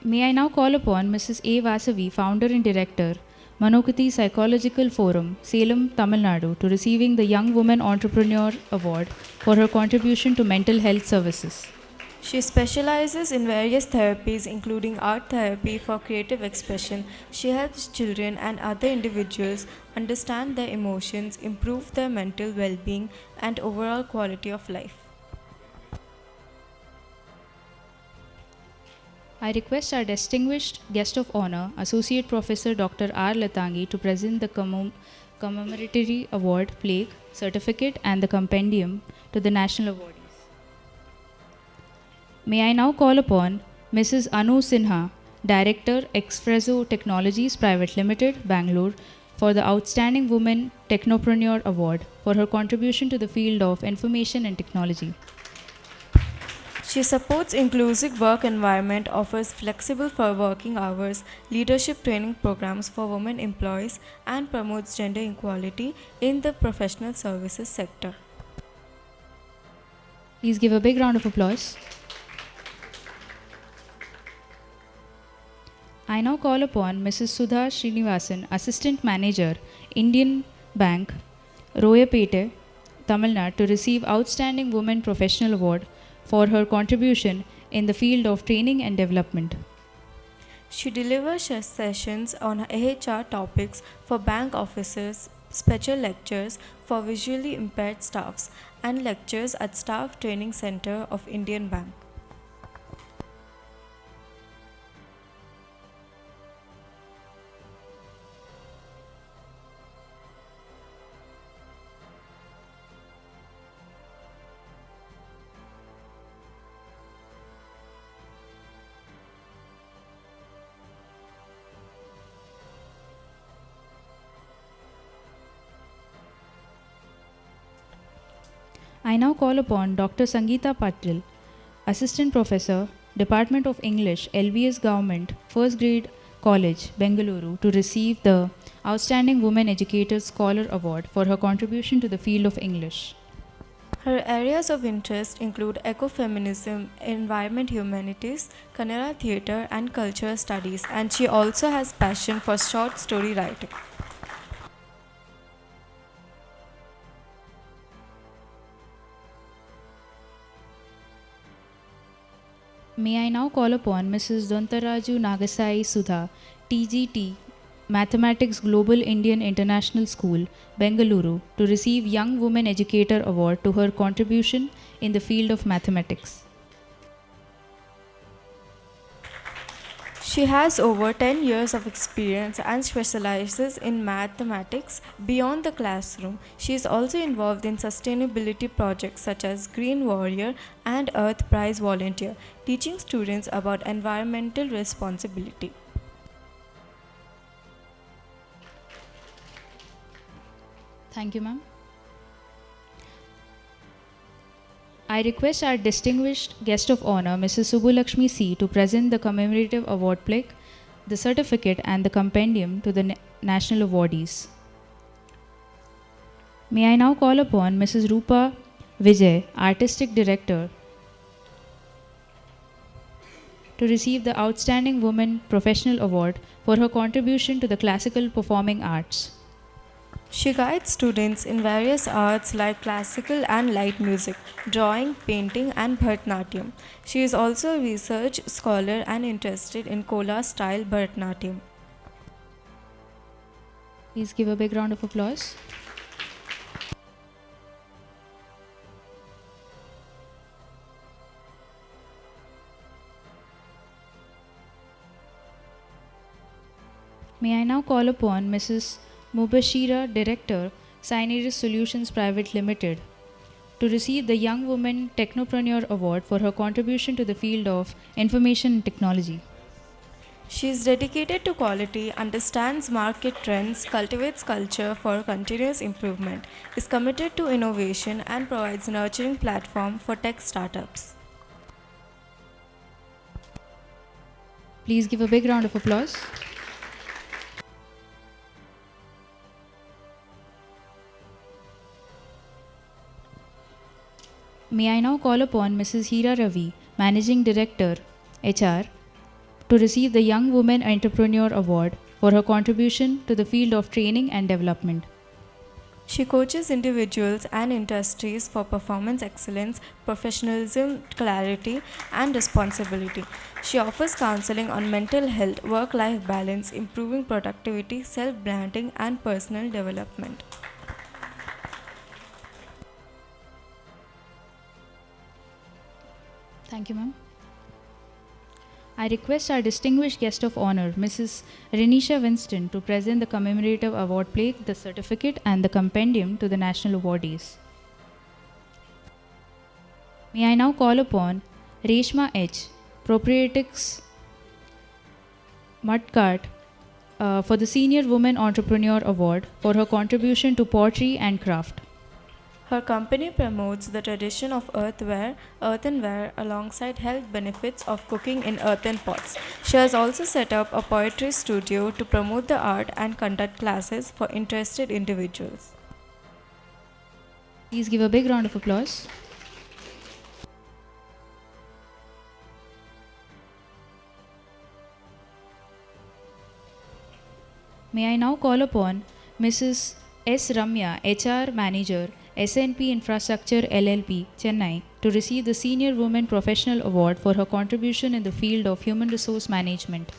May I now call upon Mrs. A. Vasavi, Founder and Director, Manokati Psychological Forum, Salem, Tamil Nadu, to receiving the Young Woman Entrepreneur Award for her contribution to mental health services. She specializes in various therapies, including art therapy for creative expression. She helps children and other individuals understand their emotions, improve their mental well-being, and overall quality of life. I request our distinguished guest of honor, Associate Professor Dr. R. Latangi, to present the commemoratory award, plaque, certificate, and the compendium to the national awardees. May I now call upon Mrs. Anu Sinha, Director, Expresso Technologies Private Limited, Bangalore, for the Outstanding Woman Technopreneur Award for her contribution to the field of information and technology. She supports inclusive work environment, offers flexible for working hours, leadership training programs for women employees, and promotes gender equality in the professional services sector. Please give a big round of applause. I now call upon Mrs. Sudha Srinivasan, Assistant Manager, Indian Bank, Royapete, Tamil Nadu, to receive Outstanding Woman Professional Award for her contribution in the field of training and development. She delivers sessions on AHR topics for bank officers, special lectures for visually impaired staffs, and lectures at Staff Training Center of Indian Bank. I now call upon Dr. Sangeeta Patil, Assistant Professor, Department of English, LBS Government, First Grade College, Bengaluru, to receive the Outstanding Women Educator Scholar Award for her contribution to the field of English. Her areas of interest include ecofeminism, environment humanities, Kannada theatre, and cultural studies, and she also has passion for short story writing. May I now call upon Mrs. Dontaraju Nagasai Sudha, TGT, Mathematics Global Indian International School, Bengaluru, to receive Young Woman Educator Award to her contribution in the field of mathematics. She has over 10 years of experience and specializes in mathematics beyond the classroom. She is also involved in sustainability projects such as Green Warrior and Earth Prize Volunteer, teaching students about environmental responsibility. Thank you, ma'am. I request our distinguished guest of honor, Mrs. Subulakshmi C., to present the commemorative award plaque, the certificate, and the compendium to the national awardees. May I now call upon Mrs. Rupa Vijay, Artistic Director, to receive the Outstanding Woman Professional Award for her contribution to the classical performing arts. She guides students in various arts like classical and light music, drawing, painting, and Bharatanatyam. She is also a research scholar and interested in Kola style Bharatanatyam. Please give a big round of applause. May I now call upon Mrs. Mubashira, Director, Synergis Solutions Private Limited, to receive the Young Woman Technopreneur Award for her contribution to the field of information and technology. She is dedicated to quality, understands market trends, cultivates culture for continuous improvement, is committed to innovation, and provides nurturing platform for tech startups. Please give a big round of applause. May I now call upon Mrs. Hira Ravi, Managing Director, HR, to receive the Young Woman Entrepreneur Award for her contribution to the field of training and development. She coaches individuals and industries for performance excellence, professionalism, clarity, and responsibility. She offers counseling on mental health, work-life balance, improving productivity, self-branding, and personal development. Thank you, ma'am. I request our distinguished guest of honor, Mrs. Renisha Winston, to present the commemorative award plaque, the certificate, and the compendium to the national awardees. May I now call upon Reshma H., Proprietrix Mudcart, for the Senior Woman Entrepreneur Award for her contribution to pottery and craft. Her company promotes the tradition of earthenware alongside health benefits of cooking in earthen pots. She has also set up a poetry studio to promote the art and conduct classes for interested individuals. Please give a big round of applause. May I now call upon Mrs. S. Ramya, HR Manager, SNP Infrastructure LLP, Chennai, to receive the Senior Woman Professional Award for her contribution in the field of human resource management.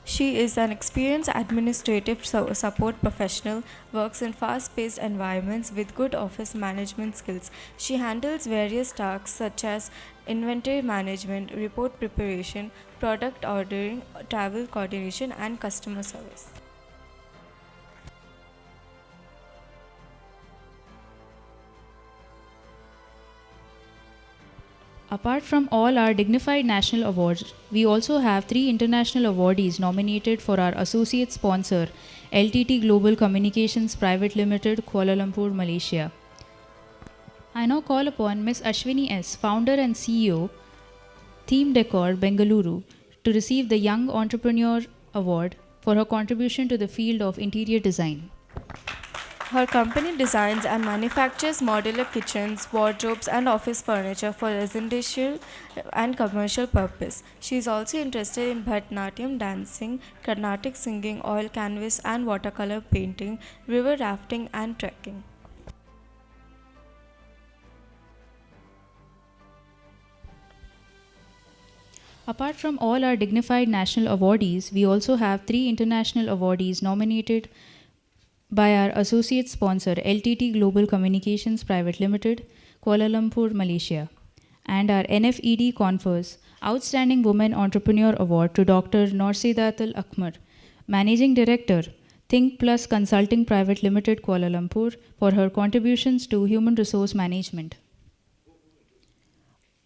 She is an experienced administrative support professional, works in fast-paced environments with good office management skills. She handles various tasks such as inventory management, report preparation, product ordering, travel coordination, and customer service. Apart from all our dignified national awards, we also have 3 international awardees nominated for our associate sponsor, LTT Global Communications Private Limited, Kuala Lumpur, Malaysia. I now call upon Ms. Ashwini S., founder and CEO, Theme Decor, Bengaluru, to receive the Young Entrepreneur Award for her contribution to the field of interior design. Her company designs and manufactures modular kitchens, wardrobes, and office furniture for residential and commercial purpose. She is also interested in Bharatanatyam dancing, Carnatic singing, oil canvas and watercolor painting, river rafting, and trekking. Apart from all our dignified national awardees, we also have 3 international awardees nominated by our associate sponsor LTT Global Communications Private Limited, Kuala Lumpur, Malaysia. And our NFED confers Outstanding Woman Entrepreneur Award to Dr. Norsedatul Akmar, Managing Director, Think Plus Consulting Private Limited, Kuala Lumpur, for her contributions to human resource management.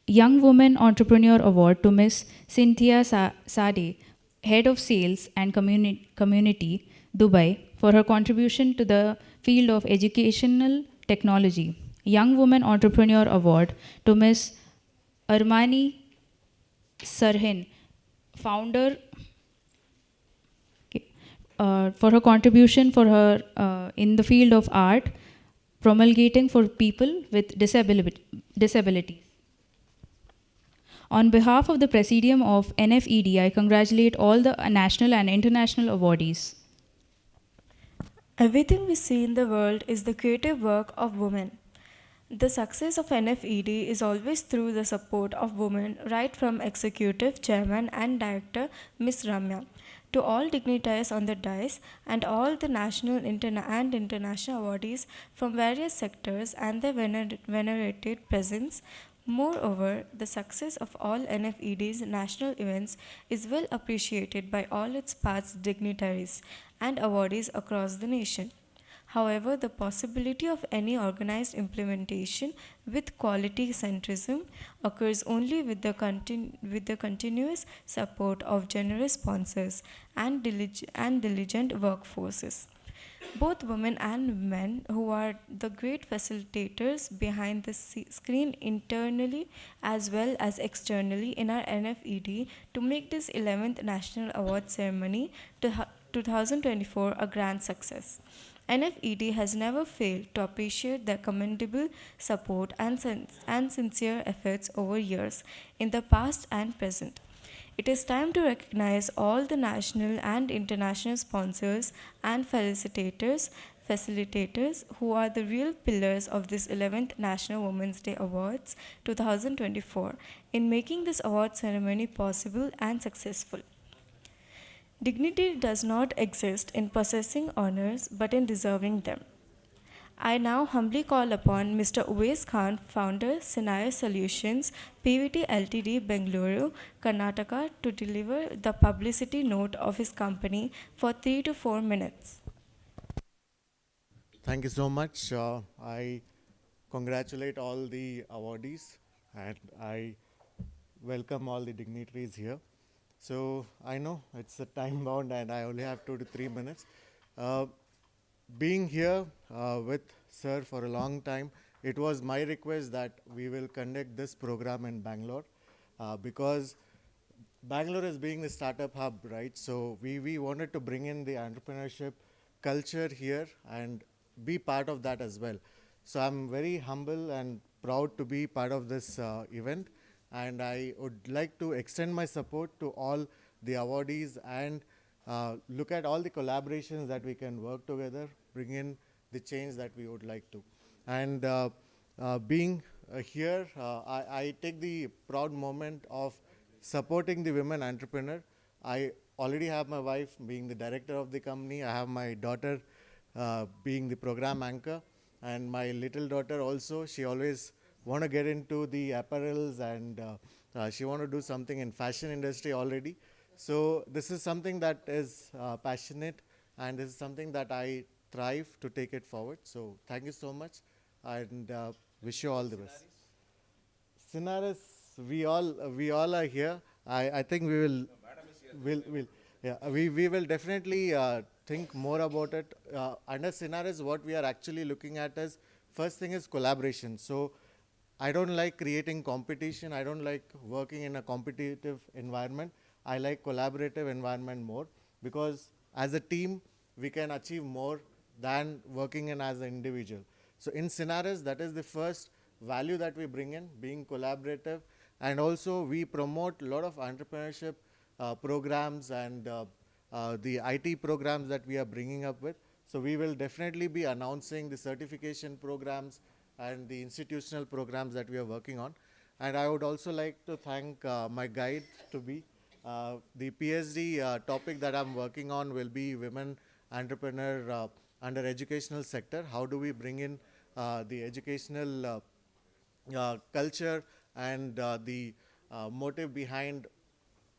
Young Woman Entrepreneur Award to Ms. Cynthia Sade, Head of Sales and Community, Dubai, for her contribution to the field of educational technology. Young Woman Entrepreneur Award to Ms. Armani Sarhin, founder, for her contribution for her in the field of art, promulgating for people with disabilities. On behalf of the Presidium of NFED, I congratulate all the national and international awardees. Everything we see in the world is the creative work of women. The success of NFED is always through the support of women, right from Executive Chairman and Director Ms. Ramya to all dignitaries on the dais and all the national and international awardees from various sectors and their venerated presence. Moreover, the success of all NFED's national events is well appreciated by all its past dignitaries and awardees across the nation. However, the possibility of any organized implementation with quality centrism occurs only with the continuous support of generous sponsors and diligent workforces. Both women and men who are the great facilitators behind the screen internally as well as externally in our NFED to make this 11th National Award Ceremony 2024 a grand success. NFED has never failed to appreciate the commendable support and sincere efforts over years in the past and present. It is time to recognize all the national and international sponsors and facilitators who are the real pillars of this 11th National Women's Day Awards 2024 in making this award ceremony possible and successful. Dignity does not exist in possessing honors but in deserving them. I now humbly call upon Mr. Uwais Khan, founder, Scenario Solutions, PVT Ltd, Bengaluru, Karnataka, to deliver the publicity note of his company for 3 to 4 minutes. Thank you so much. I congratulate all the awardees and I welcome all the dignitaries here. So I know it's a time bound and I only have 2 to 3 minutes. Being here with sir for a long time, it was my request that we will conduct this program in Bangalore because Bangalore is being the startup hub, right? So we wanted to bring in the entrepreneurship culture here and be part of that as well. So I'm very humble and proud to be part of this event. And I would like to extend my support to all the awardees and look at all the collaborations that we can work together, bring in the change that we would like to. And being here, I take the proud moment of supporting the women entrepreneur. I already have my wife being the director of the company. I have my daughter being the program anchor, and my little daughter also. She always want to get into the apparels and she want to do something in fashion industry already. So this is something that is passionate and this is something that I thrive to take it forward. So thank you so much and wish you all the best. Scenaris, we all are here. I think we will, we will definitely think more about it. Under Scenaris, what we are actually looking at is, first thing is collaboration. So I don't like creating competition. I don't like working in a competitive environment. I like collaborative environment more, because as a team, we can achieve more than working in as an individual. So in scenarios, that is the first value that we bring in, being collaborative. And also we promote a lot of entrepreneurship programs and the IT programs that we are bringing up with. So we will definitely be announcing the certification programs and the institutional programs that we are working on. And I would also like to thank my guide to be. The PhD topic that I'm working on will be women entrepreneur under educational sector. How do we bring in the educational culture and the motive behind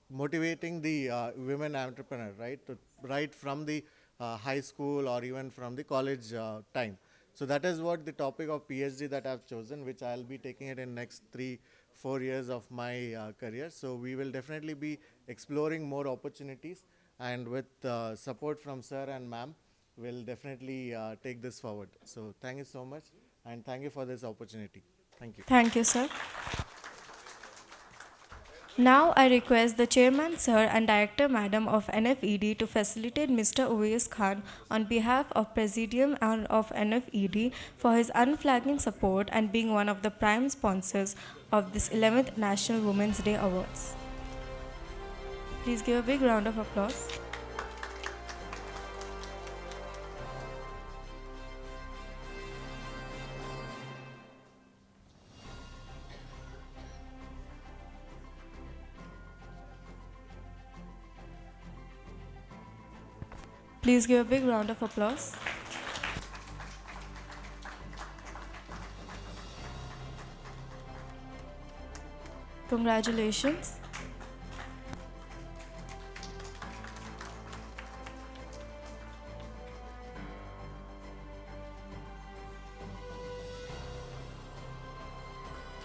motivating the women entrepreneur, right? Right from the high school or even from the college time. So that is what the topic of PhD that I've chosen, which I'll be taking it in next 3-4 years of my career. So we will definitely be exploring more opportunities, and with support from sir and ma'am, we'll definitely take this forward. So thank you so much, and thank you for this opportunity. Thank you. Thank you, sir. Now I request the Chairman Sir and Director Madam of NFED to facilitate Mr. Uwais Khan on behalf of Presidium and of NFED for his unflagging support and being one of the prime sponsors of this 11th National Women's Day Awards. Please give a big round of applause. Please give a big round of applause. Congratulations.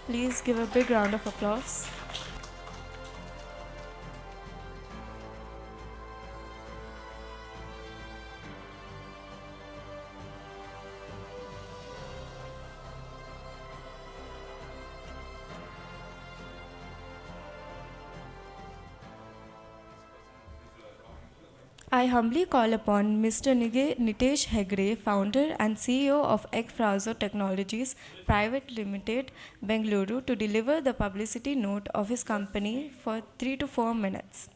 Please give a big round of applause. I humbly call upon Mr. Nitesh Hegde, founder and CEO of Ekfrazo Technologies Private Limited, Bengaluru, to deliver the publicity note of his company for 3 to 4 minutes.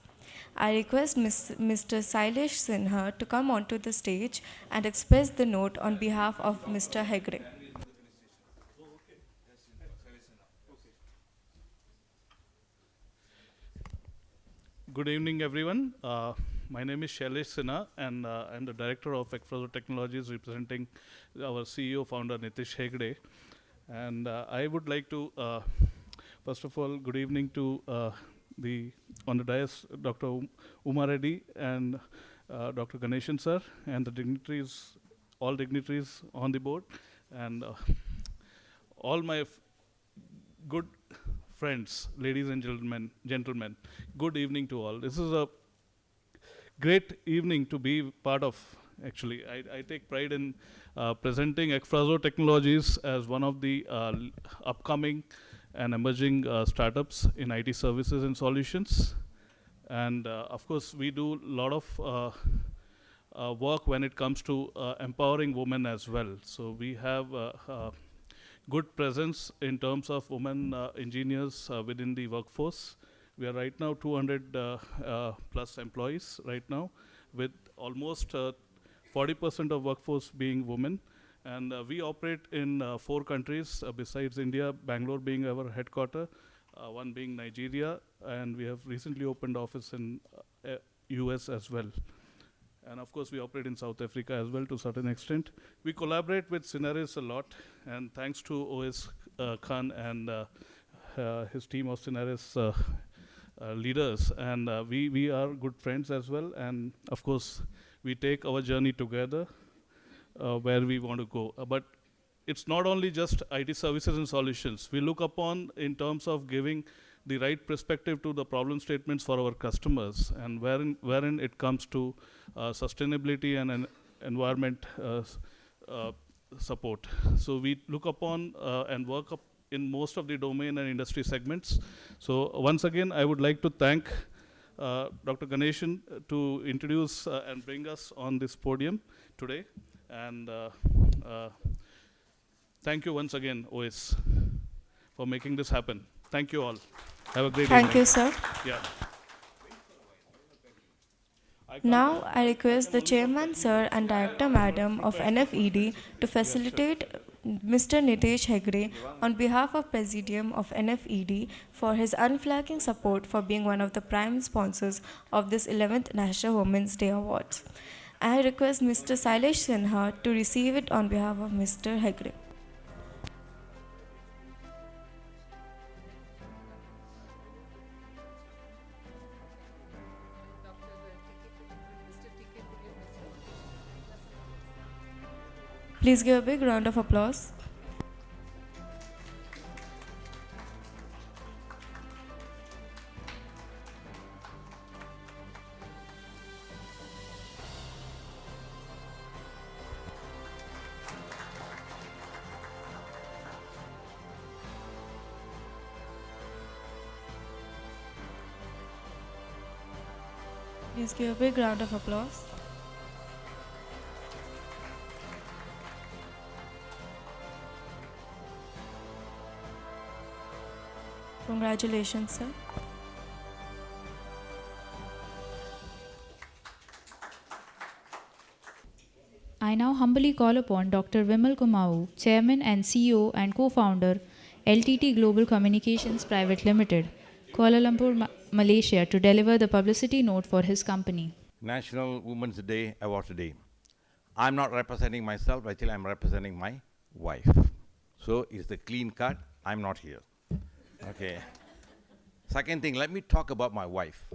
I request Mr. Sailesh Sinha to come onto the stage and express the note on behalf of Mr. Hegde. Good evening, everyone. My name is Shailesh Sinha, and I'm the director of Ekfrazo Technologies, representing our CEO, founder Nitesh Hegde. And I would like to, first of all, good evening to on the dais, Dr. Uma Reddy and Dr. Ganeshan sir, and the dignitaries, all dignitaries on the board, and all my good friends, ladies and gentlemen, good evening to all. This is a great evening to be part of. Actually, I take pride in presenting Ekfrazo Technologies as one of the upcoming and emerging startups in IT services and solutions. And of course, we do a lot of work when it comes to empowering women as well. So we have good presence in terms of women engineers within the workforce. We are right now 200 plus employees right now, with almost 40% of workforce being women. And we operate in 4 countries besides India, Bangalore being our headquarter, one being Nigeria, and we have recently opened office in US as well. And of course, we operate in South Africa as well to a certain extent. We collaborate with Syneris a lot, and thanks to Uwais Khan and his team of Syneris leaders, and we are good friends as well. And of course, we take our journey together where we want to go. But it's not only just IT services and solutions. We look upon in terms of giving the right perspective to the problem statements for our customers, and wherein it comes to sustainability and environment support. So we look upon and work up in most of the domain and industry segments. So once again, I would like to thank Dr. Ganeshan to introduce and bring us on this podium today. And thank you once again, OS, for making this happen. Thank you all. Have a great evening. Thank you, sir. Yeah. Now, I request the Chairman, Sir, and Director, Madam of NFED to facilitate Mr. Nitesh Hegde on behalf of Presidium of NFED for his unflagging support for being one of the prime sponsors of this 11th National Women's Day Awards. I request Mr. Sailesh Sinha to receive it on behalf of Mr. Hegde. Please give a big round of applause. Please give a big round of applause. Congratulations, sir. I now humbly call upon Dr. Vimal Kumau, Chairman and CEO and Co-founder, LTT Global Communications Private Limited, Kuala Lumpur, Malaysia, to deliver the publicity note for his company. National Women's Day Award today. I'm not representing myself, actually I'm representing my wife. So it's a clean cut, I'm not here. Okay. Second thing, let me talk about my wife.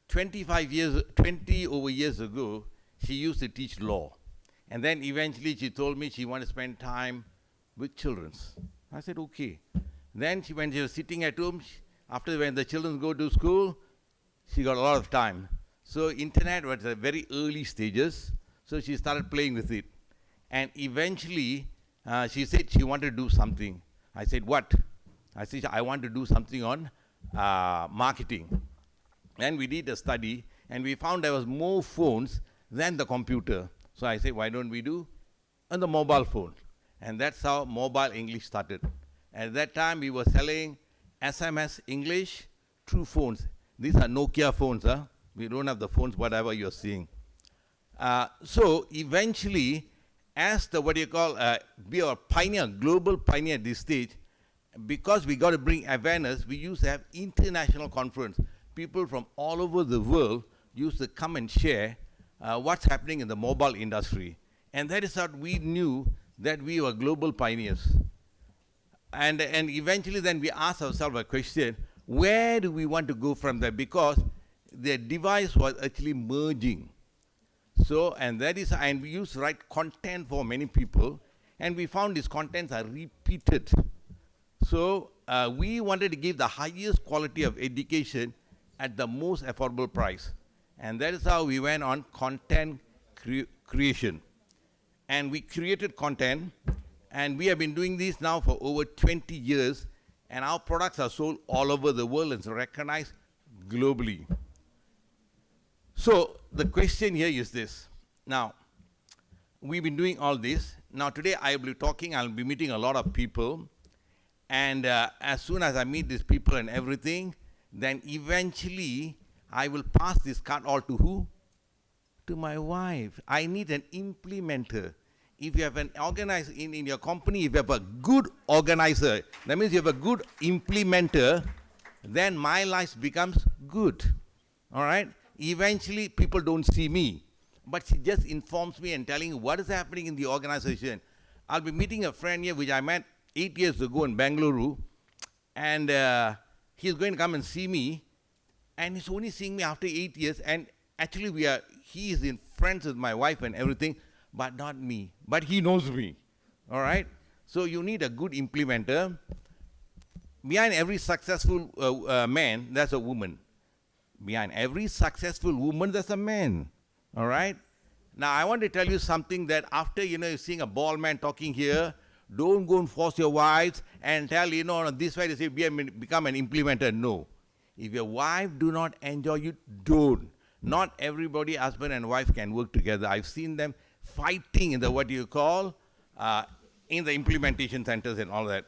20 over years ago, she used to teach law. And then eventually she told me she wanted to spend time with children. I said, okay. Then when she was sitting at home, after when the children go to school, she got a lot of time. So internet was at very early stages, so she started playing with it. And eventually, she said she wanted to do something. I said, what? I said, I want to do something on marketing. And we did a study, and we found there was more phones than the computer. So I said, why don't we do on the mobile phone? And that's how mobile English started. At that time, we were selling SMS English through phones. These are Nokia phones. Huh? We don't have the phones, whatever you're seeing. So eventually, as the, be a pioneer, global pioneer at this stage, because we got to bring awareness, we used to have international conference. People from all over the world used to come and share what's happening in the mobile industry. And that is how we knew that we were global pioneers. And eventually then we asked ourselves a question, where do we want to go from there? Because the device was actually merging. So, and we used to write content for many people, and we found these contents are repeated. So we wanted to give the highest quality of education at the most affordable price. And that is how we went on content creation. And we created content, and we have been doing this now for over 20 years, and our products are sold all over the world and recognized globally. So the question here is this. Now, we've been doing all this. Now today I'll be meeting a lot of people, and as soon as I meet these people and everything, then eventually I will pass this card all to who? To my wife. I need an implementer. If you have an organizer in your company, if you have a good organizer, that means you have a good implementer, then my life becomes good. All right? Eventually, people don't see me, but she just informs me and telling what is happening in the organization. I'll be meeting a friend here, which I met 8 years ago in Bangalore, and he's going to come and see me, and he's only seeing me after 8 years, and actually he is in friends with my wife and everything, but not me. But he knows me, all right? So you need a good implementer. Behind every successful man, there's a woman. Behind every successful woman, there's a man, all right? Now, I want to tell you something that after, you're seeing a bald man talking here, Don't go and force your wives and tell, this way they say, become an implementer. No. If your wife do not enjoy, you don't. Not everybody, husband and wife, can work together. I've seen them fighting in the, what you call, in the implementation centers and all that.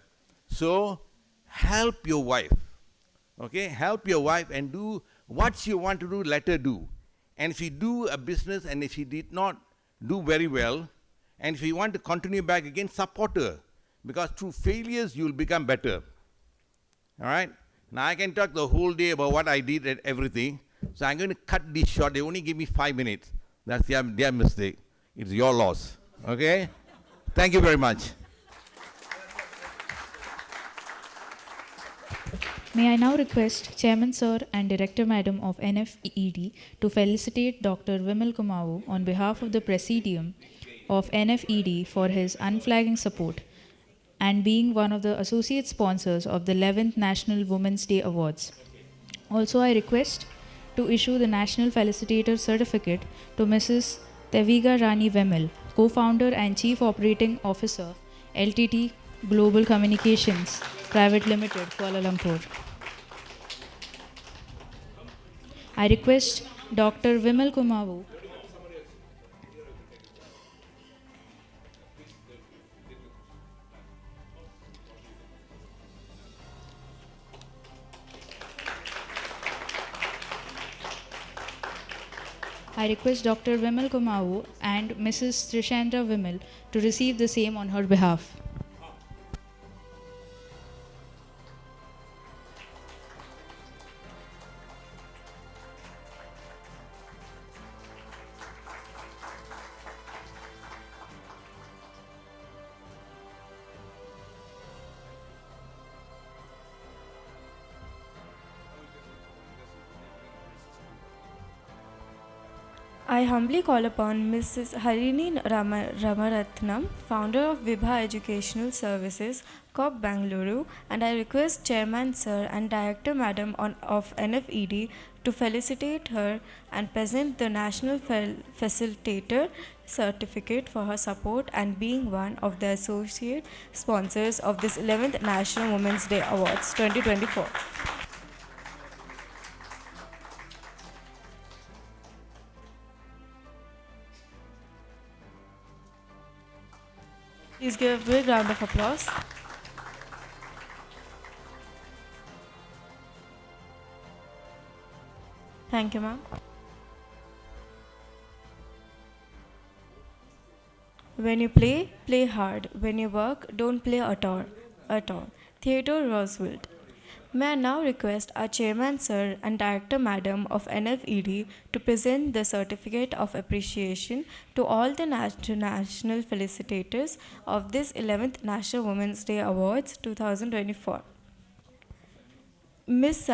So, help your wife. Okay? Help your wife and do what she want to do, let her do. And if she do a business and if she did not do very well, and if you want to continue back again, support her. Because through failures, you'll become better. All right? Now, I can talk the whole day about what I did and everything. So I'm going to cut this short. They only give me 5 minutes. That's their mistake. It's your loss. Okay? Thank you very much. May I now request Chairman Sir and Director Madam of NFED to felicitate Dr. Vimal Kumavu on behalf of the Presidium of NFED for his unflagging support and being one of the associate sponsors of the 11th National Women's Day Awards. Also, I request to issue the National Felicitator Certificate to Mrs. Teviga Rani Vimal, co-founder and Chief Operating Officer, LTT Global Communications Private Limited, Kuala Lumpur. I request Dr. Vimal Kumavu and Mrs. Trishandra Vimal to receive the same on her behalf. I humbly call upon Mrs. Harini Ramaratnam, founder of Vibha Educational Services, Corp Bangalore, and I request Chairman Sir and Director Madam of NFED to felicitate her and present the National Facilitator Certificate for her support and being one of the associate sponsors of this 11th National Women's Day Awards 2024. Please give a big round of applause. Thank you, ma'am. When you play, play hard. When you work, don't play at all. Theodore Roosevelt. May I now request our Chairman Sir and Director Madam of NFED to present the Certificate of Appreciation to all the national felicitators of this 11th National Women's Day Awards 2024. Ms.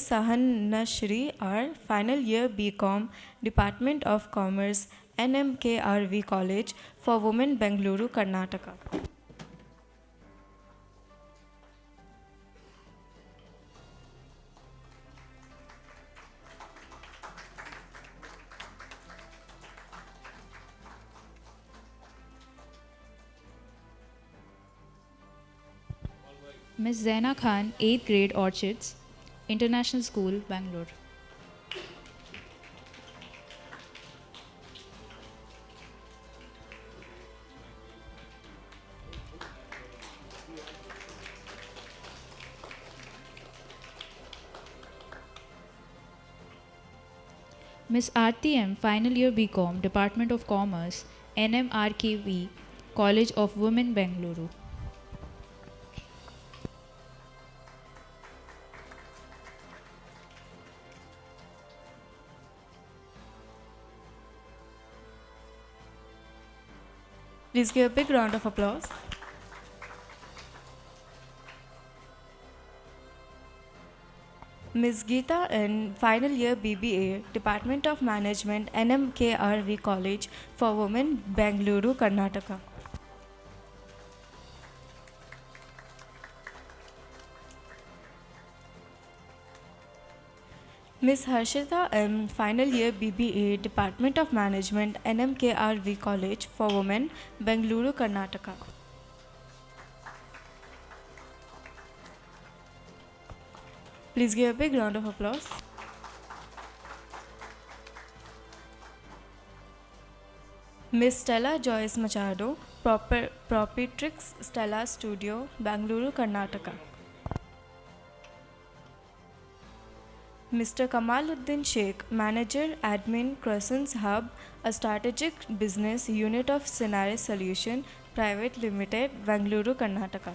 Sahanashri R, Final Year BCom, Department of Commerce, NMKRV College for Women, Bengaluru, Karnataka. Ms. Zaina Khan, 8th grade, Orchids, International School, Bangalore. Ms. Aarti M, Final Year BCom, Department of Commerce, NMRKV, College of Women, Bengaluru. Please give a big round of applause. Ms. Geeta N, Final Year BBA, Department of Management, NMKRV College for Women, Bengaluru, Karnataka. Ms. Harshita M, Final Year BBA, Department of Management, NMKRV College for Women, Bengaluru, Karnataka. Please give a big round of applause. Miss Stella Joyce Machado, Proprietrix Stella Studio, Bangalore, Karnataka. Mr. Kamaluddin Sheikh, Manager, Admin, Crescents Hub, a strategic business unit of Scenario Solution, Private Limited, Bangalore, Karnataka.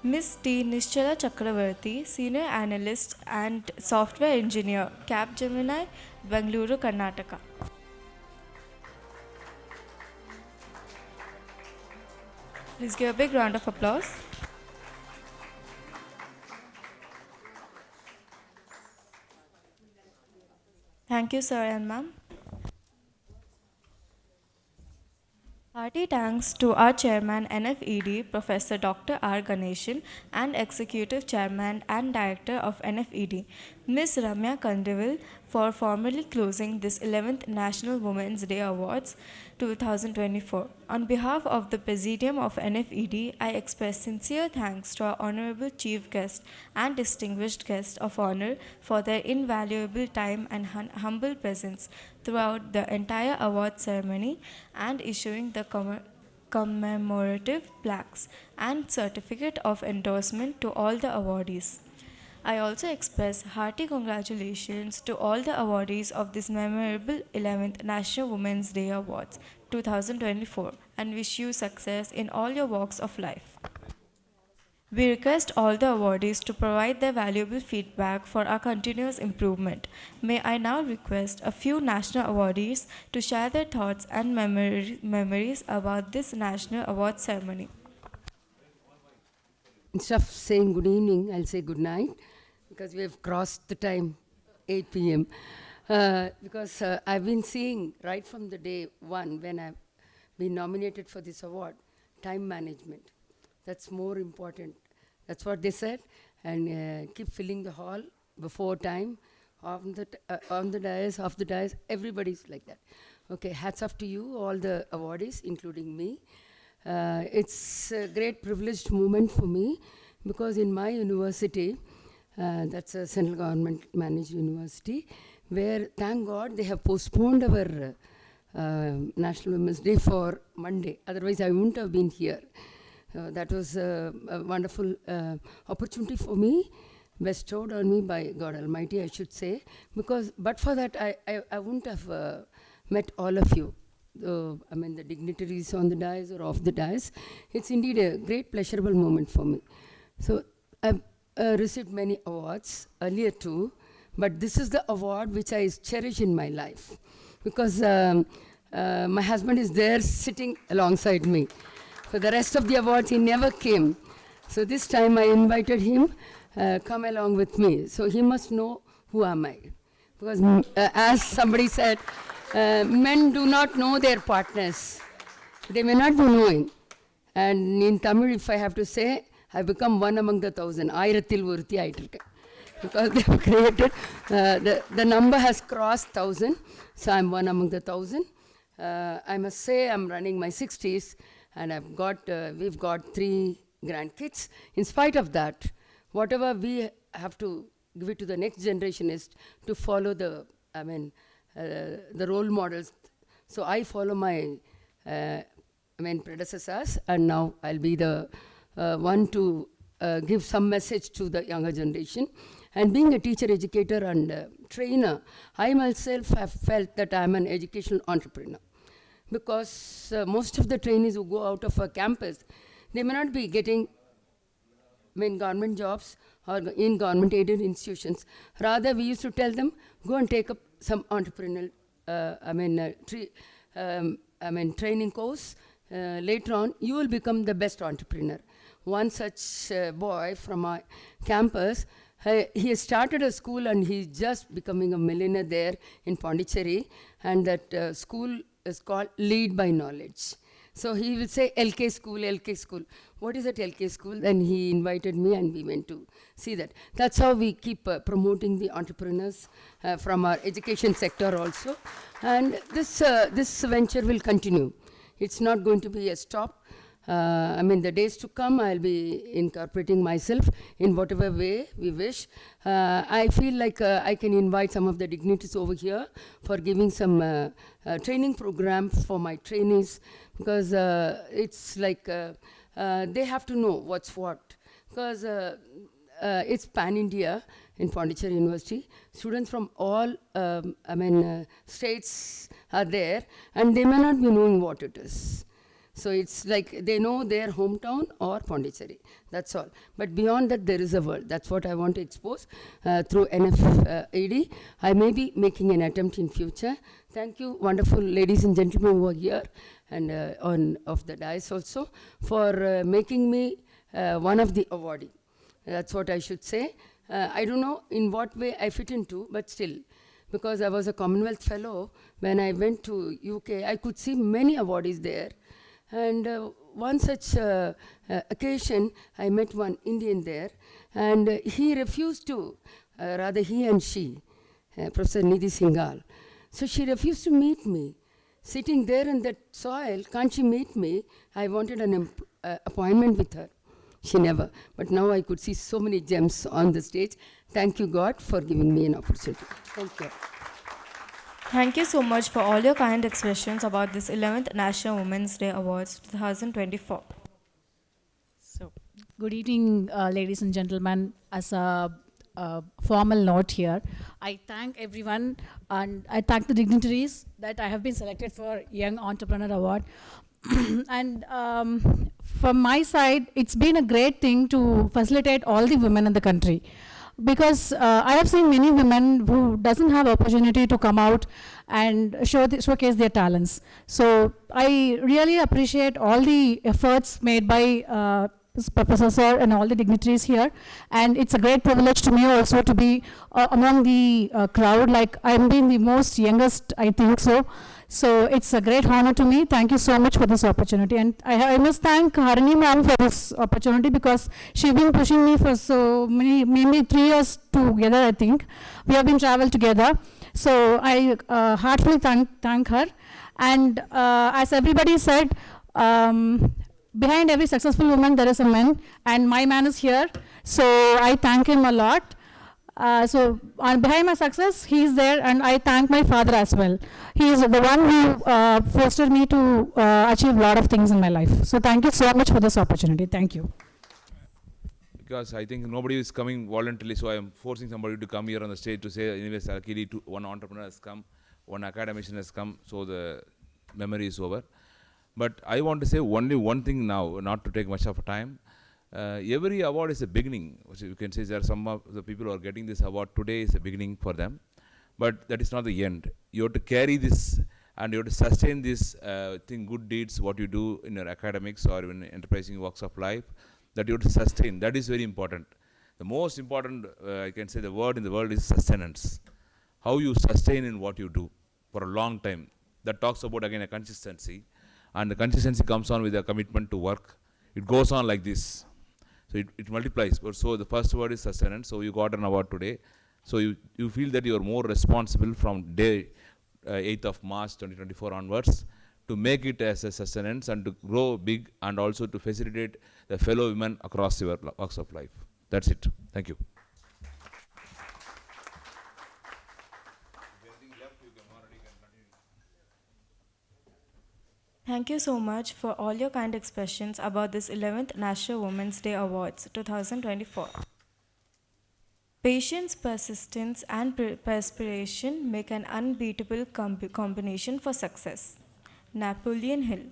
Ms. T. Nischala Chakravarti, Senior Analyst and Software Engineer, Capgemini, Bangalore, Karnataka. Please give a big round of applause. Thank you, sir and ma'am. Hearty thanks to our Chairman NFED, Professor Dr. R. Ganeshan, and Executive Chairman and Director of NFED, Ms. Ramya Kandivil, for formally closing this 11th National Women's Day Awards 2024. On behalf of the Presidium of NFED, I express sincere thanks to our Honorable Chief Guest and distinguished guests of honor for their invaluable time and humble presence throughout the entire award ceremony and issuing the commemorative plaques and certificate of endorsement to all the awardees. I also express hearty congratulations to all the awardees of this memorable 11th National Women's Day Awards 2024 and wish you success in all your walks of life. We request all the awardees to provide their valuable feedback for our continuous improvement. May I now request a few national awardees to share their thoughts and memories about this national award ceremony. Instead of saying good evening, I'll say good night because we have crossed the time, 8 p.m. Because I've been seeing right from the day one when I've been nominated for this award, time management. That's more important. That's what they said. And keep filling the hall before time, on the dais, off the dais, everybody's like that. Okay, hats off to you, all the awardees, including me. It's a great privileged moment for me because in my university, that's a central government managed university, where thank God they have postponed our National Women's Day for Monday. Otherwise, I wouldn't have been here. That was a wonderful opportunity for me, bestowed on me by God Almighty, I should say, because but for that, I wouldn't have met all of you. I mean, the dignitaries on the dais or off the dais. It's indeed a great pleasurable moment for me. So I've received many awards earlier too, but this is the award which I cherish in my life because my husband is there sitting alongside me. For the rest of the awards, he never came. So this time I invited him, come along with me. So he must know who am I. Because as somebody said, men do not know their partners. They may not be knowing. And in Tamil, if I have to say, I become one among the 1,000. Aayirathil oruthi aayittirukken. Because they have created, the number has crossed 1,000. So I'm one among the 1,000. I must say I'm running my 60s. And we've got 3 grandkids. In spite of that, whatever we have to give it to the next generation is to follow the role models. So I follow my predecessors, and now I'll be the one to give some message to the younger generation. And being a teacher, educator, and trainer, I myself have felt that I'm an educational entrepreneur. Because most of the trainees who go out of a campus, they may not be getting government jobs or in government-aided institutions. Rather, we used to tell them, go and take up some entrepreneurial, training course. Later on, you will become the best entrepreneur. One such boy from our campus, he started a school and he's just becoming a millionaire there in Pondicherry. And that school is called Lead by Knowledge. So he will say LK school, LK school. What is that LK school? Then he invited me and we went to see that. That's how we keep promoting the entrepreneurs from our education sector also. And this venture will continue. it's not going to be a stop. I mean, the days to come, I'll be incorporating myself in whatever way we wish. I feel like I can invite some of the dignitaries over here for giving some training program for my trainees, because it's like they have to know what's what. Because it's pan-India in Pondicherry University. Students from all, states are there, and they may not be knowing what it is. So it's like they know their hometown or Pondicherry, that's all. But beyond that, there is a world. That's what I want to expose through NFED. I may be making an attempt in future. Thank you, wonderful ladies and gentlemen who are here and of the dais also, for making me one of the awardee. That's what I should say. I don't know in what way I fit into, but still, because I was a Commonwealth Fellow, when I went to UK, I could see many awardees there. And one such occasion, I met one Indian there, and he refused to, rather he and she, Professor Nidhi Singhal. So she refused to meet me. Sitting there in that soil, can't she meet me? I wanted an appointment with her. She never. But now I could see so many gems on the stage. Thank you, God, for giving me an opportunity. Thank you. Thank you so much for all your kind expressions about this 11th National Women's Day Awards 2024. So, good evening, ladies and gentlemen. As a formal note here, I thank everyone and I thank the dignitaries that I have been selected for Young Entrepreneur Award. And from my side, it's been a great thing to facilitate all the women in the country. Because I have seen many women who doesn't have opportunity to come out and showcase their talents. So I really appreciate all the efforts made by Professor Sir and all the dignitaries here. And it's a great privilege to me also to be among the crowd. Like I'm being the most youngest, I think so. So it's a great honor to me. Thank you so much for this opportunity. And I must thank Harini ma'am for this opportunity, because she's been pushing me for so many, maybe 3 years together, I think. We have been traveled together. So I heartfully thank her. And as everybody said, behind every successful woman, there is a man. And my man is here. So I thank him a lot. So behind my success, he is there, and I thank my father as well. He is the one who fostered me to achieve a lot of things in my life. So thank you so much for this opportunity. Thank you. Because I think nobody is coming voluntarily, so I am forcing somebody to come here on the stage to say, anyways, luckily one entrepreneur has come, one academician has come, so the memory is over. But I want to say only one thing now, not to take much of time. Every award is a beginning. So you can say there are some of the people who are getting this award today is a beginning for them, but that is not the end. You have to carry this and you have to sustain this good deeds, what you do in your academics or in enterprising walks of life, that you have to sustain. That is very important. The most important, I can say the word in the world is sustenance. How you sustain in what you do for a long time. That talks about again a consistency, and the consistency comes on with a commitment to work. It goes on like this. So it multiplies. But so the first word is sustenance. So you got an award today. So you feel that you are more responsible from day 8th of March 2024 onwards to make it as a sustenance and to grow big and also to facilitate the fellow women across your walks of life. That's it. Thank you. Thank you so much for all your kind expressions about this 11th National Women's Day Awards 2024. Patience, persistence, and perspiration make an unbeatable combination for success. Napoleon Hill.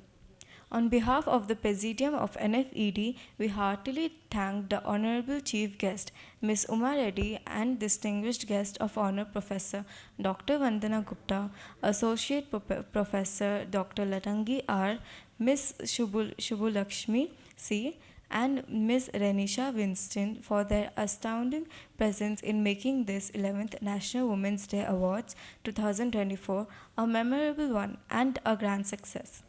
On behalf of the Presidium of NFED, we heartily thank the Honorable Chief Guest, Ms. Uma Reddy, and distinguished guest of honor, Professor Dr. Vandana Gupta, Associate Professor Dr. Latangi R., Ms. Shubulakshmi C., and Ms. Renisha Winston for their astounding presence in making this 11th National Women's Day Awards 2024 a memorable one and a grand success.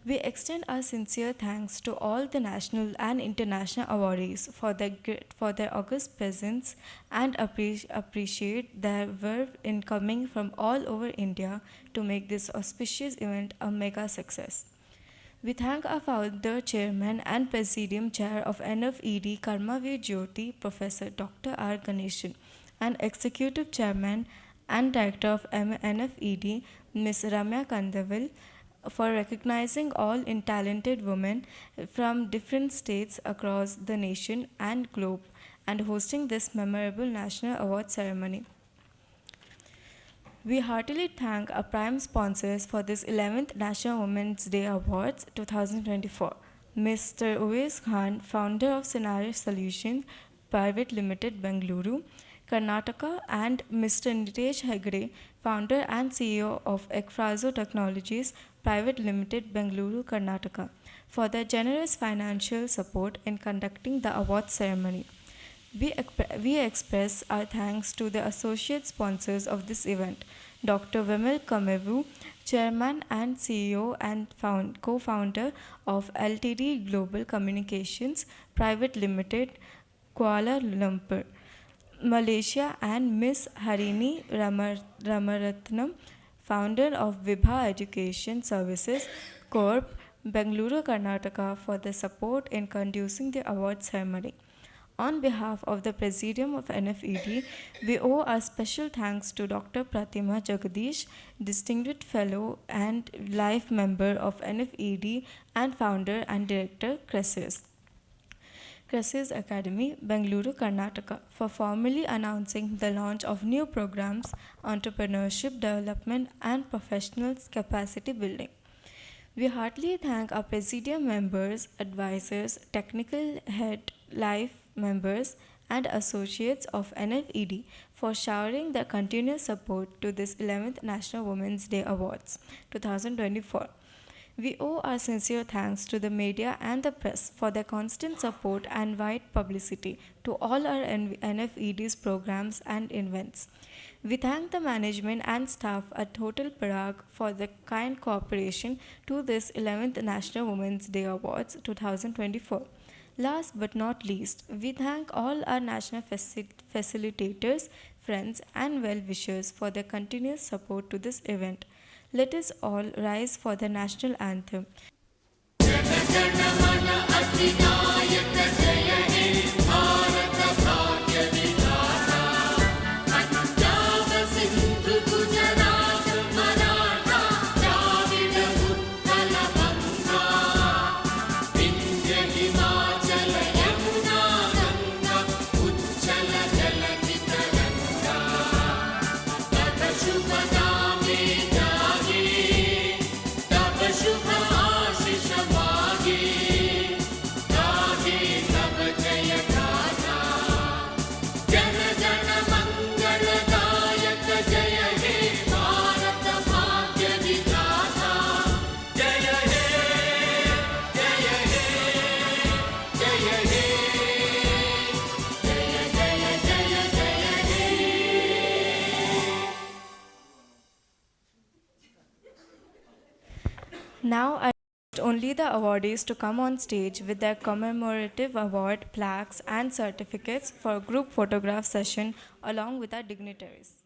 We extend our sincere thanks to all the national and international awardees for their august presence and appreciate their verve in coming from all over India to make this auspicious event a mega success. We thank our founder, chairman, and presidium chair of NFED, Karmavir Jyoti, Professor Dr. R. Ganeshan, and executive chairman and director of NFED, Ms. Ramya Kandavil, for recognizing all in talented women from different states across the nation and globe and hosting this memorable national award ceremony. We heartily thank our prime sponsors for this 11th National Women's Day Awards 2024. Mr. Uwais Khan, founder of Scenario Solutions Private Limited, Bengaluru, Karnataka, and Mr. Nitesh Hegde, founder and CEO of Ekfrazo Technologies Private Limited, Bengaluru, Karnataka, for their generous financial support in conducting the award ceremony. We express our thanks to the associate sponsors of this event, Dr. Vimal Kamevu, Chairman and CEO and co-founder of LTD Global Communications Private Limited, Kuala Lumpur, Malaysia, and Ms. Harini Ramaratnam, founder of Vibha Education Services Corp, Bengaluru, Karnataka, for the support in conducting the award ceremony. On behalf of the Presidium of NFED, we owe our special thanks to Dr. Pratima Jagadish, Distinguished Fellow and Life Member of NFED and Founder and Director, Cresses Academy, Bengaluru, Karnataka, for formally announcing the launch of new programs, entrepreneurship development, and professional capacity building. We heartily thank our Presidium members, advisors, technical head, life members, and associates of NFED for showering their continuous support to this 11th National Women's Day Awards 2024. We owe our sincere thanks to the media and the press for their constant support and wide publicity to all our NFED's programs and events. We thank the management and staff at Hotel Parag for the kind cooperation to this 11th National Women's Day Awards 2024. Last but not least, we thank all our national facilitators, friends, and well-wishers for their continuous support to this event. Let us all rise for the national anthem. Now I request only the awardees to come on stage with their commemorative award, plaques, and certificates for a group photograph session along with our dignitaries.